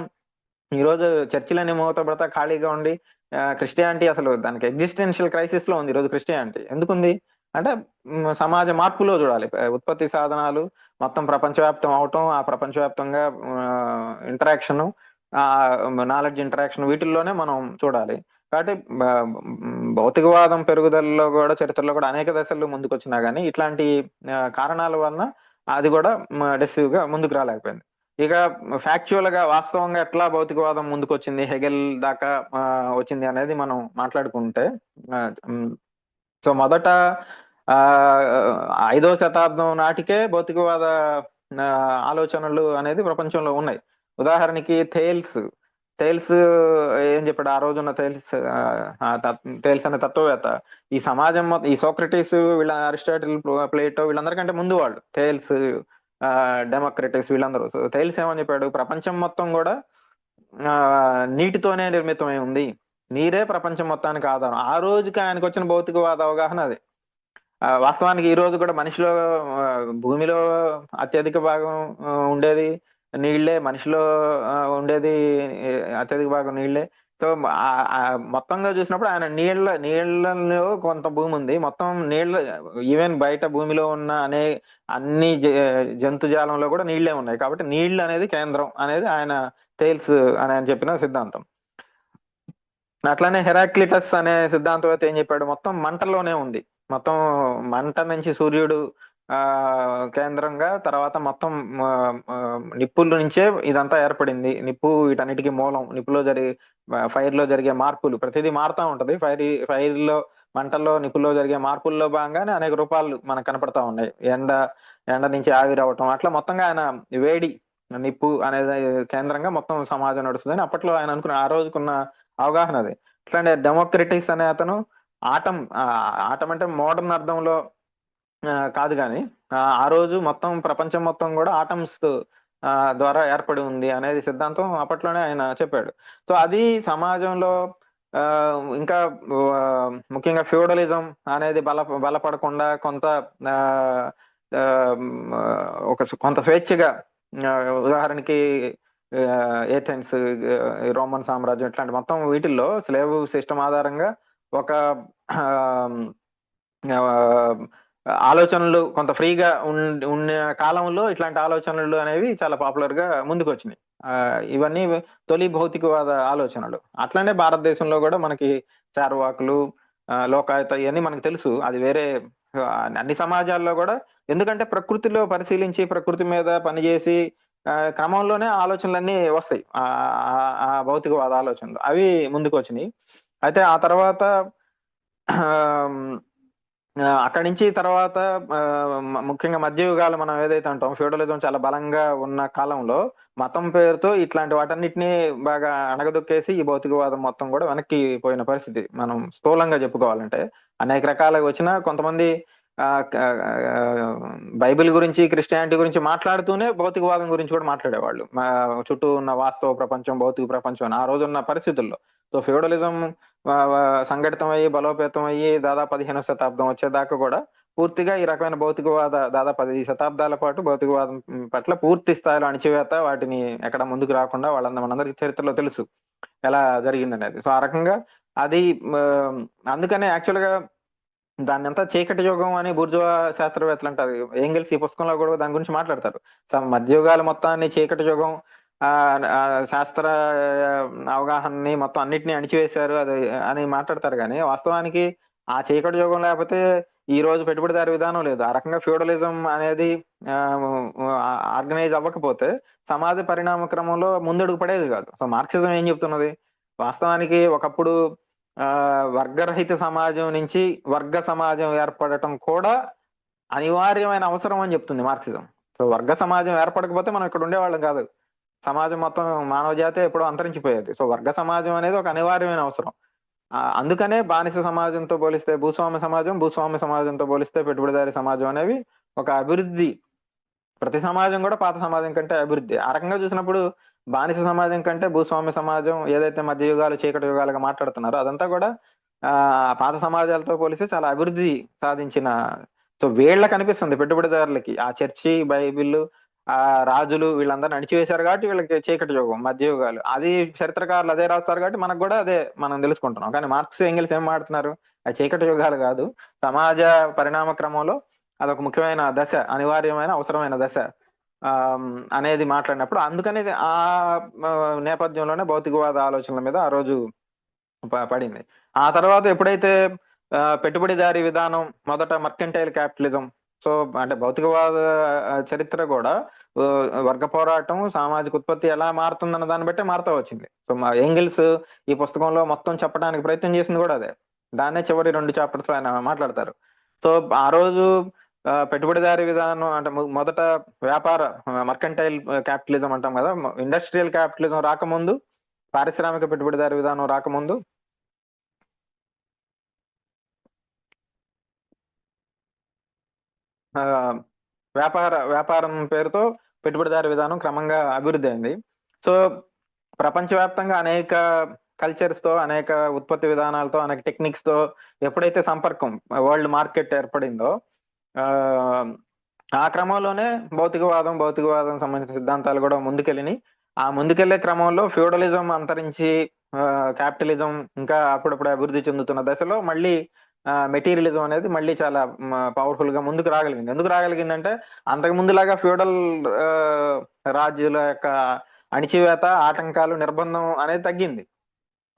ఈరోజు చర్చిలన్నీ మూతపడతా ఖాళీగా ఉండి, క్రిస్టియానిటీ అసలు దానికి ఎగ్జిస్టెన్షియల్ క్రైసిస్ లో ఉంది ఈరోజు. క్రిస్టియానిటీ ఎందుకుంది అంటే సమాజ మార్పులో చూడాలి. ఉత్పత్తి సాధనాలు మొత్తం ప్రపంచవ్యాప్తం అవటం, ఆ ప్రపంచవ్యాప్తంగా ఇంటరాక్షన్, నాలెడ్జ్ ఇంటరాక్షన్, వీటిల్లోనే మనం చూడాలి. కాబట్టి భౌతికవాదం పెరుగుదలలో కూడా, చరిత్రలో కూడా అనేక దశలు ముందుకు వచ్చినా గానీ ఇట్లాంటి కారణాల వలన అది కూడా డెసివ్ గా ముందుకు రాలేకపోయింది. ఇక ఫ్యాక్చువల్ గా వాస్తవంగా ఎట్లా భౌతికవాదం ముందుకు వచ్చింది, హెగెల్ దాకా వచ్చింది అనేది మనం మాట్లాడుకుంటే, సో మొదట 5వ శతాబ్దం నాటికే భౌతికవాద ఆలోచనలు అనేది ప్రపంచంలో ఉన్నాయి. ఉదాహరణకి థేల్స్ ఏం చెప్పాడు ఆ రోజున్న థేల్స్ అనే తత్వవేత్త, ఈ సమాజం మొత్తం, ఈ సోక్రటీస్, అరిస్టాటిల్, ప్లేటో, వీళ్ళందరికంటే ముందు వాళ్ళు, థేల్స్, డెమోక్రటిస్, వీళ్ళందరూ. సో థేల్స్ ఏమని చెప్పాడు, ప్రపంచం మొత్తం కూడా నీటితోనే నిర్మితమై ఉంది, నీరే ప్రపంచం మొత్తానికి ఆధారం. ఆ రోజుకి ఆయనకు వచ్చిన భౌతికవాద అవగాహన అది. వాస్తవానికి ఈ రోజు కూడా భూమిలో అత్యధిక భాగం ఉండేది నీళ్లే, మనిషిలో ఉండేది అత్యధిక భాగం నీళ్లే. సో మొత్తంగా చూసినప్పుడు ఆయన నీళ్ళలో కొంత భూమి ఉంది, మొత్తం నీళ్ళ ఈవెన్ బయట భూమిలో ఉన్న అన్ని జంతుజాలంలో కూడా నీళ్లే ఉన్నాయి, కాబట్టి నీళ్లు అనేది కేంద్రం అనేది ఆయన థేల్స్ అని ఆయన చెప్పిన సిద్ధాంతం. అట్లానే హెరాక్లిటస్ అనే సిద్ధాంతవేత్త ఏం చెప్పాడు, మొత్తం మంటలోనే ఉంది, మొత్తం మంట నుంచి సూర్యుడు కేంద్రంగా, తర్వాత మొత్తం నిప్పుల నుంచే ఇదంతా ఏర్పడింది, నిప్పు వీటన్నిటికీ మూలం, నిప్పులో ఫైర్ లో జరిగే మార్పులు ప్రతిదీ మారుతా ఉంటది, ఫైర్ లో మంటల్లో నిప్పుల్లో జరిగే మార్పుల్లో భాగంగానే అనేక రూపాలు మనకు కనపడతా ఉన్నాయి, ఎండ నుంచి ఆవిరవటం, అట్లా మొత్తంగా ఆయన వేడి నిప్పు అనేది కేంద్రంగా మొత్తం సమాజం నడుస్తుందని అప్పట్లో ఆయన అనుకున్న, ఆ రోజుకున్న అవగాహన అది. అట్లాంటి డెమోక్రటిస్ అనే అతను ఆటం అంటే మోడర్న్ అర్థంలో కాదు కానీ ఆ రోజు మొత్తం ప్రపంచం మొత్తం కూడా ఆటమ్స్ ద్వారా ఏర్పడి ఉంది అనేది సిద్ధాంతం అప్పట్లోనే ఆయన చెప్పాడు. సో అది సమాజంలో ఇంకా ముఖ్యంగా ఫ్యూడలిజం అనేది బలపడకుండా కొంత స్వేచ్ఛగా, ఉదాహరణకి ఏథెన్స్, రోమన్ సామ్రాజ్యం, ఇట్లాంటి మొత్తం వీటిల్లో స్లేవ్ సిస్టమ్ ఆధారంగా ఒక ఆలోచనలు కొంత ఫ్రీగా ఉన్న కాలంలో ఇట్లాంటి ఆలోచనలు అనేవి చాలా పాపులర్ గా ముందుకు వచ్చినాయి. ఇవన్నీ తొలి భౌతికవాద ఆలోచనలు. అట్లనే భారతదేశంలో కూడా మనకి చార్వాకులు, లోకాయత ఇవన్నీ మనకు తెలుసు, అది వేరే అన్ని సమాజాల్లో కూడా, ఎందుకంటే ప్రకృతిలో పరిశీలించి ప్రకృతి మీద పనిచేసి క్రమంలోనే ఆలోచనలన్నీ వస్తాయి, ఆ భౌతికవాద ఆలోచనలు అవి ముందుకు వచ్చినాయి. అయితే ఆ తర్వాత అక్కడి నుంచి తర్వాత ముఖ్యంగా మధ్యయుగాలు మనం ఏదైతే అంటాం, ఫ్యూడలిజం చాలా బలంగా ఉన్న కాలంలో మతం పేరుతో ఇట్లాంటి వాటన్నిటిని బాగా అణగదొక్కేసి ఈ భౌతికవాదం మొత్తం కూడా వెనక్కి పోయిన పరిస్థితి మనం స్థూలంగా చెప్పుకోవాలంటే. అనేక రకాలుగా వచ్చిన కొంతమంది బైబిల్ గురించి, క్రిస్టియానిటీ గురించి మాట్లాడుతూనే భౌతికవాదం గురించి కూడా మాట్లాడేవాళ్ళు, చుట్టూ ఉన్న వాస్తవ ప్రపంచం, భౌతిక ప్రపంచం అని ఆ రోజున్న పరిస్థితుల్లో. సో ఫ్యూడలిజం సంఘటితం అయ్యి బలోపేతం అయ్యి దాదాపు 15వ శతాబ్దం వచ్చేదాకా కూడా పూర్తిగా ఈ రకమైన భౌతికవాద, దాదాపు 10 శతాబ్దాల పాటు భౌతికవాదం పట్ల పూర్తి స్థాయిలో అణచివేత, వాటిని ఎక్కడ ముందుకు రాకుండా మనందరికి చరిత్రలో తెలుసు ఎలా జరిగిందనేది. సో ఆ రకంగా అది అందుకనే యాక్చువల్ గా దాన్ని అంతా చీకటి యుగం అని బూర్జువా శాస్త్రవేత్తలు అంటారు. ఏంగెల్స్ ఈ పుస్తకంలో కూడా దాని గురించి మాట్లాడతారు. మధ్యయుగాల మొత్తాన్ని చీకటి యుగం, శాస్త్ర అవగాహనని మొత్తం అన్నిటినీ అణిచివేశారు అది అని మాట్లాడతారు. కానీ వాస్తవానికి ఆ చీకటి యుగం లేకపోతే ఈ రోజు పెట్టుబడిదారి విధానం లేదు. ఆ రకంగా ఫ్యూడలిజం అనేది ఆర్గనైజ్ అవ్వకపోతే సమాజ పరిణామ క్రమంలో ముందడుగు పడేది కాదు. సో మార్క్సిజం ఏం చెప్తున్నది, వాస్తవానికి ఒకప్పుడు వర్గరహిత సమాజం నుంచి వర్గ సమాజం ఏర్పడటం కూడా అనివార్యమైన అవసరం అని చెప్తుంది మార్క్సిజం. సో వర్గ సమాజం ఏర్పడకపోతే మనం ఇక్కడ ఉండేవాళ్ళం కాదు, సమాజం మొత్తం మానవ జాతి ఎప్పుడో అంతరించిపోయేది. సో వర్గ సమాజం అనేది ఒక అనివార్యమైన అవసరం. అందుకనే బానిస సమాజంతో పోలిస్తే భూస్వామ్య సమాజం, భూస్వామ్య సమాజంతో పోలిస్తే పెట్టుబడిదారి సమాజం అనేవి ఒక అభివృద్ధి. ప్రతి సమాజం కూడా పాత సమాజం కంటే అభివృద్ధి. ఆ రకంగా చూసినప్పుడు బానిస సమాజం కంటే భూస్వామ్య సమాజం ఏదైతే మధ్య యుగాలు చీకటి యుగాలుగా మాట్లాడుతున్నారో అదంతా కూడా పాత సమాజాలతో పోలిస్తే చాలా అభివృద్ధి సాధించిన. సో వీళ్ళకి అనిపిస్తుంది పెట్టుబడిదారులకి ఆ చర్చి, బైబిల్, ఆ రాజులు వీళ్ళందరూ నడిచివేశారు కాబట్టి వీళ్ళకి చీకటి యుగం, మధ్య యుగాలు. అది చరిత్రకారులు అదే రాస్తారు కాబట్టి మనకు కూడా అదే మనం తెలుసుకుంటున్నాం. కానీ మార్క్స్, ఎంగెల్స్ ఏం మాట్లాడుతున్నారు, ఆ చీకటి యుగాలు కాదు, సమాజ పరిణామ క్రమంలో అదొక ముఖ్యమైన దశ, అనివార్యమైన అవసరమైన దశ అనేది మాట్లాడినప్పుడు, అందుకని ఆ నేపథ్యంలోనే భౌతికవాద ఆలోచనల మీద ఆ రోజు పడింది. ఆ తర్వాత ఎప్పుడైతే పెట్టుబడిదారీ విధానం మొదట మర్కెంటైల్ క్యాపిటలిజం, సో అంటే భౌతికవాద చరిత్ర కూడా వర్గ పోరాటం, సామాజిక ఉత్పత్తి ఎలా మారుతుందన్న దాన్ని బట్టే మారుతూ వచ్చింది. సో మా ఎంగిల్స్ ఈ పుస్తకంలో మొత్తం చెప్పడానికి ప్రయత్నం చేసింది కూడా అదే. దాన్నే చివరి 2 చాప్టర్స్ ఆయన మాట్లాడతారు. సో ఆ రోజు పెట్టుబడిదారీ విధానం అంటే మొదట వ్యాపార మర్కంటైల్ క్యాపిటలిజం అంటాం కదా, ఇండస్ట్రియల్ క్యాపిటలిజం రాకముందు, పారిశ్రామిక పెట్టుబడిదారీ విధానం రాకముందు వ్యాపారం పేరుతో పెట్టుబడిదారీ విధానం క్రమంగా అభివృద్ధి అయింది. సో ప్రపంచవ్యాప్తంగా అనేక కల్చర్స్ తో, అనేక ఉత్పత్తి విధానాలతో, అనేక టెక్నిక్స్ తో ఎప్పుడైతే సంపర్కం, వరల్డ్ మార్కెట్ ఏర్పడిందో ఆ క్రమంలోనే భౌతికవాదం సంబంధించిన సిద్ధాంతాలు కూడా ముందుకెళ్ళినాయి. ఆ ముందుకెళ్లే క్రమంలో ఫ్యూడలిజం అంతరించి క్యాపిటలిజం ఇంకా అప్పుడప్పుడు అభివృద్ధి చెందుతున్న దశలో మళ్ళీ మెటీరియలిజం అనేది మళ్ళీ చాలా పవర్ఫుల్ గా ముందుకు రాగలిగింది. ఎందుకు రాగలిగిందంటే అంతకు ముందులాగా ఫ్యూడల్ రాజుల యొక్క అణిచివేత, ఆటంకాలు, నిర్బంధం అనేది తగ్గింది.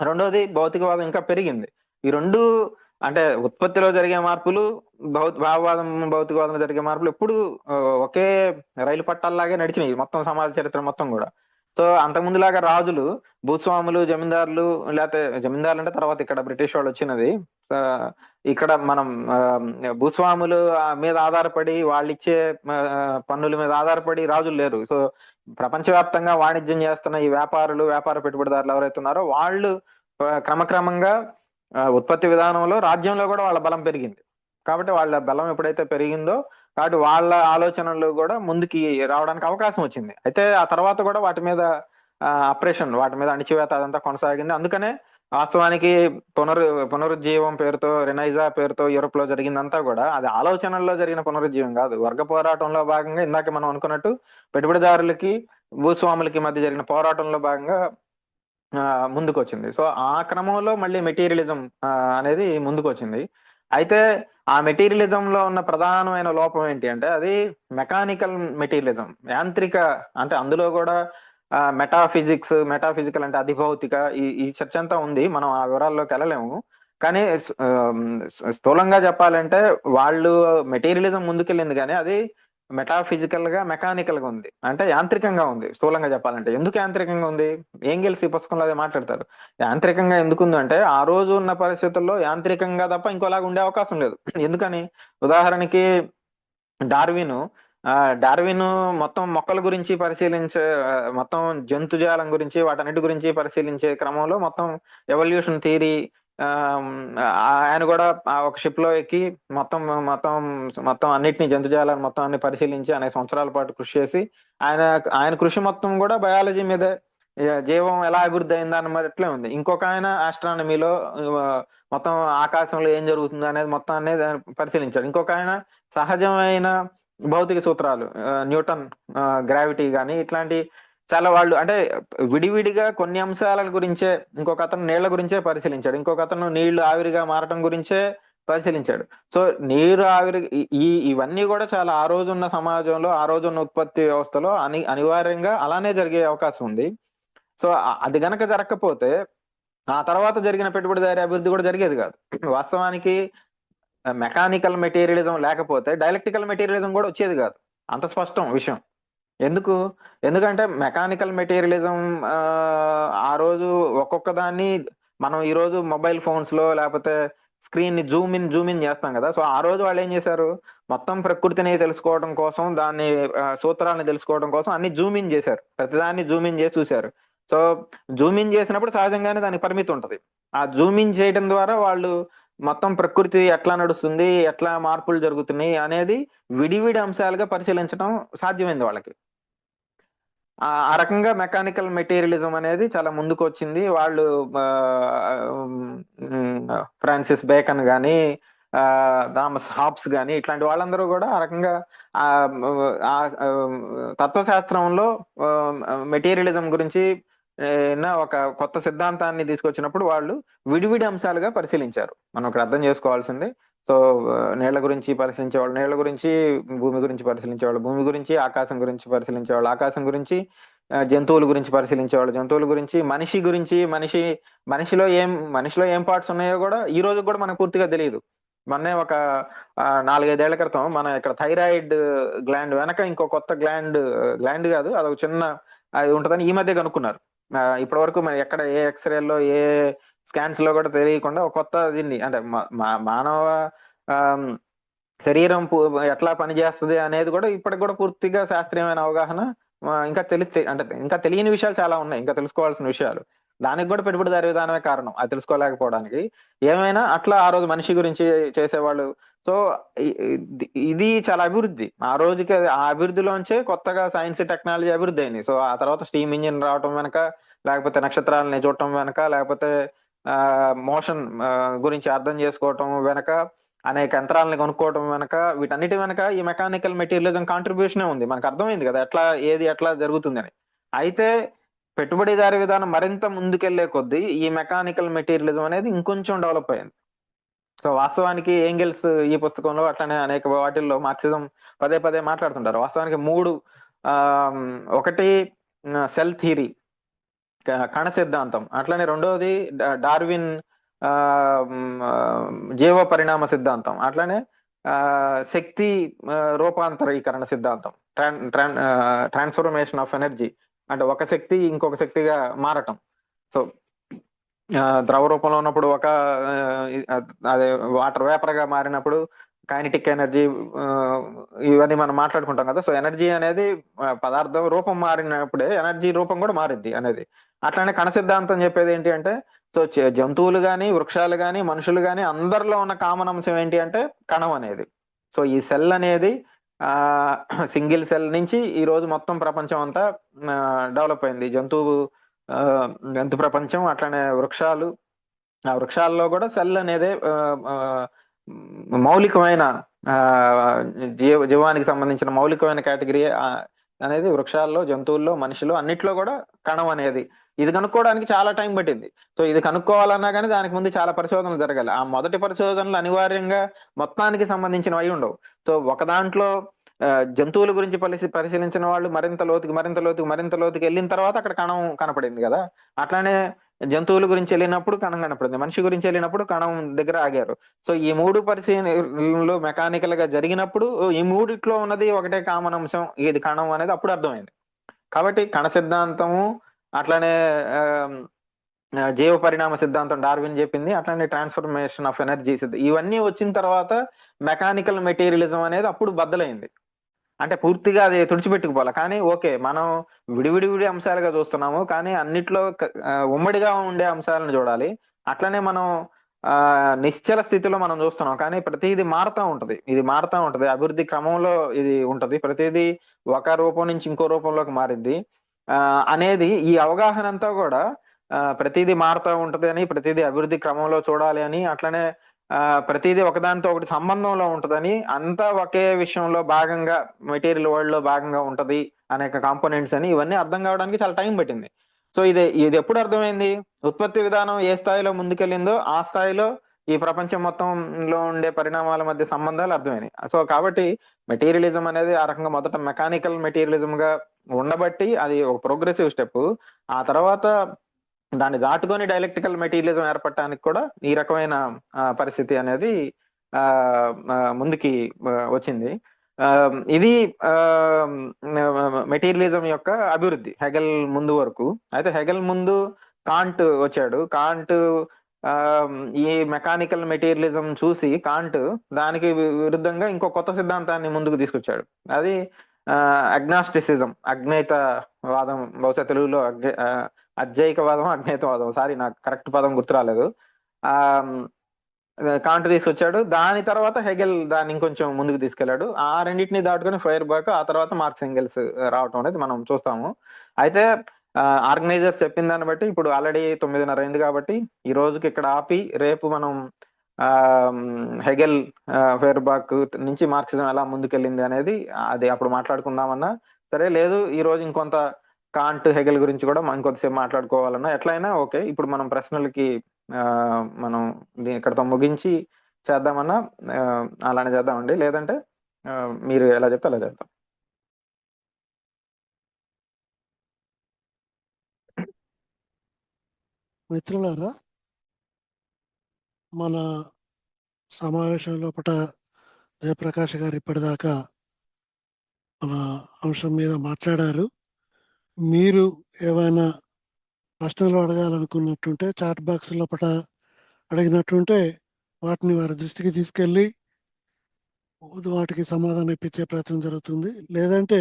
రెండోది భౌతికవాదం ఇంకా పెరిగింది. ఈ రెండు అంటే ఉత్పత్తిలో జరిగే మార్పులు, భావవాదం భౌతికవాదంలో జరిగే మార్పులు ఎప్పుడు ఒకే రైలు పట్టాల్లాగే నడిచినాయి మొత్తం సమాజ చరిత్ర మొత్తం కూడా. సో అంతకుముందులాగా రాజులు, భూస్వాములు, జమీందారులు, లేకపోతే జమీందారులు అంటే తర్వాత ఇక్కడ బ్రిటిష్ వాళ్ళు వచ్చినది. ఆ, ఇక్కడ మనం భూస్వాములు మీద ఆధారపడి వాళ్ళిచ్చే పన్నుల మీద ఆధారపడి రాజులు లేరు. సో ప్రపంచవ్యాప్తంగా వాణిజ్యం చేస్తున్న ఈ వ్యాపారులు, వ్యాపార పెట్టుబడిదారులు ఎవరైతే ఉన్నారో వాళ్ళు క్రమక్రమంగా ఉత్పత్తి విధానంలో, రాజ్యంలో కూడా వాళ్ళ బలం పెరిగింది. కాబట్టి వాళ్ళ బలం ఎప్పుడైతే పెరిగిందో కాబట్టి వాళ్ళ ఆలోచనలు కూడా ముందుకి రావడానికి అవకాశం వచ్చింది. అయితే ఆ తర్వాత కూడా వాటి మీద అప్రెషన్, వాటి మీద అణిచివేత అదంతా కొనసాగింది. అందుకనే వాస్తవానికి పునరుజ్జీవం పేరుతో, రెనైజా పేరుతో యూరోప్ లో జరిగిందంతా కూడా అది ఆలోచనల్లో జరిగిన పునరుజ్జీవం కాదు. వర్గ పోరాటంలో భాగంగా ఇందాక మనం అనుకున్నట్టు పెట్టుబడిదారులకి, భూస్వాములకి మధ్య జరిగిన పోరాటంలో భాగంగా ముందుకు వచ్చింది. సో ఆ క్రమంలో మళ్ళీ మెటీరియలిజం అనేది ముందుకు వచ్చింది. అయితే ఆ మెటీరియలిజం లో ఉన్న ప్రధానమైన లోపం ఏంటి అంటే అది మెకానికల్ మెటీరియలిజం, యాంత్రిక. అంటే అందులో కూడా మెటాఫిజికల్ అంటే అధిభౌతిక, ఈ చర్చ అంతా ఉంది. మనం ఆ వివరాల్లోకి వెళ్ళలేము. కానీ స్థూలంగా చెప్పాలంటే వాళ్ళు మెటీరియలిజం ముందుకెళ్ళింది కానీ అది మెటాఫిజికల్ గా, మెకానికల్ గా ఉంది. అంటే యాంత్రికంగా ఉంది స్థూలంగా చెప్పాలంటే. ఎందుకు యాంత్రికంగా ఉంది? ఏంగెల్స్ ఈ పుస్తకంలో అదే మాట్లాడతారు. యాంత్రికంగా ఎందుకుంది అంటే ఆ రోజు ఉన్న పరిస్థితుల్లో యాంత్రికంగా తప్ప ఇంకోలాగా ఉండే అవకాశం లేదు. ఎందుకని? ఉదాహరణకి డార్విన్ డార్విన్ మొత్తం మొక్కల గురించి పరిశీలించే, మొత్తం జంతుజాలం గురించి, వాటన్నిటి గురించి పరిశీలించే క్రమంలో మొత్తం ఎవల్యూషన్ థియరీ, ఆయన కూడా ఒక షిప్ లో ఎక్కి మొత్తం మొత్తం మొత్తం అన్నిటిని, జంతుజాలాన్ని మొత్తం అన్ని పరిశీలించి అనేక సంవత్సరాల పాటు కృషి చేసి ఆయన ఆయన కృషి మొత్తం కూడా బయాలజీ మీదే, జీవం ఎలా అభివృద్ధి అయిందా అని మరి ఎట్లే ఉంది. ఇంకొక ఆయన ఆస్ట్రానమీలో మొత్తం ఆకాశంలో ఏం జరుగుతుంది అనేది మొత్తం అనేది పరిశీలించాడు. ఇంకొక ఆయన సహజమైన భౌతిక సూత్రాలు, న్యూటన్ గ్రావిటీ కానీ ఇట్లాంటి చాలా వాళ్ళు అంటే విడివిడిగా కొన్ని అంశాల గురించే, ఇంకొక అతను నీళ్ల గురించే పరిశీలించాడు, ఇంకొక అతను నీళ్లు ఆవిరిగా మారటం గురించే పరిశీలించాడు. సో నీరు ఆవిరి, ఇవన్నీ కూడా చాలా ఆ రోజున్న సమాజంలో, ఆ రోజున్న ఉత్పత్తి వ్యవస్థలో అనివార్యంగా అలానే జరిగే అవకాశం ఉంది. సో అది గనక జరగకపోతే ఆ తర్వాత జరిగిన పెట్టుబడిదారీ అభివృద్ధి కూడా జరిగేది కాదు. వాస్తవానికి మెకానికల్ మెటీరియలిజం లేకపోతే డైలెక్టికల్ మెటీరియలిజం కూడా వచ్చేది కాదు. అంత స్పష్టం విషయం. ఎందుకంటే మెకానికల్ మెటీరియలిజం ఆ రోజు ఒక్కొక్క దాన్ని మనం ఈ రోజు మొబైల్ ఫోన్స్ లో లేకపోతే స్క్రీన్ ని జూమ్ ఇన్ చేస్తాం కదా. సో ఆ రోజు వాళ్ళు ఏం చేశారు, మొత్తం ప్రకృతిని తెలుసుకోవడం కోసం, దాన్ని సూత్రాలను తెలుసుకోవడం కోసం అన్ని జూమ్ ఇన్ చేశారు. ప్రతిదాన్ని జూమ్ ఇన్ చేసి చూశారు. సో జూమ్ ఇన్ చేసినప్పుడు సహజంగానే దానికి పరిమితి ఉంటది. ఆ జూమ్ ఇన్ చేయడం ద్వారా వాళ్ళు మొత్తం ప్రకృతి ఎట్లా నడుస్తుంది, ఎట్లా మార్పులు జరుగుతున్నాయి అనేది విడివిడి అంశాలుగా పరిశీలించడం సాధ్యమైంది వాళ్ళకి. ఆ రకంగా మెకానికల్ మెటీరియలిజం అనేది చాలా ముందుకు వచ్చింది. వాళ్ళు ఫ్రాన్సిస్ బేకన్ గాని, థామస్ హాబ్స్ గాని ఇట్లాంటి వాళ్ళందరూ కూడా ఆ రకంగా ఆ ఆ, ఆ, తత్వశాస్త్రంలో మెటీరియలిజం గురించి ఒక కొత్త సిద్ధాంతాన్ని తీసుకొచ్చినప్పుడు వాళ్ళు విడివిడి అంశాలుగా పరిశీలించారు. మనం ఇక్కడ అర్థం చేసుకోవాల్సింది. సో నీళ్ల గురించి పరిశీలించేవాళ్ళు నీళ్ల గురించి, భూమి గురించి పరిశీలించేవాళ్ళు భూమి గురించి, ఆకాశం గురించి పరిశీలించేవాళ్ళు ఆకాశం గురించి, జంతువుల గురించి పరిశీలించేవాళ్ళు జంతువుల గురించి, మనిషిలో ఏం పార్ట్స్ ఉన్నాయో కూడా ఈ రోజు కూడా మనకు పూర్తిగా తెలియదు. మొన్నే ఒక 4-5 ఏళ్ల క్రితం మన ఇక్కడ థైరాయిడ్ గ్లాండ్ వెనక ఇంకో కొత్త గ్లాండ్ కాదు, అదొక చిన్న అది ఉంటుందని ఈ మధ్య కనుక్కున్నారు. ఇప్పటి వరకు మరి ఎక్కడ ఏ ఎక్స్రేల్లో, ఏ స్కాన్స్ లో కూడా తెలియకుండా ఒక కొత్త దీన్ని అంటే మానవ శరీరం ఎట్లా పనిచేస్తుంది అనేది కూడా ఇప్పటికి కూడా పూర్తిగా శాస్త్రీయమైన అవగాహన ఇంకా ఇంకా తెలియని విషయాలు చాలా ఉన్నాయి, ఇంకా తెలుసుకోవాల్సిన విషయాలు. దానికి కూడా పెట్టుబడిదారీ విధానమే కారణం, అది తెలుసుకోలేకపోవడానికి. ఏమైనా అట్లా ఆ రోజు మనిషి గురించి చేసేవాళ్ళు. సో ఇది చాలా అభివృద్ధి. ఆ రోజుకి ఆ అభివృద్ధిలోంచే కొత్తగా సైన్స్, టెక్నాలజీ అభివృద్ధి అయింది. సో ఆ తర్వాత స్టీమ్ ఇంజిన్ రావటం వెనక, లేకపోతే నక్షత్రాలని చూడటం వెనక, లేకపోతే మోషన్ గురించి అర్థం చేసుకోవటం వెనక, అనేక యంత్రాలను కొనుక్కోవడం వెనక, వీటన్నిటి వెనక ఈ మెకానికల్ మెటీరియలిజం కాంట్రిబ్యూషనే ఉంది. మనకు అర్థమైంది కదా ఎట్లా ఏది ఎట్లా జరుగుతుందని. అయితే పెట్టుబడిదారీ విధానం మరింత ముందుకెళ్లే కొద్దీ ఈ మెకానికల్ మెటీరియలిజం అనేది ఇంకొంచెం డెవలప్ అయింది. సో వాస్తవానికి ఏంగెల్స్ ఈ పుస్తకంలో అట్లనే అనేక వాటిల్లో మార్క్సిజం పదే పదే మాట్లాడుతుంటారు. వాస్తవానికి మూడు ఆ, ఒకటి సెల్ థియరీ, కణ సిద్ధాంతం, అట్లనే రెండవది డార్విన్ ఆ, జీవ పరిణామ సిద్ధాంతం, అట్లనే ఆ, శక్తి రూపాంతరీకరణ సిద్ధాంతం, ట్రాన్స్ఫర్మేషన్ ఆఫ్ ఎనర్జీ, అంటే ఒక శక్తి ఇంకొక శక్తిగా మారటం. సో ద్రవ రూపంలో ఉన్నప్పుడు ఒక ఆ, అదే వాటర్ వేపర్ గా మారినప్పుడు కైనటిక్ ఎనర్జీ, ఇవన్నీ మనం మాట్లాడుకుంటాం కదా. సో ఎనర్జీ అనేది పదార్థం రూపం మారినప్పుడే ఎనర్జీ రూపం కూడా మారిద్ది అనేది. అట్లానే కణ సిద్ధాంతం చెప్పేది ఏంటి అంటే, సో జంతువులు కానీ వృక్షాలు కానీ మనుషులు కానీ అందరిలో ఉన్న కామన్ అంశం ఏంటి అంటే కణం అనేది. సో ఈ సెల్ అనేది ఆ సింగిల్ సెల్ నుంచి ఈ రోజు మొత్తం ప్రపంచం అంతా డెవలప్ అయింది. ఆ, జంతు ప్రపంచం, అట్లనే వృక్షాలు, ఆ వృక్షాల్లో కూడా సెల్ అనేది మౌలికమైన ఆ, జీవానికి సంబంధించిన మౌలికమైన కేటగిరీ అనేది వృక్షాల్లో, జంతువుల్లో, మనిషిలో అన్నిట్లో కూడా కణం అనేది. ఇది కనుక్కోవడానికి చాలా టైం పట్టింది. సో ఇది కనుక్కోవాలన్నా కానీ దానికి ముందు చాలా పరిశోధనలు జరగాలి. ఆ మొదటి పరిశోధనలు అనివార్యంగా మొత్తానికి సంబంధించినవి అయి ఉండవు. సో ఒక దాంట్లో ఆ, జంతువుల గురించి పరిశీలించిన వాళ్ళు మరింత లోతుకి వెళ్ళిన తర్వాత అక్కడ కణం కనపడింది కదా. అట్లానే జంతువుల గురించి వెళ్ళినప్పుడు కణం కనపడింది, మనిషి గురించి వెళ్ళినప్పుడు కణం దగ్గర ఆగారు. సో ఈ మూడు పరిశీలనలు మెకానికల్ గా జరిగినప్పుడు ఈ మూడిట్లో ఉన్నది ఒకటే కామన్ అంశం, ఇది కణం అనేది అప్పుడు అర్థమైంది. కాబట్టి కణ సిద్ధాంతము, అట్లానే ఆ, జీవ పరిణామ సిద్ధాంతం డార్విన్ చెప్పింది, అట్లానే ట్రాన్స్ఫర్మేషన్ ఆఫ్ ఎనర్జీ ఇవన్నీ వచ్చిన తర్వాత మెకానికల్ మెటీరియలిజం అనేది అప్పుడు బద్దలైంది. అంటే పూర్తిగా అది తుడిచిపెట్టుకుపోవాలి, కానీ ఓకే మనం విడివిడి అంశాలుగా చూస్తున్నాము, కానీ అన్నిట్లో ఉమ్మడిగా ఉండే అంశాలను చూడాలి. అట్లనే మనం ఆ నిశ్చల స్థితిలో మనం చూస్తున్నాం, కానీ ప్రతిదీ మారుతూ ఉంటది, ఇది మారుతూ ఉంటది, అభివృద్ధి క్రమంలో ఇది ఉంటది, ప్రతిదీ ఒక రూపం నుంచి ఇంకో రూపంలోకి మారిద్ది ఆ అనేది ఈ అవగాహన అంతా కూడా ప్రతిదీ మారుతూ ఉంటది అని, ప్రతిదీ అభివృద్ధి క్రమంలో చూడాలి అని, అట్లనే ప్రతిదీ ఒకదానితో ఒకటి సంబంధంలో ఉంటదని, అంతా ఒకే విషయంలో భాగంగా మెటీరియల్ వరల్డ్ లో భాగంగా ఉంటది అనేక కాంపోనెంట్స్ అని, ఇవన్నీ అర్థం కావడానికి చాలా టైం పట్టింది. సో ఇది ఎప్పుడు అర్థమైంది? ఉత్పత్తి విధానం ఏ స్థాయిలో ముందుకెళ్ళిందో ఆ స్థాయిలో ఈ ప్రపంచం మొత్తంలో ఉండే పరిణామాల మధ్య సంబంధాలు అర్థమైనాయి. సో కాబట్టి మెటీరియలిజం అనేది ఆ రకంగా మొదట మెకానికల్ మెటీరియలిజం గా ఉండబట్టి అది ఒక ప్రోగ్రెసివ్ స్టెప్. ఆ తర్వాత దాన్ని దాటుకొని డైలెక్ట్రికల్ మెటీరియలిజం ఏర్పడటానికి కూడా ఈ రకమైన పరిస్థితి అనేది ఆ ముందుకి వచ్చింది. ఆ ఇది మెటీరియలిజం యొక్క అభివృద్ధి హెగెల్ ముందు వరకు. అయితే హెగెల్ ముందు కాంట్ వచ్చాడు. కాంట్ ఆ ఈ మెకానికల్ మెటీరియలిజం చూసి కాంట్ దానికి విరుద్ధంగా ఇంకో కొత్త సిద్ధాంతాన్ని ముందుకు తీసుకొచ్చాడు. అది అగ్నాస్టిసిజం, అజ్ఞేత వాదం, బహుశా తెలుగులో అజ్ఞేయకవాదం, అజ్ఞేతవాదం, సారీ నాకు కరెక్ట్ పదం గుర్తు రాలేదు. ఆ కాంట్ తీసుకొచ్చాడు. దాని తర్వాత హెగెల్ దాన్ని ఇంకొంచెం ముందుకు తీసుకెళ్లాడు. ఆ రెండింటిని దాటుకొని ఫైర్ బాక్, ఆ తర్వాత మార్క్స్ ఎంగెల్స్ రావటం అనేది మనం చూస్తాము. అయితే ఆర్గనైజర్స్ చెప్పిన దాన్ని బట్టి ఇప్పుడు ఆల్రెడీ 9:30 అయింది కాబట్టి ఈ రోజుకి ఇక్కడ ఆపి, రేపు మనం ఆ హెగెల్ ఫైర్ బాక్ నుంచి మార్క్సిజం ఎలా ముందుకెళ్ళింది అనేది అది అప్పుడు మాట్లాడుకుందామన్నా సరే, లేదు ఈ రోజు ఇంకొంత కాంట్ హెగెల్ గురించి కూడా మనం ఇంకొంతసేపు మాట్లాడుకోవాలన్నా ఎట్లయినా ఓకే. ఇప్పుడు మనం ప్రశ్నలకి మనం ఇక్కడతో ముగించి చేద్దామన్నా అలానే చేద్దామండి, లేదంటే మీరు ఎలా చెప్తే అలా చేద్దాం. మిత్రులారా, మన సమావేశం లోపల జయప్రకాష్ గారు ఇప్పటిదాకా మన అంశం మీద మాట్లాడారు. మీరు ఏమైనా ప్రశ్నలు అడగాలనుకున్నట్టుంటే చాట్ బాక్స్ లోపల అడిగినట్టుంటే వాటిని వారి దృష్టికి తీసుకెళ్ళి వాటికి సమాధానం ఇప్పించే ప్రయత్నం జరుగుతుంది. లేదంటే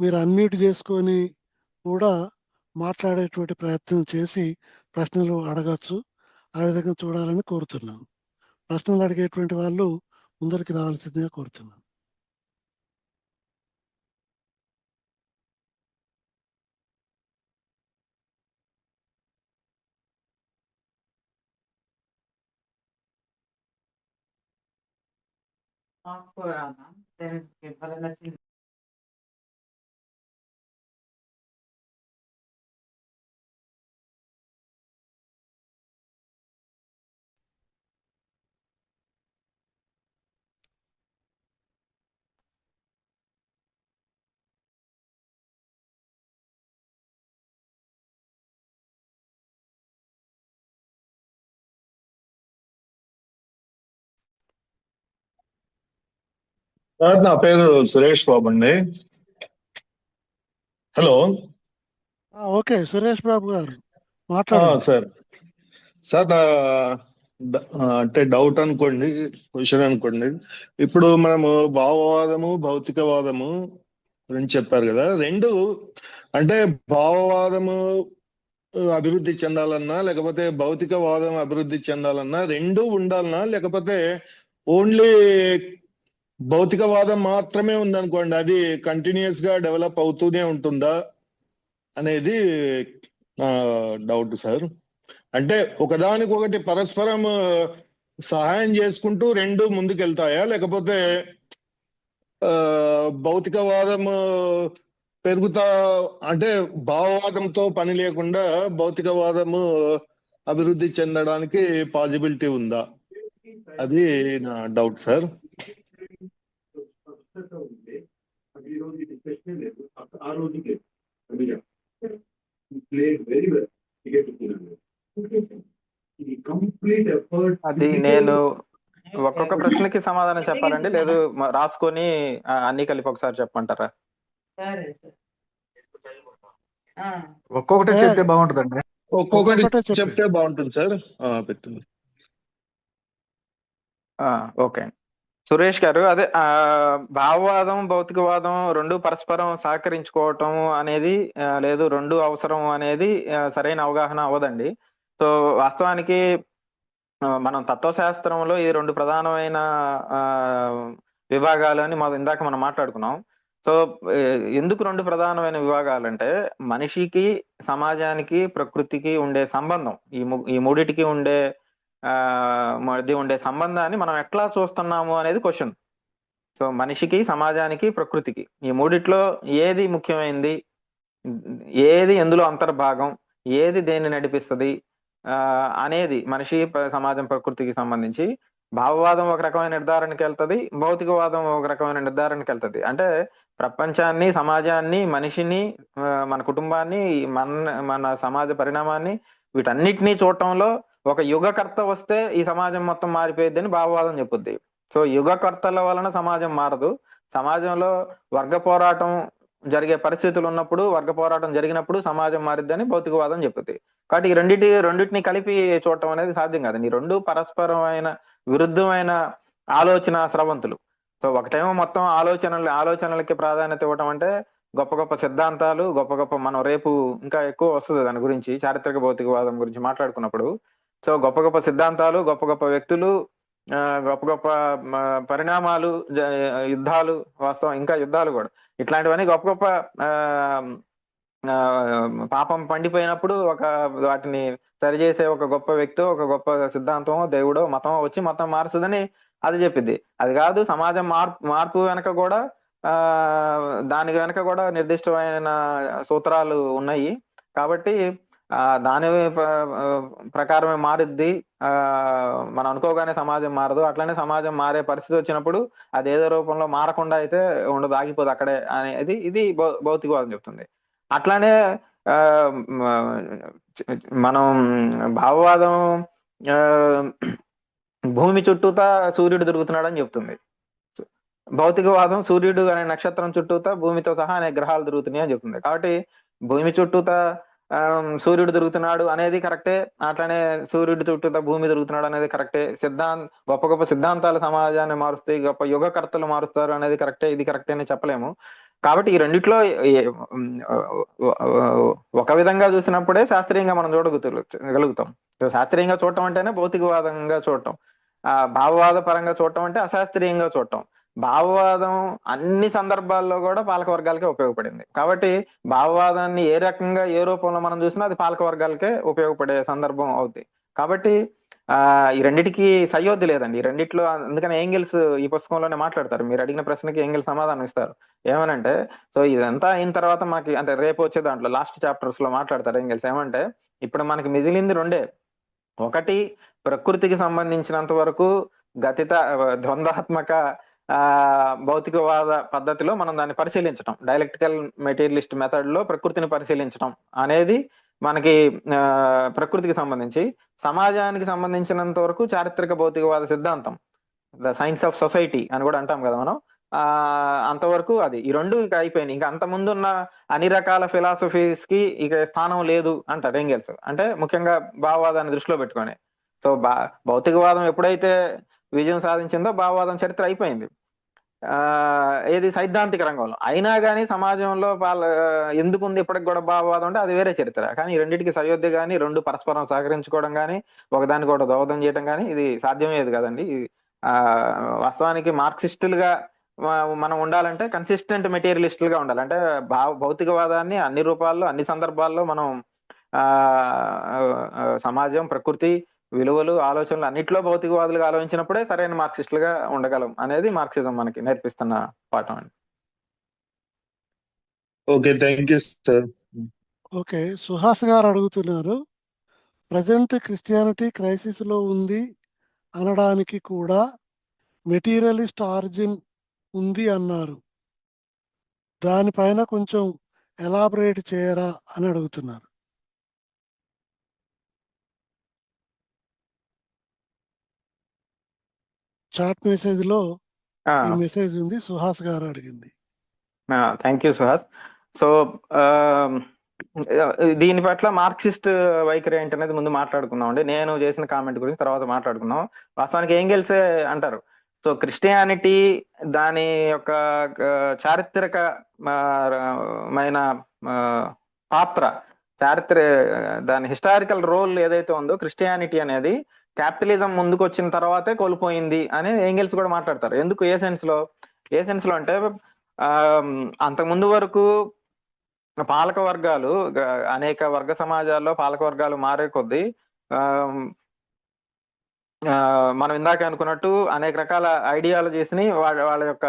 మీరు అన్మ్యూట్ చేసుకొని కూడా మాట్లాడేటువంటి ప్రయత్నం చేసి ప్రశ్నలు అడగచ్చు. ఆ విధంగా చూడాలని కోరుతున్నాను. ప్రశ్నలు అడిగేటువంటి వాళ్ళు ముందరికి రావాల్సిందిగా కోరుతున్నాను. సార్ నా పేరు సురేష్ బాబు అండి. హలో. ఓకే, సురేష్ బాబు గారు మాట్లాడండి. సార్ సార్ అంటే డౌట్ అనుకోండి, క్వశ్చన్ అనుకోండి. ఇప్పుడు మనము భావవాదము భౌతికవాదము గురించి చెప్పారు కదా. రెండు అంటే భావవాదము అభివృద్ధి చెందాలన్నా లేకపోతే భౌతికవాదం అభివృద్ధి చెందాలన్నా రెండు ఉండాలన్నా, లేకపోతే ఓన్లీ భౌతికవాదం మాత్రమే ఉందనుకోండి అది కంటిన్యూస్ గా డెవలప్ అవుతూనే ఉంటుందా అనేది డౌట్ సార్. అంటే ఒకదానికొకటి పరస్పరం సహాయం చేసుకుంటూ రెండు ముందుకెళ్తాయా, లేకపోతే భౌతికవాదం పెరుగుతా అంటే భావవాదంతో పని లేకుండా భౌతికవాదము అభివృద్ధి చెందడానికి పాసిబిలిటీ ఉందా? అది నా డౌట్ సార్. అది నేను ఒక్కొక్క ప్రశ్నకి సమాధానం చెప్పాలండి, లేదు రాసుకొని అన్ని కలిపి ఒకసారి చెప్పమంటారా? ఒక్కొక్కటే చెప్తే బాగుంటుందండి. ఒక్కొక్కటి చెప్తే బాగుంటుంది సార్. పెట్టండి. ఓకే సురేష్ గారు, అదే భావవాదం భౌతికవాదం రెండు పరస్పరం సహకరించుకోవటం అనేది లేదు, రెండు అవసరం అనేది సరైన అవగాహన అవ్వదండి. సో వాస్తవానికి మనం తత్వశాస్త్రంలో ఈ రెండు ప్రధానమైన విభాగాలు అని ఇందాక మనం మాట్లాడుకున్నాం. సో ఎందుకు రెండు ప్రధానమైన విభాగాలు అంటే, మనిషికి సమాజానికి ప్రకృతికి ఉండే సంబంధం, ఈ మూడిటికి ఉండే మధ్య ఉండే సంబంధాన్ని మనం ఎట్లా చూస్తున్నాము అనేది క్వశ్చన్. సో మనిషికి సమాజానికి ప్రకృతికి ఈ మూడిట్లో ఏది ముఖ్యమైనది, ఏది ఎందులో అంతర్భాగం, ఏది దేన్ని నడిపిస్తుంది అనేది మనిషి సమాజం ప్రకృతికి సంబంధించి భావవాదం ఒక రకమైన నిర్ధారణకి వెళ్తుంది, భౌతికవాదం ఒక రకమైన నిర్ధారణకి వెళ్తుంది. అంటే ప్రపంచాన్ని, సమాజాన్ని, మనిషిని, మన కుటుంబాన్ని, మన సమాజ పరిణామాన్ని, వీటన్నిటినీ చూడటంలో ఒక యుగకర్త వస్తే ఈ సమాజం మొత్తం మారిపోయిద్దని భావవాదం చెప్పుద్ది. సో యుగకర్తల వలన సమాజం మారదు. సమాజంలో వర్గ పోరాటం జరిగే పరిస్థితులు ఉన్నప్పుడు, వర్గ పోరాటం జరిగినప్పుడు సమాజం మారిద్దని భౌతికవాదం చెప్పుద్ది. కాబట్టి ఈ రెండింటిని కలిపి చూడటం అనేది సాధ్యం కాదండి. ఈ రెండు పరస్పరమైన విరుద్ధమైన ఆలోచన స్రవంతులు. సో ఒకటేమో మొత్తం ఆలోచనలకి ప్రాధాన్యత ఇవ్వటం అంటే గొప్ప గొప్ప సిద్ధాంతాలు, గొప్ప గొప్ప, మనం రేపు ఇంకా ఎక్కువ వస్తుంది దాని గురించి, చారిత్రక భౌతికవాదం గురించి మాట్లాడుకున్నప్పుడు. సో గొప్ప గొప్ప సిద్ధాంతాలు, గొప్ప గొప్ప వ్యక్తులు, గొప్ప గొప్ప పరిణామాలు, యుద్ధాలు, వాస్తవం ఇంకా యుద్ధాలు కూడా, ఇట్లాంటివన్నీ గొప్ప గొప్ప పాపం పండిపోయినప్పుడు వాటిని సరిచేసే ఒక గొప్ప వ్యక్తి, ఒక గొప్ప సిద్ధాంతమో, దేవుడో, మతమో వచ్చి మొత్తం మారుస్తుందని అది చెప్పింది. అది కాదు, సమాజం మార్పు వెనక కూడా దాని వెనక కూడా నిర్దిష్టమైన సూత్రాలు ఉన్నాయి. కాబట్టి దాని ప్రకారమే మారుద్ది. మనం అనుకోగానే సమాజం మారదు. అట్లనే సమాజం మారే పరిస్థితి వచ్చినప్పుడు అది ఏదో రూపంలో మారకుండా అయితే ఉండదు, ఆగిపోదు అక్కడే అనేది ఇది భౌతికవాదం చెప్తుంది. అట్లానే మనం భావవాదం భూమి చుట్టూతా సూర్యుడు తిరుగుతున్నాడు అని చెప్తుంది. భౌతికవాదం సూర్యుడు అనే నక్షత్రం చుట్టూతా భూమితో సహా అనేక గ్రహాలు తిరుగుతున్నాయి అని చెప్తుంది. కాబట్టి భూమి చుట్టూతా సూర్యుడు తిరుగుతున్నాడు అనేది కరెక్టే, అట్లనే సూర్యుడి చుట్టూతా భూమి తిరుగుతున్నాడు అనేది కరెక్టే. గొప్ప గొప్ప సిద్ధాంతాలు సమాజాన్ని మారుస్తాయి, గొప్ప యుగకర్తలు మారుస్తారు అనేది కరెక్టే, ఇది కరెక్టే అని చెప్పలేము. కాబట్టి ఈ రెండిట్లో ఒక విధంగా చూసినప్పుడే శాస్త్రీయంగా మనం చూడగలుగుతాం. శాస్త్రీయంగా చూడటం అంటేనే భౌతికవాదంగా చూడటం, భావవాద పరంగా చూడటం అంటే అశాస్త్రీయంగా చూడటం. భావవాదం అన్ని సందర్భాల్లో కూడా పాలక వర్గాలకే ఉపయోగపడింది. కాబట్టి భావవాదాన్ని ఏ రకంగా ఏ రూపంలో మనం చూసినా అది పాలక వర్గాలకే ఉపయోగపడే సందర్భం అవుద్ది. కాబట్టి ఈ రెండిటికి సయోధ్య లేదండి. ఈ రెండిట్లో అందుకని ఏంగెల్స్ ఈ పుస్తకంలోనే మాట్లాడతారు. మీరు అడిగిన ప్రశ్నకి ఏంగెల్స్ సమాధానం ఇస్తారు. ఏమనంటే, సో ఇదంతా అయిన తర్వాత మనకి, అంటే రేపు వచ్చే దాంట్లో లాస్ట్ చాప్టర్స్ లో మాట్లాడతారు ఏంగెల్స్. ఏమంటే ఇప్పుడు మనకి మిగిలింది రెండే. ఒకటి, ప్రకృతికి సంబంధించినంత వరకు ద్వంద్వాత్మక భౌతికవాద పద్ధతిలో మనం దాన్ని పరిశీలించడం, డైలెక్టికల్ మెటీరియలిస్ట్ మెథడ్ లో ప్రకృతిని పరిశీలించడం అనేది మనకి ప్రకృతికి సంబంధించి. సమాజానికి సంబంధించినంత వరకు చారిత్రక భౌతికవాద సిద్ధాంతం, ద సైన్స్ ఆఫ్ సొసైటీ అని కూడా అంటాం కదా మనం. అంతవరకు అది ఈ రెండు ఇక అయిపోయినాయి. ఇంకా అంత ముందున్న అన్ని రకాల ఫిలాసఫీస్ కి ఇక స్థానం లేదు అంటారు ఎంగెల్స్. అంటే ముఖ్యంగా భావవాదాన్ని దృష్టిలో పెట్టుకొని. సో భౌతికవాదం ఎప్పుడైతే విజయం సాధించిందో భావవాదం చరిత్ర అయిపోయింది. ఏది సైద్ధాంతిక రంగంలో అయినా కానీ సమాజంలో ఎందుకు ఉంది ఇప్పటికి కూడా భావవాదం అంటే అది వేరే చరిత్ర. కానీ ఈ రెండింటికి సయోధ్య కానీ రెండు పరస్పరం సహకరించుకోవడం కానీ ఒకదానికి కూడా దోహదం చేయడం కానీ ఇది సాధ్యమయ్యేది కదండి. వాస్తవానికి మార్క్సిస్టులుగా మనం ఉండాలంటే కన్సిస్టెంట్ మెటీరియలిస్టులుగా ఉండాలి. అంటే భౌతికవాదాన్ని అన్ని రూపాల్లో అన్ని సందర్భాల్లో మనం సమాజం, ప్రకృతి, విలువలు, ఆలోచనలు అన్నిట్లో భౌతికవాదులుగా ఆలోచించినప్పుడే సరైన మార్క్సిస్టులుగా ఉండగలం అనేది మార్క్సిజం మనకి నేర్పిస్తున్న పాఠం అండి. Okay, thank you sir. Okay, Suhas గారు అడుగుతున్నారు, ప్రజెంట్ క్రిస్టియానిటీ క్రైసిస్ లో ఉంది అనడానికి కూడా మెటీరియలిస్ట్ ఆరిజిన్ ఉంది అన్నారు, దానిపైన కొంచెం ఎలాబరేట్ చేయరా అని అడుగుతున్నారు. చాట్ మెసేజ్ లో ఈ మెసేజ్ ఉంది, సుహాస్ గారు అడిగింది. Thank you Suhas. సో దీని పట్ల మార్క్సిస్ట్ వైఖరి ఏంటనేది ముందు మాట్లాడుకుందాం అండి. నేను చేసిన కామెంట్ గురించి తర్వాత మాట్లాడుకుందాం. వాస్తవానికి ఎంగెల్సే అంటారు, సో క్రిస్టియానిటీ దాని యొక్క చారిత్రకమైన పాత్ర, దాని హిస్టారికల్ రోల్ ఏదైతే ఉందో క్రిస్టియానిటీ అనేది క్యాపిటలిజం ముందుకు వచ్చిన తర్వాతే కోల్పోయింది అని ఎంగెల్స్ కూడా మాట్లాడతారు. ఎందుకు, ఏ సెన్స్ లో అంటే అంతకుముందు వరకు పాలక వర్గాలు, అనేక వర్గ సమాజాల్లో పాలక వర్గాలు మారే కొద్దీ మనం ఇందాక అనుకున్నట్టు అనేక రకాల ఐడియాలజీస్ ని వాళ్ళ యొక్క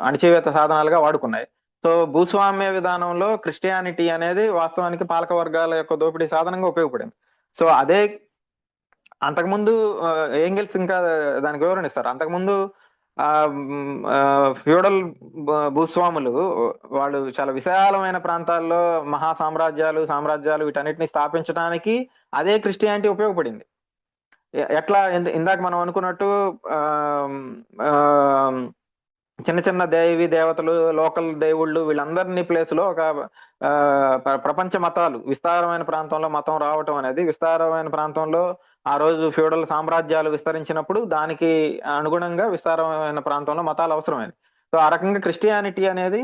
అణచివేత సాధనాలుగా వాడుకున్నాయి. సో భూస్వామ్య విధానంలో క్రిస్టియానిటీ అనేది వాస్తవానికి పాలక వర్గాల యొక్క దోపిడీ సాధనంగా ఉపయోగపడింది. సో అదే అంతకుముందు ఎంగెల్స్ ఇంకా దానికి వివరణ ఇస్తారు. అంతకుముందు ఫ్యూడల్ భూస్వాములు వాళ్ళు చాలా విశాలమైన ప్రాంతాల్లో మహా సామ్రాజ్యాలు వీటన్నిటిని స్థాపించడానికి అదే క్రిస్టియానిటీ ఉపయోగపడింది. ఎట్లా, ఇందాక మనం అనుకున్నట్టు చిన్న చిన్న దేవతలు, లోకల్ దేవుళ్ళు, వీళ్ళందరినీ ప్లేస్లో ఒక ప్రపంచ మతాలు, విస్తారమైన ప్రాంతంలో మతం రావటం అనేది, విస్తారమైన ప్రాంతంలో ఆ రోజు ఫ్యూడల్ సామ్రాజ్యాలు విస్తరించినప్పుడు దానికి అనుగుణంగా విస్తారమైన ప్రాంతంలో మతాలు అవసరమైనవి. సో ఆ రకంగా క్రిస్టియానిటీ అనేది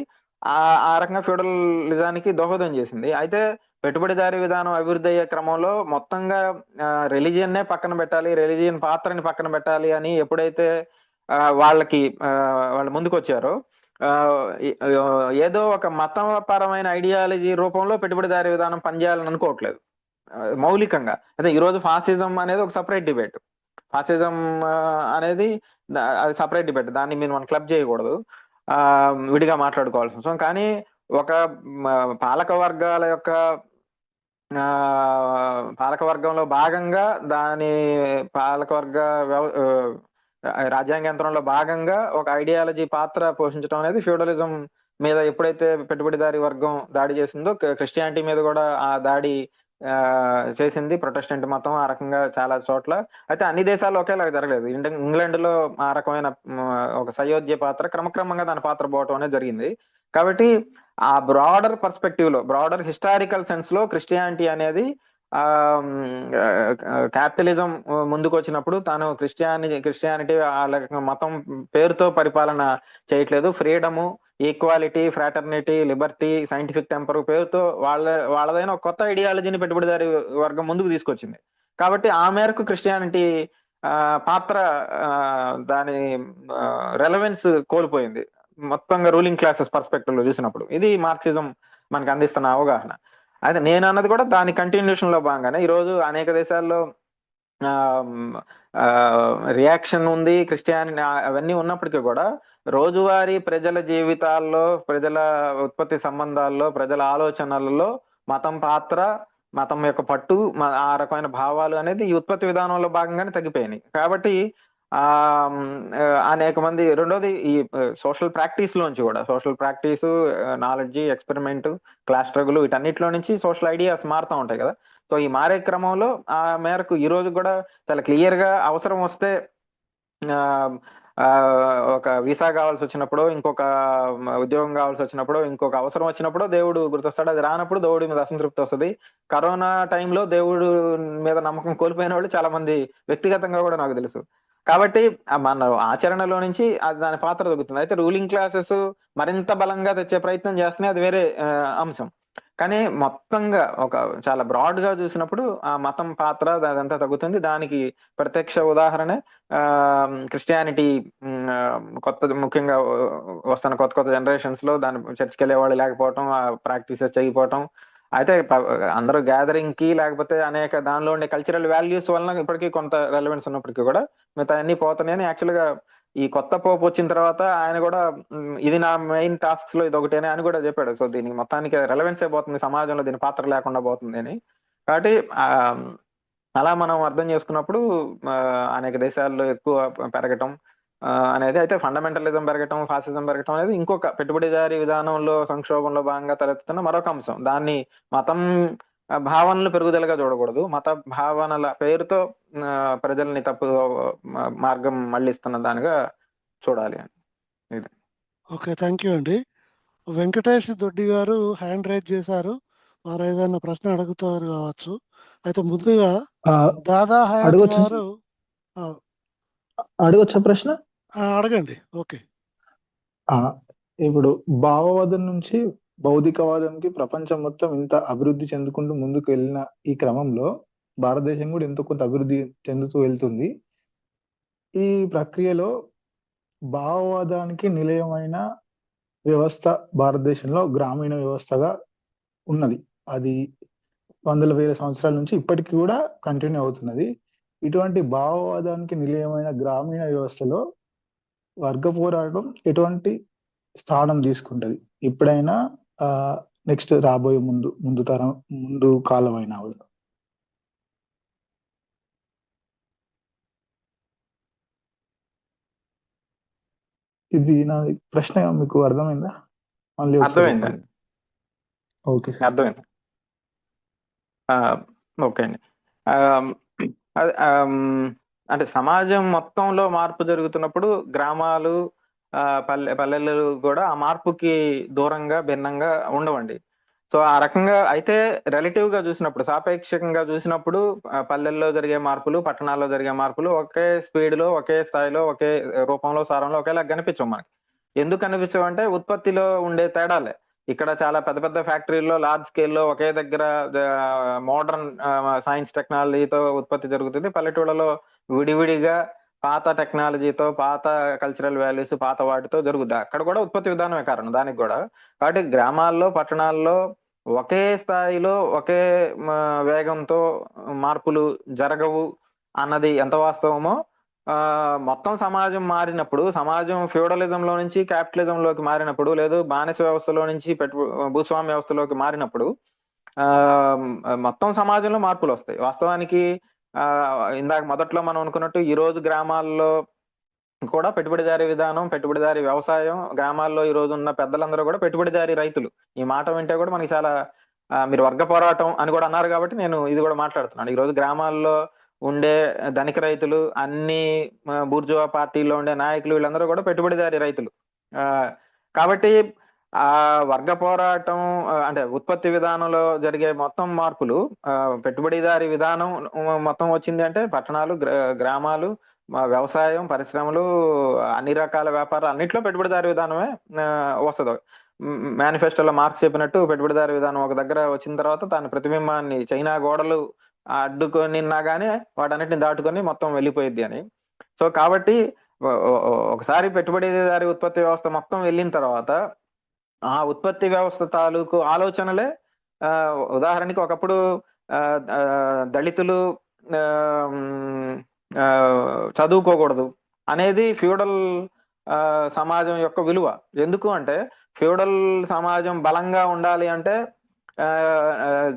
ఆ రకంగా ఫ్యూడలిజానికి దోహదం చేసింది. అయితే పెట్టుబడిదారీ విధానం అభివృద్ధి అయ్యే క్రమంలో మొత్తంగా రిలీజియన్నే పక్కన పెట్టాలి, రిలీజియన్ పాత్రని పక్కన పెట్టాలి అని ఎప్పుడైతే వాళ్ళు ముందుకు వచ్చారో, ఏదో ఒక మతపరమైన ఐడియాలజీ రూపంలో పెట్టుబడిదారీ విధానం పనిచేయాలని అనుకోవట్లేదు మౌలికంగా. అయితే ఈరోజు ఫాసిజం అనేది ఒక సపరేట్ డిబేట్. ఫాసిజం అనేది అది సపరేట్ డిబేట్, దాన్ని మనం క్లబ్ చేయకూడదు, విడిగా మాట్లాడుకోవాల్సిన అవసరం. కానీ ఒక పాలక వర్గంలో భాగంగా దాని పాలకవర్గ రాజ్యాంగ యంత్రంలో భాగంగా ఒక ఐడియాలజీ పాత్ర పోషించడం అనేది ఫ్యూడలిజం మీద ఎప్పుడైతే పెట్టుబడిదారీ వర్గం దాడి చేసిందో క్రిస్టియానిటీ మీద కూడా ఆ దాడి చేసింది ప్రొటెస్టెంట్ మతం ఆ రకంగా చాలా చోట్ల. అయితే అన్ని దేశాల్లో ఒకేలాగా జరగలేదు. ఇంగ్లాండ్ లో ఆ రకమైన ఒక సయోధ్య పాత్ర క్రమక్రమంగా దాని పాత్ర పోవటం అనేది జరిగింది. కాబట్టి ఆ బ్రాడర్ పర్స్పెక్టివ్ లో, బ్రాడర్ హిస్టారికల్ సెన్స్ లో క్రిస్టియానిటీ అనేది క్యాపిటలిజం ముందుకు వచ్చినప్పుడు తాను క్రిస్టియానిటీ వాళ్ళ మతం పేరుతో పరిపాలన చేయట్లేదు, freedom, equality, fraternity, Liberty, scientific temper పేరుతో వాళ్ళదైన ఒక కొత్త ఐడియాలజీని పెట్టుబడిదారీ వర్గం ముందుకు తీసుకొచ్చింది. కాబట్టి ఆ మేరకు క్రిస్టియానిటీ పాత్ర దాని రెలవెన్స్ కోల్పోయింది మొత్తంగా రూలింగ్ క్లాసెస్ పర్స్పెక్టివ్ లో చూసినప్పుడు. ఇది మార్క్సిజం మనకు అందిస్తున్న అవగాహన. అయితే నేను అన్నది కూడా దాని కంటిన్యూషన్ లో భాగంగానే ఈరోజు అనేక దేశాల్లో రియాక్షన్ ఉంది, క్రిస్టియానిటీ అవన్నీ ఉన్నప్పటికీ కూడా రోజువారీ ప్రజల జీవితాల్లో, ప్రజల ఉత్పత్తి సంబంధాల్లో, ప్రజల ఆలోచనలలో మతం పాత్ర, మతం యొక్క పట్టు, ఆ రకమైన భావాలు అనేది ఈ ఉత్పత్తి విధానంలో భాగంగానే తగ్గిపోయినాయి. కాబట్టి అనేక మంది, రెండోది ఈ సోషల్ ప్రాక్టీస్ లోంచి కూడా, social practice, knowledge, experiment, class struggle, వీటన్నిటిలో నుంచి సోషల్ ఐడియాస్ మారుతూ ఉంటాయి కదా. సో ఈ మారే క్రమంలో ఆ మేరకు ఈ రోజు కూడా చాలా క్లియర్ గా అవసరం వస్తే ఒక వీసా కావాల్సి వచ్చినప్పుడు, ఇంకొక ఉద్యోగం కావాల్సి వచ్చినప్పుడు, ఇంకొక అవసరం వచ్చినప్పుడు దేవుడు గుర్తొస్తాడు. అది రానప్పుడు దేవుడి మీద అసంతృప్తి వస్తుంది. కరోనా టైంలో దేవుడు మీద నమ్మకం కోల్పోయిన వాళ్ళు చాలా మంది వ్యక్తిగతంగా కూడా నాకు తెలుసు. కాబట్టి మన ఆచరణలో నుంచి అది దాని పాత్ర దొరుకుతుంది. అయితే రూలింగ్ క్లాసెస్ మరింత బలంగా తెచ్చే ప్రయత్నం చేస్తున్నాయి, అది వేరే అంశం. కానీ మొత్తంగా ఒక చాలా బ్రాడ్ గా చూసినప్పుడు ఆ మతం పాత్ర అదంతా తగ్గుతుంది. దానికి ప్రత్యక్ష ఉదాహరణే క్రిస్టియానిటీ. ముఖ్యంగా వస్తున్న కొత్త కొత్త జనరేషన్స్ లో దాని చర్చ్కి వెళ్ళే వాళ్ళు లేకపోవటం, ఆ ప్రాక్టీసెస్ చేయకపోవటం. అయితే అందరూ గ్యాదరింగ్ కి లేకపోతే అనేక దానిలో ఉండే కల్చరల్ వాల్యూస్ వలన ఇప్పటికీ కొంత రెలవెన్స్ ఉన్నప్పటికీ కూడా మిగతా అన్ని పోతున్నాయని యాక్చువల్ గా ఈ కొత్త పోపు వచ్చిన తర్వాత ఆయన కూడా ఇది నా మెయిన్ టాస్క్స్ లో ఇది ఒకటి అని ఆయన కూడా చెప్పాడు. సో దీనికి మొత్తానికి రెలవెన్స్ అయిపోతుంది, సమాజంలో దీని పాత్ర లేకుండా పోతుంది అని. కాబట్టి అలా మనం అర్థం చేసుకున్నప్పుడు అనేక దేశాల్లో ఎక్కువ పెరగటం అనేది, అయితే ఫండమెంటలిజం పెరగటం, ఫాసిజం పెరగటం అనేది ఇంకొక పెట్టుబడిదారీ విధానంలో సంక్షోభంలో భాగంగా తలెత్తుతున్న మరొక అంశం. దాన్ని మతం భావనలు పెరుగుదలగా చూడకూడదు. మత భావనల పేరుతో ప్రజల్ని తప్పు మార్గం మళ్ళిస్తున్న దానిగా చూడాలి అని. ఇది. ఓకే, థ్యాంక్ యూ అండి. వెంకటేష్ దొడ్డి గారు హ్యాండ్ రైజ్ చేశారు, వారు ఏదైనా ప్రశ్న అడుగుతారు కావచ్చు. అయితే ముందుగా దాదా హయాత్ గారు అడగొచ్చా ప్రశ్న? అడగండి. ఓకే. ఇప్పుడు భావవాదం నుంచి భౌతికవాదంకి ప్రపంచం మొత్తం ఇంత అభివృద్ధి చెందుకుంటూ ముందుకు వెళ్ళిన ఈ క్రమంలో భారతదేశం కూడా ఎంతో కొంత అభివృద్ధి చెందుతూ వెళ్తుంది. ఈ ప్రక్రియలో భావవాదానికి నిలయమైన వ్యవస్థ భారతదేశంలో గ్రామీణ వ్యవస్థగా ఉన్నది. అది వందల వేల సంవత్సరాల నుంచి ఇప్పటికీ కూడా కంటిన్యూ అవుతున్నది. ఇటువంటి భావవాదానికి నిలయమైన గ్రామీణ వ్యవస్థలో వర్గ పోరాటం ఎటువంటి స్థానం తీసుకుంటది ఎప్పుడైనా నెక్స్ట్ రాబోయే ముందు కాలం అయినా కూడా? ఇది నా ప్రశ్న మీకు అర్థమైందా? మళ్ళీ అర్థమైందండి. ఓకే, అర్థమైంది. ఓకే అండి. అంటే సమాజం మొత్తంలో మార్పు జరుగుతున్నప్పుడు గ్రామాలు, పల్లెలు కూడా ఆ మార్పుకి దూరంగా భిన్నంగా ఉండవండి. సో ఆ రకంగా అయితే రిలేటివ్ గా చూసినప్పుడు, సాపేక్షంగా చూసినప్పుడు పల్లెల్లో జరిగే మార్పులు, పట్టణాల్లో జరిగే మార్పులు ఒకే స్పీడ్ లో, ఒకే స్థాయిలో, ఒకే రూపంలో, సారంలో ఒకేలా కనిపించవు మనకి. ఎందుకు కనిపించవు అంటే ఉత్పత్తిలో ఉండే తేడాలే. ఇక్కడ చాలా పెద్ద పెద్ద ఫ్యాక్టరీల్లో లార్జ్ స్కేల్లో ఒకే దగ్గర మోడర్న్ సైన్స్ టెక్నాలజీతో ఉత్పత్తి జరుగుతుంది. పల్లెటూళ్ళలో విడివిడిగా పాత టెక్నాలజీతో, పాత కల్చరల్ వాల్యూస్, పాత వాటితో జరుగుతుంది. అక్కడ కూడా ఉత్పత్తి విధానమే కారణం దానికి కూడా. కాబట్టి గ్రామాల్లో, పట్టణాల్లో ఒకే స్థాయిలో, ఒకే వేగంతో మార్పులు జరగవు అన్నది ఎంత వాస్తవమో, మొత్తం సమాజం మారినప్పుడు, సమాజం ఫ్యూడలిజంలో నుంచి క్యాపిటలిజంలోకి మారినప్పుడు, లేదు బానిస వ్యవస్థలో నుంచి భూస్వామ్య వ్యవస్థలోకి మారినప్పుడు మొత్తం సమాజంలో మార్పులు వస్తాయి. వాస్తవానికి ఇందాక మొదట్లో మనం అనుకున్నట్టు ఈ రోజు గ్రామాల్లో కూడా పెట్టుబడిదారీ విధానం, పెట్టుబడిదారీ వ్యవసాయం, గ్రామాల్లో ఈ రోజు ఉన్న పెద్దలందరూ కూడా పెట్టుబడిదారీ రైతులు. ఈ మాట వింటే కూడా మనకి చాలా మీరు వర్గ పోరాటం అని కూడా అన్నారు కాబట్టి నేను ఇది కూడా మాట్లాడుతున్నాను. ఈ రోజు గ్రామాల్లో ఉండే ధనిక రైతులు, అన్ని బూర్జువా పార్టీలో ఉండే నాయకులు, వీళ్ళందరూ కూడా పెట్టుబడిదారీ రైతులు. కాబట్టి ఆ వర్గ పోరాటం అంటే ఉత్పత్తి విధానంలో జరిగే మొత్తం మార్పులు, పెట్టుబడిదారీ విధానం మొత్తం వచ్చింది అంటే పట్టణాలు, గ్రామాలు, వ్యవసాయం, పరిశ్రమలు, అన్ని రకాల వ్యాపారాలు అన్నిట్లో పెట్టుబడిదారీ విధానమే వస్తుంది. మేనిఫెస్టోలో మార్క్స్ చెప్పినట్టు పెట్టుబడిదారీ విధానం ఒక దగ్గర వచ్చిన తర్వాత దాని ప్రతిబింబాన్ని చైనా గోడలు అడ్డుకొనిన్నా గానీ వాటన్నిటిని దాటుకొని మొత్తం వెళ్ళిపోయిద్ది అని. సో కాబట్టి ఒకసారి పెట్టుబడిదారీ ఉత్పత్తి వ్యవస్థ మొత్తం వెళ్ళిన తర్వాత ఆ ఉత్పత్తి వ్యవస్థ తాలూకు ఆలోచనలే, ఉదాహరణకి ఒకప్పుడు దళితులు చదువుకోకూడదు అనేది ఫ్యూడల్ సమాజం యొక్క విలువ. ఎందుకు అంటే ఫ్యూడల్ సమాజం బలంగా ఉండాలి అంటే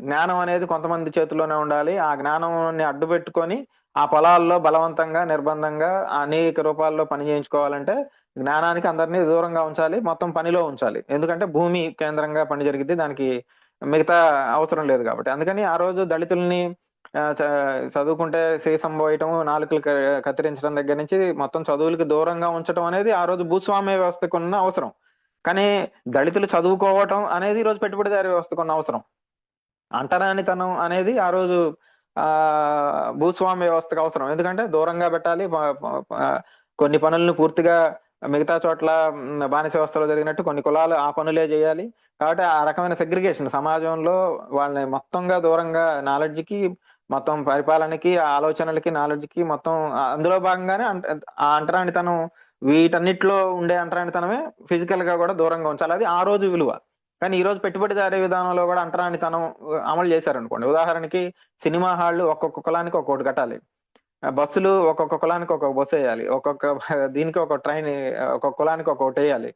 జ్ఞానం అనేది కొంతమంది చేతిలోనే ఉండాలి. ఆ జ్ఞానాన్ని అడ్డు పెట్టుకొని ఆ పొలాల్లో బలవంతంగా, నిర్బంధంగా అనేక రూపాల్లో పని చేయించుకోవాలంటే జ్ఞానానికి అందరినీ దూరంగా ఉంచాలి, మొత్తం పనిలో ఉంచాలి. ఎందుకంటే భూమి కేంద్రంగా పని జరిగిద్ది, దానికి మిగతా అవసరం లేదు కాబట్టి. అందుకని ఆ రోజు దళితుల్ని చదువుకుంటే సీసం పోయటం, నాలుకలు కత్తిరించడం దగ్గర నుంచి మొత్తం చదువులకి దూరంగా ఉంచడం అనేది ఆ రోజు భూస్వామ్య వ్యవస్థకు ఉన్న అవసరం. కానీ దళితులు చదువుకోవటం అనేది ఈ రోజు పెట్టుబడిదారీ వ్యవస్థకు ఉన్న అవసరం. అంటరానితనం అనేది ఆ రోజు భూస్వామ్య వ్యవస్థకు అవసరం. ఎందుకంటే దూరంగా పెట్టాలి, కొన్ని పనులను పూర్తిగా మిగతా చోట్ల బానిస వ్యవస్థలో జరిగినట్టు కొన్ని కులాలు ఆ పనులే చేయాలి. కాబట్టి ఆ రకమైన సెగ్రిగేషన్ సమాజంలో వాళ్ళని మొత్తంగా దూరంగా నాలెడ్జ్కి, మొత్తం పరిపాలనకి, ఆలోచనలకి, నాలెడ్జ్కి మొత్తం అందులో భాగంగానే ఆ అంటరానితనం, వీటన్నిటిలో ఉండే అంటరానితనమే ఫిజికల్ గా కూడా దూరంగా ఉంచాలి. అది ఆ రోజు విలువ. కానీ ఈ రోజు పెట్టుబడిదారీ విధానంలో కూడా అంటరానితనం అమలు చేశారనుకోండి. ఉదాహరణకి సినిమా హాళ్లు ఒక్కొక్క కులానికి ఒక్కొక్కటి కట్టాలి, బస్సులు ఒక్కొక్క కులానికి ఒక్కొక్క బస్సు వేయాలి, దీనికి ఒక ట్రైన్ ఒక్కొక్క కులానికి ఒక్కొక్కటి వేయాలి.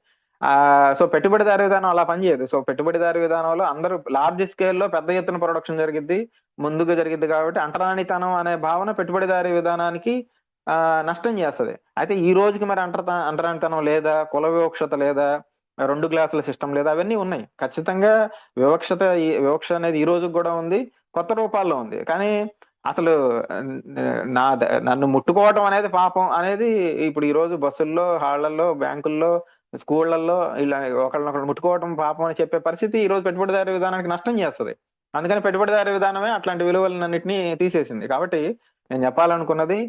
సో పెట్టుబడిదారీ విధానం అలా పనిచేయదు. సో పెట్టుబడిదారీ విధానంలో అందరూ లార్జ్ స్కేల్లో పెద్ద ఎత్తున ప్రొడక్షన్ జరిగిద్ది, ముందుకు జరిగిద్ది. కాబట్టి అంటరానితనం అనే భావన పెట్టుబడిదారీ విధానానికి నష్టం చేస్తుంది. అయితే ఈ రోజుకి మరి అంటరానితనం లేదా, కుల వివక్షత లేదా, 2 క్లాసుల సిస్టమ్ లేదా, అవన్నీ ఉన్నాయి. ఖచ్చితంగా వివక్ష అనేది ఈ రోజుకి కూడా ఉంది, కొత్త రూపాల్లో ఉంది. కానీ అసలు నన్ను ముట్టుకోవటం అనేది పాపం అనేది ఇప్పుడు ఈ రోజు బస్సుల్లో, హాళ్లలో, బ్యాంకుల్లో, స్కూళ్లలో ఇలా ఒకళ్ళనొకళ్ళు ముట్టుకోవటం పాపం అని చెప్పే పరిస్థితి ఈ రోజు పెట్టుబడిదారీ విధానానికి నష్టం చేస్తుంది. అందుకని పెట్టుబడిదారీ విధానమే అట్లాంటి విలువలన్నింటినీ తీసేసింది. కాబట్టి నేను చెప్పాలనుకున్నది,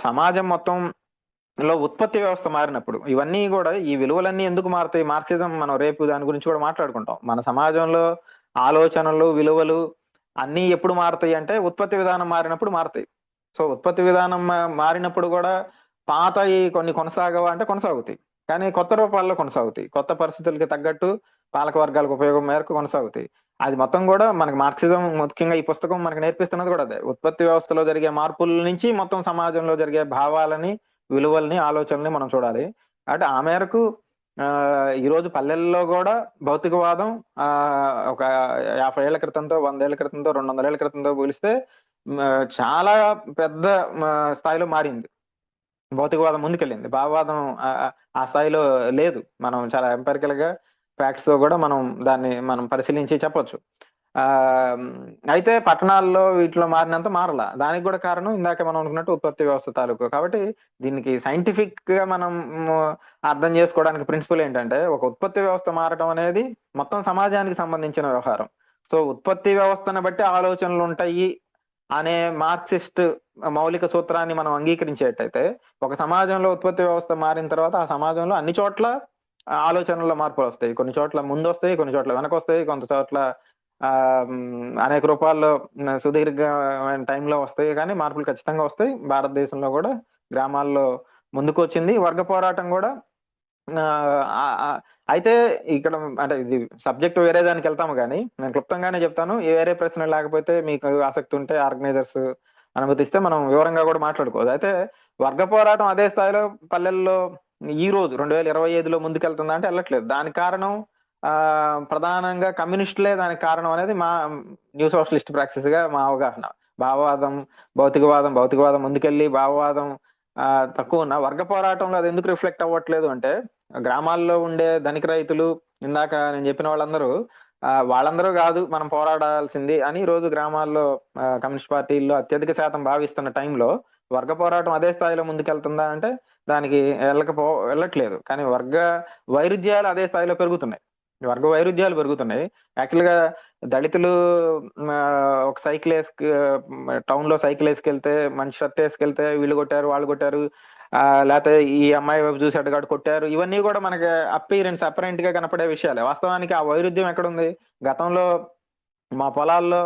సమాజం మొత్తంలో ఉత్పత్తి వ్యవస్థ మారినప్పుడు ఇవన్నీ కూడా, ఈ విలువలన్నీ ఎందుకు మారుతాయి? మార్క్సిజం మనం రేపు దాని గురించి కూడా మాట్లాడుకుంటాం. మన సమాజంలో ఆలోచనలు, విలువలు అన్నీ ఎప్పుడు మారుతాయి అంటే ఉత్పత్తి విధానం మారినప్పుడు మారుతాయి. సో ఉత్పత్తి విధానం మారినప్పుడు కూడా పాతవి కొన్ని కొనసాగవా అంటే కొనసాగుతాయి, కానీ కొత్త రూపాల్లో కొనసాగుతాయి, కొత్త పరిస్థితులకి తగ్గట్టు పాలక వర్గాలకు ఉపయోగం మేరకు కొనసాగుతాయి. అది మొత్తం కూడా మనకి మార్క్సిజం, ముఖ్యంగా ఈ పుస్తకం మనకు నేర్పిస్తున్నది కూడా అదే. ఉత్పత్తి వ్యవస్థలో జరిగే మార్పుల నుంచి మొత్తం సమాజంలో జరిగే భావాలని, విలువల్ని, ఆలోచనల్ని మనం చూడాలి. అంటే ఆ మేరకు ఈ రోజు పల్లెల్లో కూడా భౌతికవాదం ఒక 50 ఏళ్ల క్రితంతో, 100 ఏళ్ల క్రితంతో, 200 ఏళ్ల క్రితంతో పోలిస్తే చాలా పెద్ద స్థాయిలో మారింది. భౌతికవాదం ముందుకెళ్ళింది, భావవాదం ఆ స్థాయిలో లేదు. మనం చాలా ఎంపెరికల్ గా ఫ్యాక్ట్స్ తో కూడా దాన్ని మనం పరిశీలించి చెప్పొచ్చు. అయితే పట్టణాల్లో వీటిలో మారినంత మారలా. దానికి కూడా కారణం ఇందాక మనం అనుకున్నట్టు ఉత్పత్తి వ్యవస్థ తాలూకు. కాబట్టి దీనికి సైంటిఫిక్ గా మనం అర్థం చేసుకోవడానికి ప్రిన్సిపల్ ఏంటంటే, ఒక ఉత్పత్తి వ్యవస్థ మారడం అనేది మొత్తం సమాజానికి సంబంధించిన వ్యవహారం. సో ఉత్పత్తి వ్యవస్థను బట్టి ఆలోచనలు ఉంటాయి అనే మార్క్సిస్ట్ మౌలిక సూత్రాన్ని మనం అంగీకరించేటైతే, ఒక సమాజంలో ఉత్పత్తి వ్యవస్థ మారిన తర్వాత ఆ సమాజంలో అన్ని చోట్ల ఆలోచనల్లో మార్పులు వస్తాయి. కొన్ని చోట్ల ముందు వస్తాయి, కొన్ని చోట్ల వెనక వస్తాయి, కొంత చోట్ల అనేక రూపాల్లో సుదీర్ఘమైన టైంలో వస్తాయి. కానీ మార్పులు ఖచ్చితంగా వస్తాయి. భారతదేశంలో కూడా గ్రామాల్లో ముందుకు వచ్చింది వర్గ పోరాటం కూడా. అయితే ఇక్కడ అంటే ఇది సబ్జెక్ట్ వేరే దానికి వెళ్తాము, కానీ నేను క్లుప్తంగానే చెప్తాను. వేరే ప్రశ్న లేకపోతే మీకు ఆసక్తి ఉంటే ఆర్గనైజర్స్ అనుమతిస్తే మనం వివరంగా కూడా మాట్లాడుకోవచ్చు. అయితే వర్గ పోరాటం అదే స్థాయిలో పల్లెల్లో ఈ రోజు 2025లో ముందుకెళ్తుందా అంటే వెళ్ళట్లేదు. దానికి కారణం ప్రధానంగా కమ్యూనిస్టులే దానికి కారణం అనేది మా న్యూ సోషలిస్ట్ ప్రాక్టీస్ గా మా అవగాహన. భౌతికవాదం ముందుకెళ్ళి భావవాదం తక్కువ ఉన్న వర్గ పోరాటంలో అది ఎందుకు రిఫ్లెక్ట్ అవ్వట్లేదు అంటే, గ్రామాల్లో ఉండే ధనిక రైతులు, ఇందాక నేను చెప్పిన వాళ్ళందరూ కాదు మనం పోరాడాల్సింది అని ఈ రోజు గ్రామాల్లో కమ్యూనిస్ట్ పార్టీల్లో అత్యధిక శాతం భావిస్తున్న టైంలో వర్గ పోరాటం అదే స్థాయిలో ముందుకెళ్తుందా అంటే దానికి వెళ్ళట్లేదు. కానీ వర్గ వైరుధ్యాలు అదే స్థాయిలో పెరుగుతున్నాయి. యాక్చువల్ గా దళితులు ఒక సైకిల్ టౌన్ లో సైకిల్ వేసుకెళ్తే, మంచి షర్ట్ వేసుకెళ్తే వీళ్ళు కొట్టారు, వాళ్ళు కొట్టారు, లేకపోతే ఈ అమ్మాయి వైపు చూసి అడ్డగాడు కొట్టారు, ఇవన్నీ కూడా మనకి అపరెంట్ గా కనపడే విషయాలే. వాస్తవానికి ఆ వైరుధ్యం ఎక్కడుంది? గతంలో మా పొలాల్లో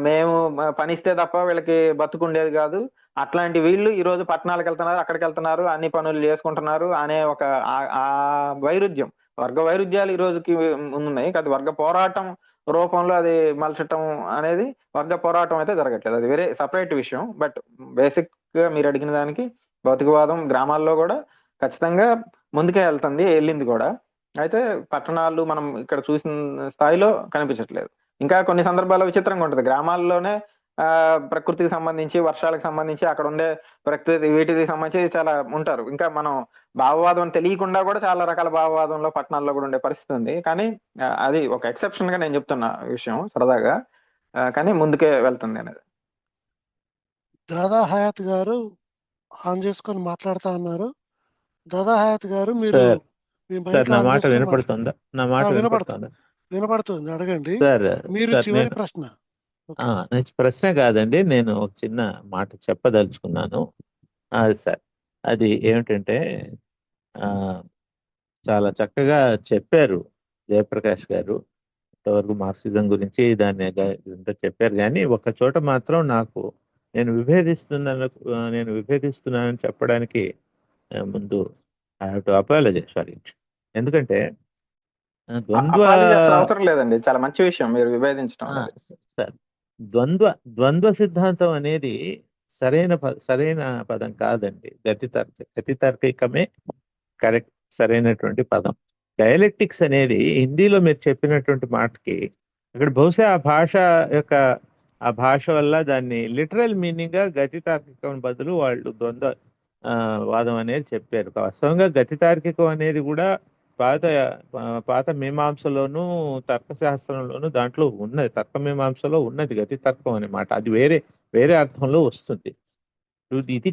మేము పనిస్తే తప్ప వీళ్ళకి బతుకుండేది కాదు, అట్లాంటి వీళ్ళు ఈ రోజు పట్టణాలకు వెళ్తున్నారు, అక్కడికి వెళ్తున్నారు, అన్ని పనులు చేసుకుంటున్నారు అనే ఒక వైరుధ్యం, వర్గ వైరుధ్యాలు ఈ రోజుకి ఉన్నాయి. అది వర్గ పోరాటం రూపంలో అది మలచటం అనేది వర్గ పోరాటం అయితే జరగట్లేదు. అది వేరే సపరేట్ విషయం. బట్ బేసిక్ గా మీరు అడిగిన దానికి భౌతికవాదం గ్రామాల్లో కూడా ఖచ్చితంగా ముందుకే వెళ్ళింది కూడా. అయితే పట్టణాలు మనం ఇక్కడ చూసిన స్థాయిలో కనిపించట్లేదు. ఇంకా కొన్ని సందర్భాల్లో విచిత్రంగా ఉంటుంది. గ్రామాల్లోనే ప్రకృతికి సంబంధించి, వర్షాలకు సంబంధించి, అక్కడ ఉండే ప్రకృతి వీటికి సంబంధించి చాలా ఉంటారు. ఇంకా మనం భావవాదం తెలియకుండా కూడా చాలా రకాల భావవాదంలో పట్టణాల్లో కూడా ఉండే పరిస్థితి ఉంది. కానీ అది ఒక ఎక్సెప్షన్ గా నేను చెప్తున్న విషయం సరదాగా, కానీ ముందుకే వెళ్తుంది అనేది. దాదా హయాత్ గారు ఆన్ చేసుకొని మాట్లాడుతా అన్నారు. దాదా హయాత్ గారు మీరు సార్ మీ సార్ మైక్ నా ఆన్ మాట చేసుకొని వినపడుతుందా? నా మాట వినపడుతుంది. వినపడుతుందా? వినపడుతుంది. అడగండి. సార్ మీరు సార్ చివరి నేను ప్రశ్న. ఓకే. ప్రశ్న కాదండి, నేను ఒక చిన్న మాట చెప్పదలుచుకున్నాను. అది సార్, అది ఏమిటంటే ఆ, చాలా చక్కగా చెప్పారు జయప్రకాష్ గారు. ఇంతవరకు మార్క్సిజం గురించి ఇదంతా చెప్పారు, కానీ ఒక చోట మాత్రం నాకు నేను విభేదిస్తున్నానని చెప్పడానికి ముందు I have to apologise for it. ఎందుకంటే ద్వంద్వ అపాలజీ అసలు అవసరం లేదండి, చాలా మంచి విషయం మీరు విభేదించడం అనేది. సార్, ద్వంద్వ ద్వంద్వ సిద్ధాంతం అనేది సరైన పదం కాదండి. గతితార్కికమే కరెక్ట్, సరైనటువంటి పదం. డయలెక్టిక్స్ అనేది హిందీలో మీరు చెప్పినటువంటి మాటకి అక్కడ బహుశా ఆ భాష వల్ల దాన్ని లిటరల్ మీనింగ్ గా గతితార్కికం బదులు వాళ్ళు ద్వంద్వ వాదం అనేది చెప్పారు. వాస్తవంగా గతితార్కికం అనేది కూడా పాత మీమాంసలోను తర్కశాస్త్రంలోను దాంట్లో ఉన్నది. తర్క మీమాంసలో ఉన్నది గతితర్కం అనే మాట. అది వేరే అర్థంలో వస్తుంది. ఇది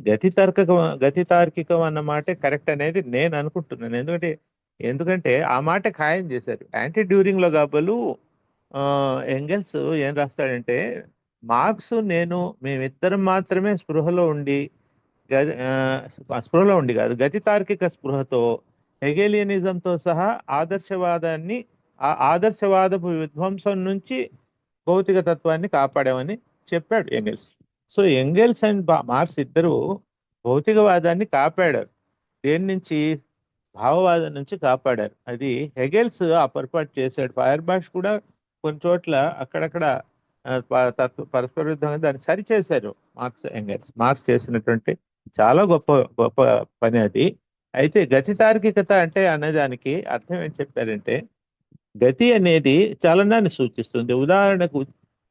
గతితార్కికం అన్న మాటే కరెక్ట్ అనేది నేను అనుకుంటున్నాను. ఎందుకంటే ఆ మాట ఖాయం చేశారు. యాంటీ డ్యూరింగ్ లో కాబోలు ఎంగెల్స్ ఏం రాస్తాడంటే, మార్క్స్ మేమిద్దరం మాత్రమే స్పృహలో ఉండి కాదు, గతి తార్కిక స్పృహతో హెగెలియనిజంతో సహా ఆదర్శవాదపు విధ్వంసం నుంచి భౌతిక తత్వాన్ని కాపాడామని చెప్పాడు Engels. So Engels and marks ఇద్దరు భౌతికవాదాన్ని కాపాడారు. దేని నుంచి? భావవాదం నుంచి కాపాడారు. అది హెగెల్స్ ఆ పొరపాటు చేశాడు. ఫైర్బాష్ కూడా కొన్ని చోట్ల అక్కడక్కడ పరస్పర విరుద్ధంగా దాన్ని సరిచేశారు మార్క్స్ చేసినటువంటి చాలా గొప్ప గొప్ప పని అది. అయితే గతి తార్కికత అంటే అనేదానికి అర్థం ఏం చెప్పారంటే, గతి అనేది చలనాన్ని సూచిస్తుంది. ఉదాహరణకు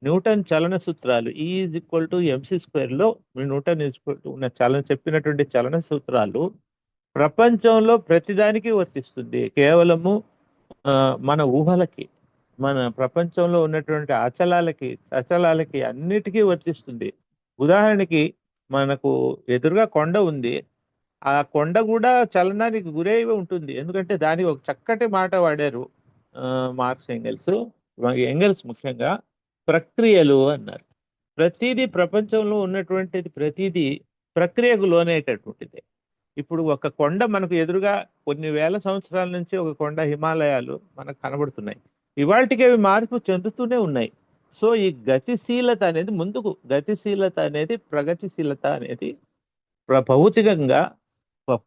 న్యూటన్ చలన సూత్రాలు E=mc² లో న్యూటన్ ఉన్న చెప్పినటువంటి చలన సూత్రాలు ప్రపంచంలో ప్రతిదానికి వర్తిస్తుంది. కేవలము మన ఊహలకి, మన ప్రపంచంలో ఉన్నటువంటి అచలాలకి అన్నిటికీ వర్తిస్తుంది. ఉదాహరణకి మనకు ఎదురుగా కొండ ఉంది. ఆ కొండ కూడా చలనానికి గురై ఉంటుంది. ఎందుకంటే దానికి ఒక చక్కటి మాట వాడారు మార్క్స్ ఎంగెల్స్ ముఖ్యంగా ప్రక్రియలు అన్నారు. ప్రతిదీ ప్రపంచంలో ఉన్నటువంటిది ప్రతిదీ ప్రక్రియకు లోనేటటువంటిది. ఇప్పుడు ఒక కొండ మనకు ఎదురుగా కొన్ని వేల సంవత్సరాల నుంచి ఒక కొండ హిమాలయాలు మనకు కనబడుతున్నాయి. ఇవాళకి అవి మార్పు చెందుతూనే ఉన్నాయి. సో ఈ గతిశీలత అనేది ప్రగతిశీలత అనేది భౌతికంగా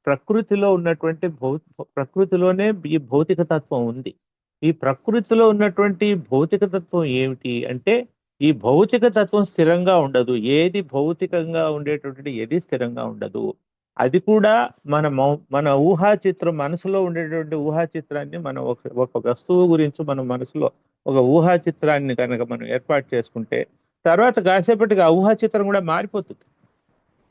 ప్రకృతిలో ఉన్నటువంటి ప్రకృతిలోనే ఈ భౌతిక తత్వం ఉంది. ఈ ప్రకృతిలో ఉన్నటువంటి భౌతిక తత్వం ఏమిటి అంటే, ఈ భౌతిక తత్వం స్థిరంగా ఉండదు. ఏది భౌతికంగా ఉండేటువంటి ఏది స్థిరంగా ఉండదు. అది కూడా మన ఊహా చిత్రం, మనసులో ఉండేటువంటి ఊహా చిత్రాన్ని మనం ఒక వస్తువు గురించి మన మనసులో ఒక ఊహా చిత్రాన్ని కనుక మనం ఏర్పాటు చేసుకుంటే తర్వాత కాసేపటికి ఆ ఊహా చిత్రం కూడా మారిపోతుంది.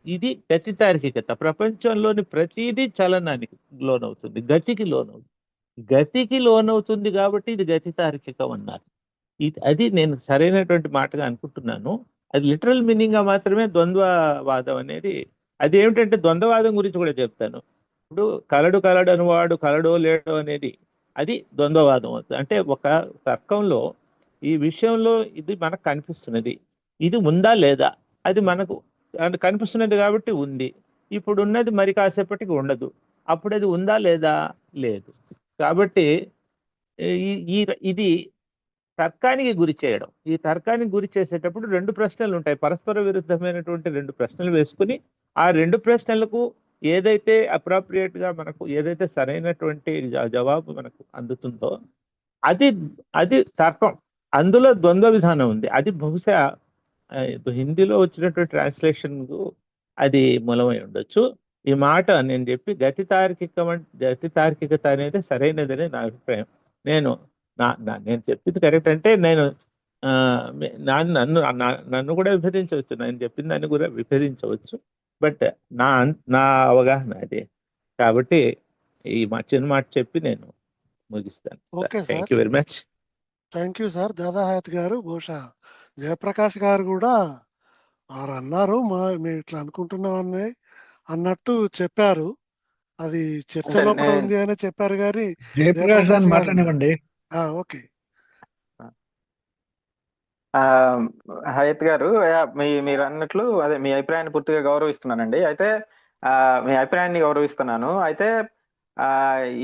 ఇది గతి తార్కికత. ప్రపంచంలోని ప్రతిదీ చలనానికి లోనవుతుంది, గతికి లోనవుతుంది కాబట్టి ఇది గతి తార్కికం అన్నారు. అది నేను సరైనటువంటి మాటగా అనుకుంటున్నాను. అది లిటరల్ మీనింగ్ గా మాత్రమే ద్వంద్వవాదం అనేది. అది ఏమిటంటే ద్వంద్వవాదం గురించి కూడా చెప్తాను. ఇప్పుడు కలడు అనువాడు కలడో లేడో అనేది అది ద్వంద్వవాదం అవుతుంది. అంటే ఒక తర్కంలో ఈ విషయంలో ఇది మనకు కనిపిస్తున్నది, ఇది ఉందా లేదా, అది మనకు కనిపిస్తున్నది కాబట్టి ఉంది. ఇప్పుడు ఉన్నది మరి కాసేపటికి ఉండదు. అప్పుడు అది ఉందా లేదా? లేదు. కాబట్టి ఇది తర్కానికి గురి చేయడం. ఈ తర్కానికి గురి చేసేటప్పుడు రెండు ప్రశ్నలు ఉంటాయి. పరస్పర విరుద్ధమైనటువంటి రెండు ప్రశ్నలు వేసుకుని ఆ రెండు ప్రశ్నలకు ఏదైతే అప్రాప్రియేట్ గా మనకు ఏదైతే సరైనటువంటి జవాబు మనకు అందుతుందో అది తర్కం. అందులో ద్వంద్వ విధానం ఉంది. అది బహుశా హిందీలో వచ్చినటువంటి ట్రాన్స్లేషన్ అది మూలమై ఉండొచ్చు. ఈ మాట నేను చెప్పి గతి తార్కికత అనేది సరైనదని నా అభిప్రాయం. నేను చెప్పింది కరెక్ట్ అంటే నన్ను కూడా విభేదించవచ్చు, నేను చెప్పిన దాన్ని కూడా విభేదించవచ్చు. బట్ నా అవగాహన అదే. కాబట్టి ఈ చిన్న మాట చెప్పి నేను ముగిస్తాను. Thank you very much. Thank you sir. Dada Hayat garu, బహుశా జయప్రకాష్ గారు కూడా వారు అన్నారు మేము ఇట్లా అనుకుంటున్నామని అన్నట్టు చెప్పారు. అది చర్చ అంటే లోపల ఉంది అని చెప్పారు కానీ జయప్రకాష్ గారిని జయప్రకాష్ గారు మాట్లాడనివ్వండి. ఓకే. ఆ, హయత్ గారు, మీరు అన్నట్లు అదే మీ అభిప్రాయాన్ని పూర్తిగా గౌరవిస్తున్నానండి. అయితే మీ అభిప్రాయాన్ని గౌరవిస్తున్నాను. అయితే ఆ,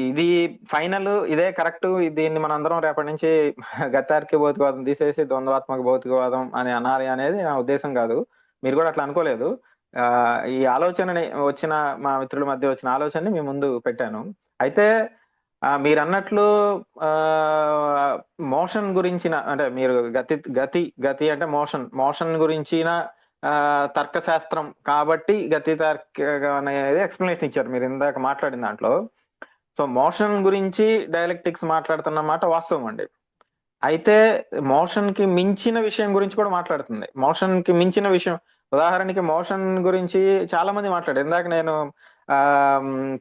ఇది ఫైనల్, ఇదే కరెక్ట్, దీన్ని మనం అందరం రేపటి నుంచి గతార్కి భౌతికవాదం తీసేసి ద్వంద్వాత్మక భౌతికవాదం అని అనాలి అనేది నా ఉద్దేశం కాదు. మీరు కూడా అట్లా అనుకోలేదు. ఆ, ఈ ఆలోచనని వచ్చిన మా మిత్రుల మధ్య వచ్చిన ఆలోచనని మీ ముందు పెట్టాను. అయితే మీరు అన్నట్లు మోషన్ గురించిన, అంటే మీరు గతి గతి గతి అంటే మోషన్ గురించిన తర్కశాస్త్రం కాబట్టి గతి తర్క అనేది ఎక్స్ప్లెనేషన్ ఇచ్చారు మీరు ఇందాక మాట్లాడిన దాంట్లో. సో మోషన్ గురించి డైలెక్టిక్స్ మాట్లాడుతున్న మాట వాస్తవం అండి. అయితే మోషన్ కి మించిన విషయం గురించి కూడా మాట్లాడుతుంది. మోషన్ కి మించిన విషయం, ఉదాహరణకి మోషన్ గురించి చాలా మంది మాట్లాడారు. ఇందాక నేను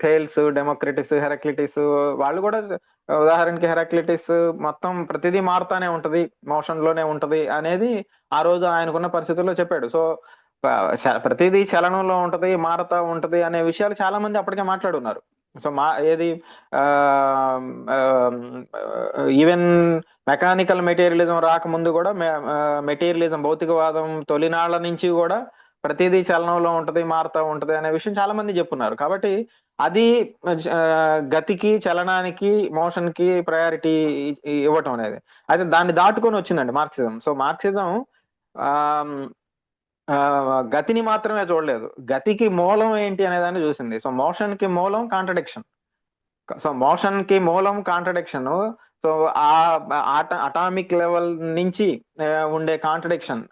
థేల్స్, డెమోక్రటిస్, హెరాక్లిటిస్ వాళ్ళు కూడా, ఉదాహరణకి హెరాక్లిటిస్ మొత్తం ప్రతిదీ మారుతానే ఉంటది, మోషన్ లోనే ఉంటది అనేది ఆ రోజు ఆయనకున్న పరిస్థితుల్లో చెప్పాడు. సో ప్రతిదీ చలనంలో ఉంటది, మారుతా ఉంటది అనే విషయాలు చాలా మంది అప్పటికే మాట్లాడున్నారు. సో ఏది ఈవెన్ మెకానికల్ మెటీరియలిజం రాకముందు కూడా మెటీరియలిజం, భౌతికవాదం తొలినాళ్ల నుంచి కూడా ప్రతిదీ చలనంలో ఉంటది, మారుతా ఉంటది అనే విషయం చాలా మంది చెప్పున్నారు. కాబట్టి అది గతికి, చలనానికి, మోషన్ కి ప్రయారిటీ ఇవ్వటం అనేది, అయితే దాన్ని దాటుకొని వచ్చిందండి మార్క్సిజం. సో మార్క్సిజం గతిని మాత్రమే చూడలేదు, గతికి మూలం ఏంటి అనే దాన్ని చూసింది. సో మోషన్ కి మూలం కాంట్రడిక్షన్. సో మోషన్ కి మూలం కాంట్రడిక్షన్. సో ఆ అటామిక్ లెవెల్ నుంచి ఉండే కాంట్రడిక్షన్,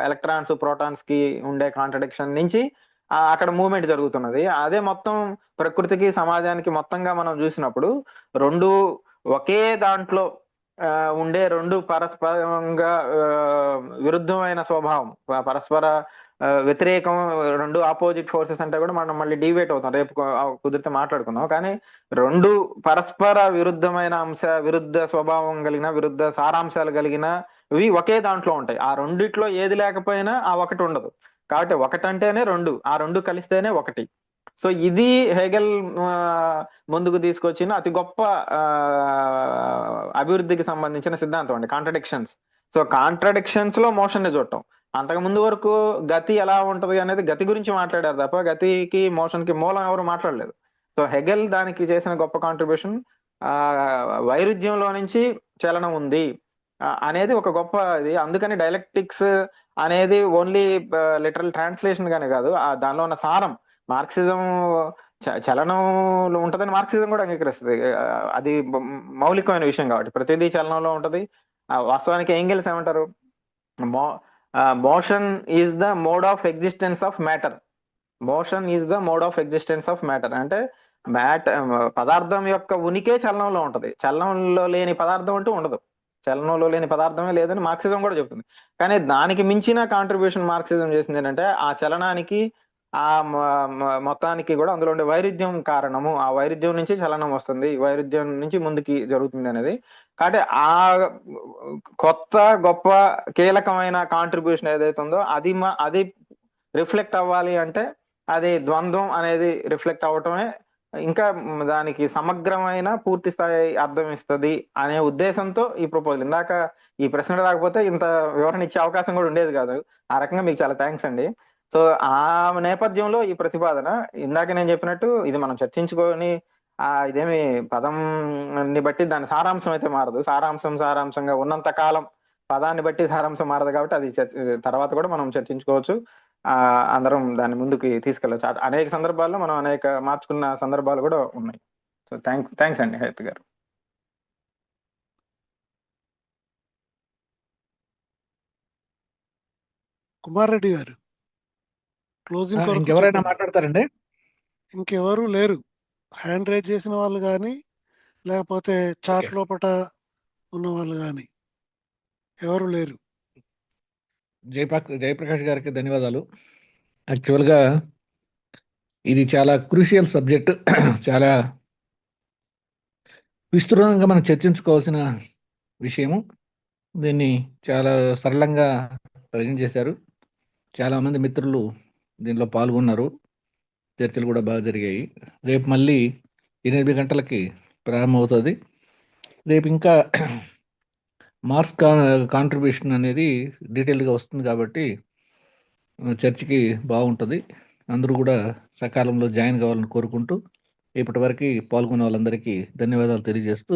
ఎలక్ట్రాన్స్ ప్రోటాన్స్ కి ఉండే కాంట్రడిక్షన్ నుంచి అక్కడ మూవ్మెంట్ జరుగుతున్నది. అదే మొత్తం ప్రకృతికి, సమాజానికి మొత్తంగా మనం చూసినప్పుడు రెండు ఒకే దాంట్లో ఉండే రెండు పరస్పరంగా విరుద్ధమైన స్వభావం, పరస్పర వ్యతిరేకం, రెండు ఆపోజిట్ ఫోర్సెస్ అంటే కూడా మనం మళ్ళీ డివేట్ అవుతాం, రేపు కుదిరితే మాట్లాడుకుందాం. కానీ రెండు పరస్పర విరుద్ధమైన విరుద్ధ స్వభావం కలిగిన, విరుద్ధ సారాంశాలు కలిగినవి ఒకే దాంట్లో ఉంటాయి. ఆ రెండిట్లో ఏది లేకపోయినా ఆ ఒకటి ఉండదు. కాబట్టి ఒకటంటేనే రెండు, ఆ రెండు కలిస్తేనే ఒకటి. సో ఇది హెగెల్ ముందుకు తీసుకొచ్చిన అతి గొప్ప అభివృద్ధికి సంబంధించిన సిద్ధాంతం అండి, కాంట్రడిక్షన్స్. సో కాంట్రడిక్షన్స్ లో మోషన్ ని చూడటం. అంతకు ముందు వరకు గతి ఎలా ఉంటది అనేది గతి గురించి మాట్లాడారు తప్ప గతికి, మోషన్ కి మూలం ఎవరు మాట్లాడలేదు. సో హెగెల్ దానికి చేసిన గొప్ప కాంట్రిబ్యూషన్ వైరుధ్యంలో నుంచి చలనం ఉంది అనేది ఒక గొప్ప ఇది. అందుకని డైలెక్టిక్స్ అనేది ఓన్లీ లిటరల్ ట్రాన్స్లేషన్ గానే కాదు, దానిలో ఉన్న సారం, మార్క్సిజం చలనం ఉంటదని మార్క్సిజం కూడా అంగీకరిస్తుంది. అది మౌలికమైన విషయం కాబట్టి ప్రతిదీ చలనంలో ఉంటది. వాస్తవానికి ఎంగెల్స్ ఏమంటారు, motion is the mode of existence of matter. Motion is the mode of existence of matter అంటే పదార్థం యొక్క ఉనికే చలనంలో ఉంటది, చలనంలో లేని పదార్థం అంటూ ఉండదు, చలనంలో లేని పదార్థమే లేదని మార్క్సిజం కూడా చెప్తుంది. కానీ దానికి మించిన కాంట్రిబ్యూషన్ మార్క్సిజం చేసింది ఏంటంటే ఆ చలనానికి, ఆ మొత్తానికి కూడా అందులో ఉండే వైరుధ్యం కారణము, ఆ వైరుధ్యం నుంచి చలనం వస్తుంది, వైరుధ్యం నుంచి ముందుకి జరుగుతుంది అనేది. కాబట్టి ఆ కొత్త గొప్ప కీలకమైన కాంట్రిబ్యూషన్ ఏదైతే ఉందో అది రిఫ్లెక్ట్ అవ్వాలి అంటే అది ద్వంద్వం అనేది రిఫ్లెక్ట్ అవ్వటమే ఇంకా దానికి సమగ్రమైన పూర్తి స్థాయి అర్థం ఇస్తుంది అనే ఉద్దేశంతో ఈ ప్రపోజల్. ఇందాక ఈ ప్రశ్న రాకపోతే ఇంత వివరణ ఇచ్చే అవకాశం కూడా ఉండేది కాదు. ఆ రకంగా మీకు చాలా థ్యాంక్స్ అండి. సో ఆ నేపథ్యంలో ఈ ప్రతిపాదన, ఇందాక నేను చెప్పినట్టు ఇది మనం చర్చించుకొని ఇదేమి పదంని బట్టి దాని సారాంశం అయితే మారదు, సారాంశంగా ఉన్నంత కాలం పదాన్ని బట్టి సారాంశం మారదు. కాబట్టి అది తర్వాత కూడా మనం చర్చించుకోవచ్చు, అందరం దాన్ని ముందుకు తీసుకెళ్ళచ్చు. అనేక సందర్భాల్లో మనం అనేక మార్చుకున్న సందర్భాలు కూడా ఉన్నాయి. సో థ్యాంక్స్ అండి హయత్ గారు. కుమార్ రెడ్డి గారు క్లోజింగ్ ఇంకెవరైనా మాట్లాడతారండి? ఇంకెవరు లేరు, హ్యాండ్ రైజ్ చేసిన వాళ్ళు కానీ లేకపోతే చాట్ లోపట ఉన్న వాళ్ళు కానీ ఎవరు లేరు. జయప్రకాష్ గారికి ధన్యవాదాలు. యాక్చువల్గా ఇది చాలా క్రూషియల్ సబ్జెక్ట్, చాలా విస్తృతంగా మనం చర్చించుకోవాల్సిన విషయము. దీన్ని చాలా సరళంగా ప్రజెంట్ చేశారు, చాలామంది మిత్రులు దీనిలో పాల్గొన్నారు. చర్చలు కూడా బాగా జరిగాయి. రేపు మళ్ళీ 8 గంటలకి ప్రారంభమవుతుంది. రేపు ఇంకా మార్క్స్ కాంట్రిబ్యూషన్ అనేది డీటెయిల్గా వస్తుంది కాబట్టి చర్చికి బాగుంటుంది. అందరూ కూడా సకాలంలో జాయిన్ కావాలని కోరుకుంటూ ఇప్పటి వరకు పాల్గొన్న వాళ్ళందరికీ ధన్యవాదాలు తెలియజేస్తూ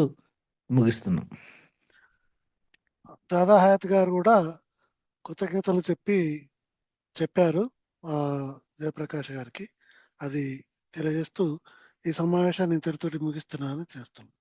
ముగిస్తున్నాం. దాదా హయాత్ గారు కూడా కృతజ్ఞతలు చెప్పారు జయప్రకాష్ గారికి. అది తెలియజేస్తూ ఈ సమావేశాన్ని ఇంతటితోటి ముగిస్తున్నానని చెప్తున్నాను.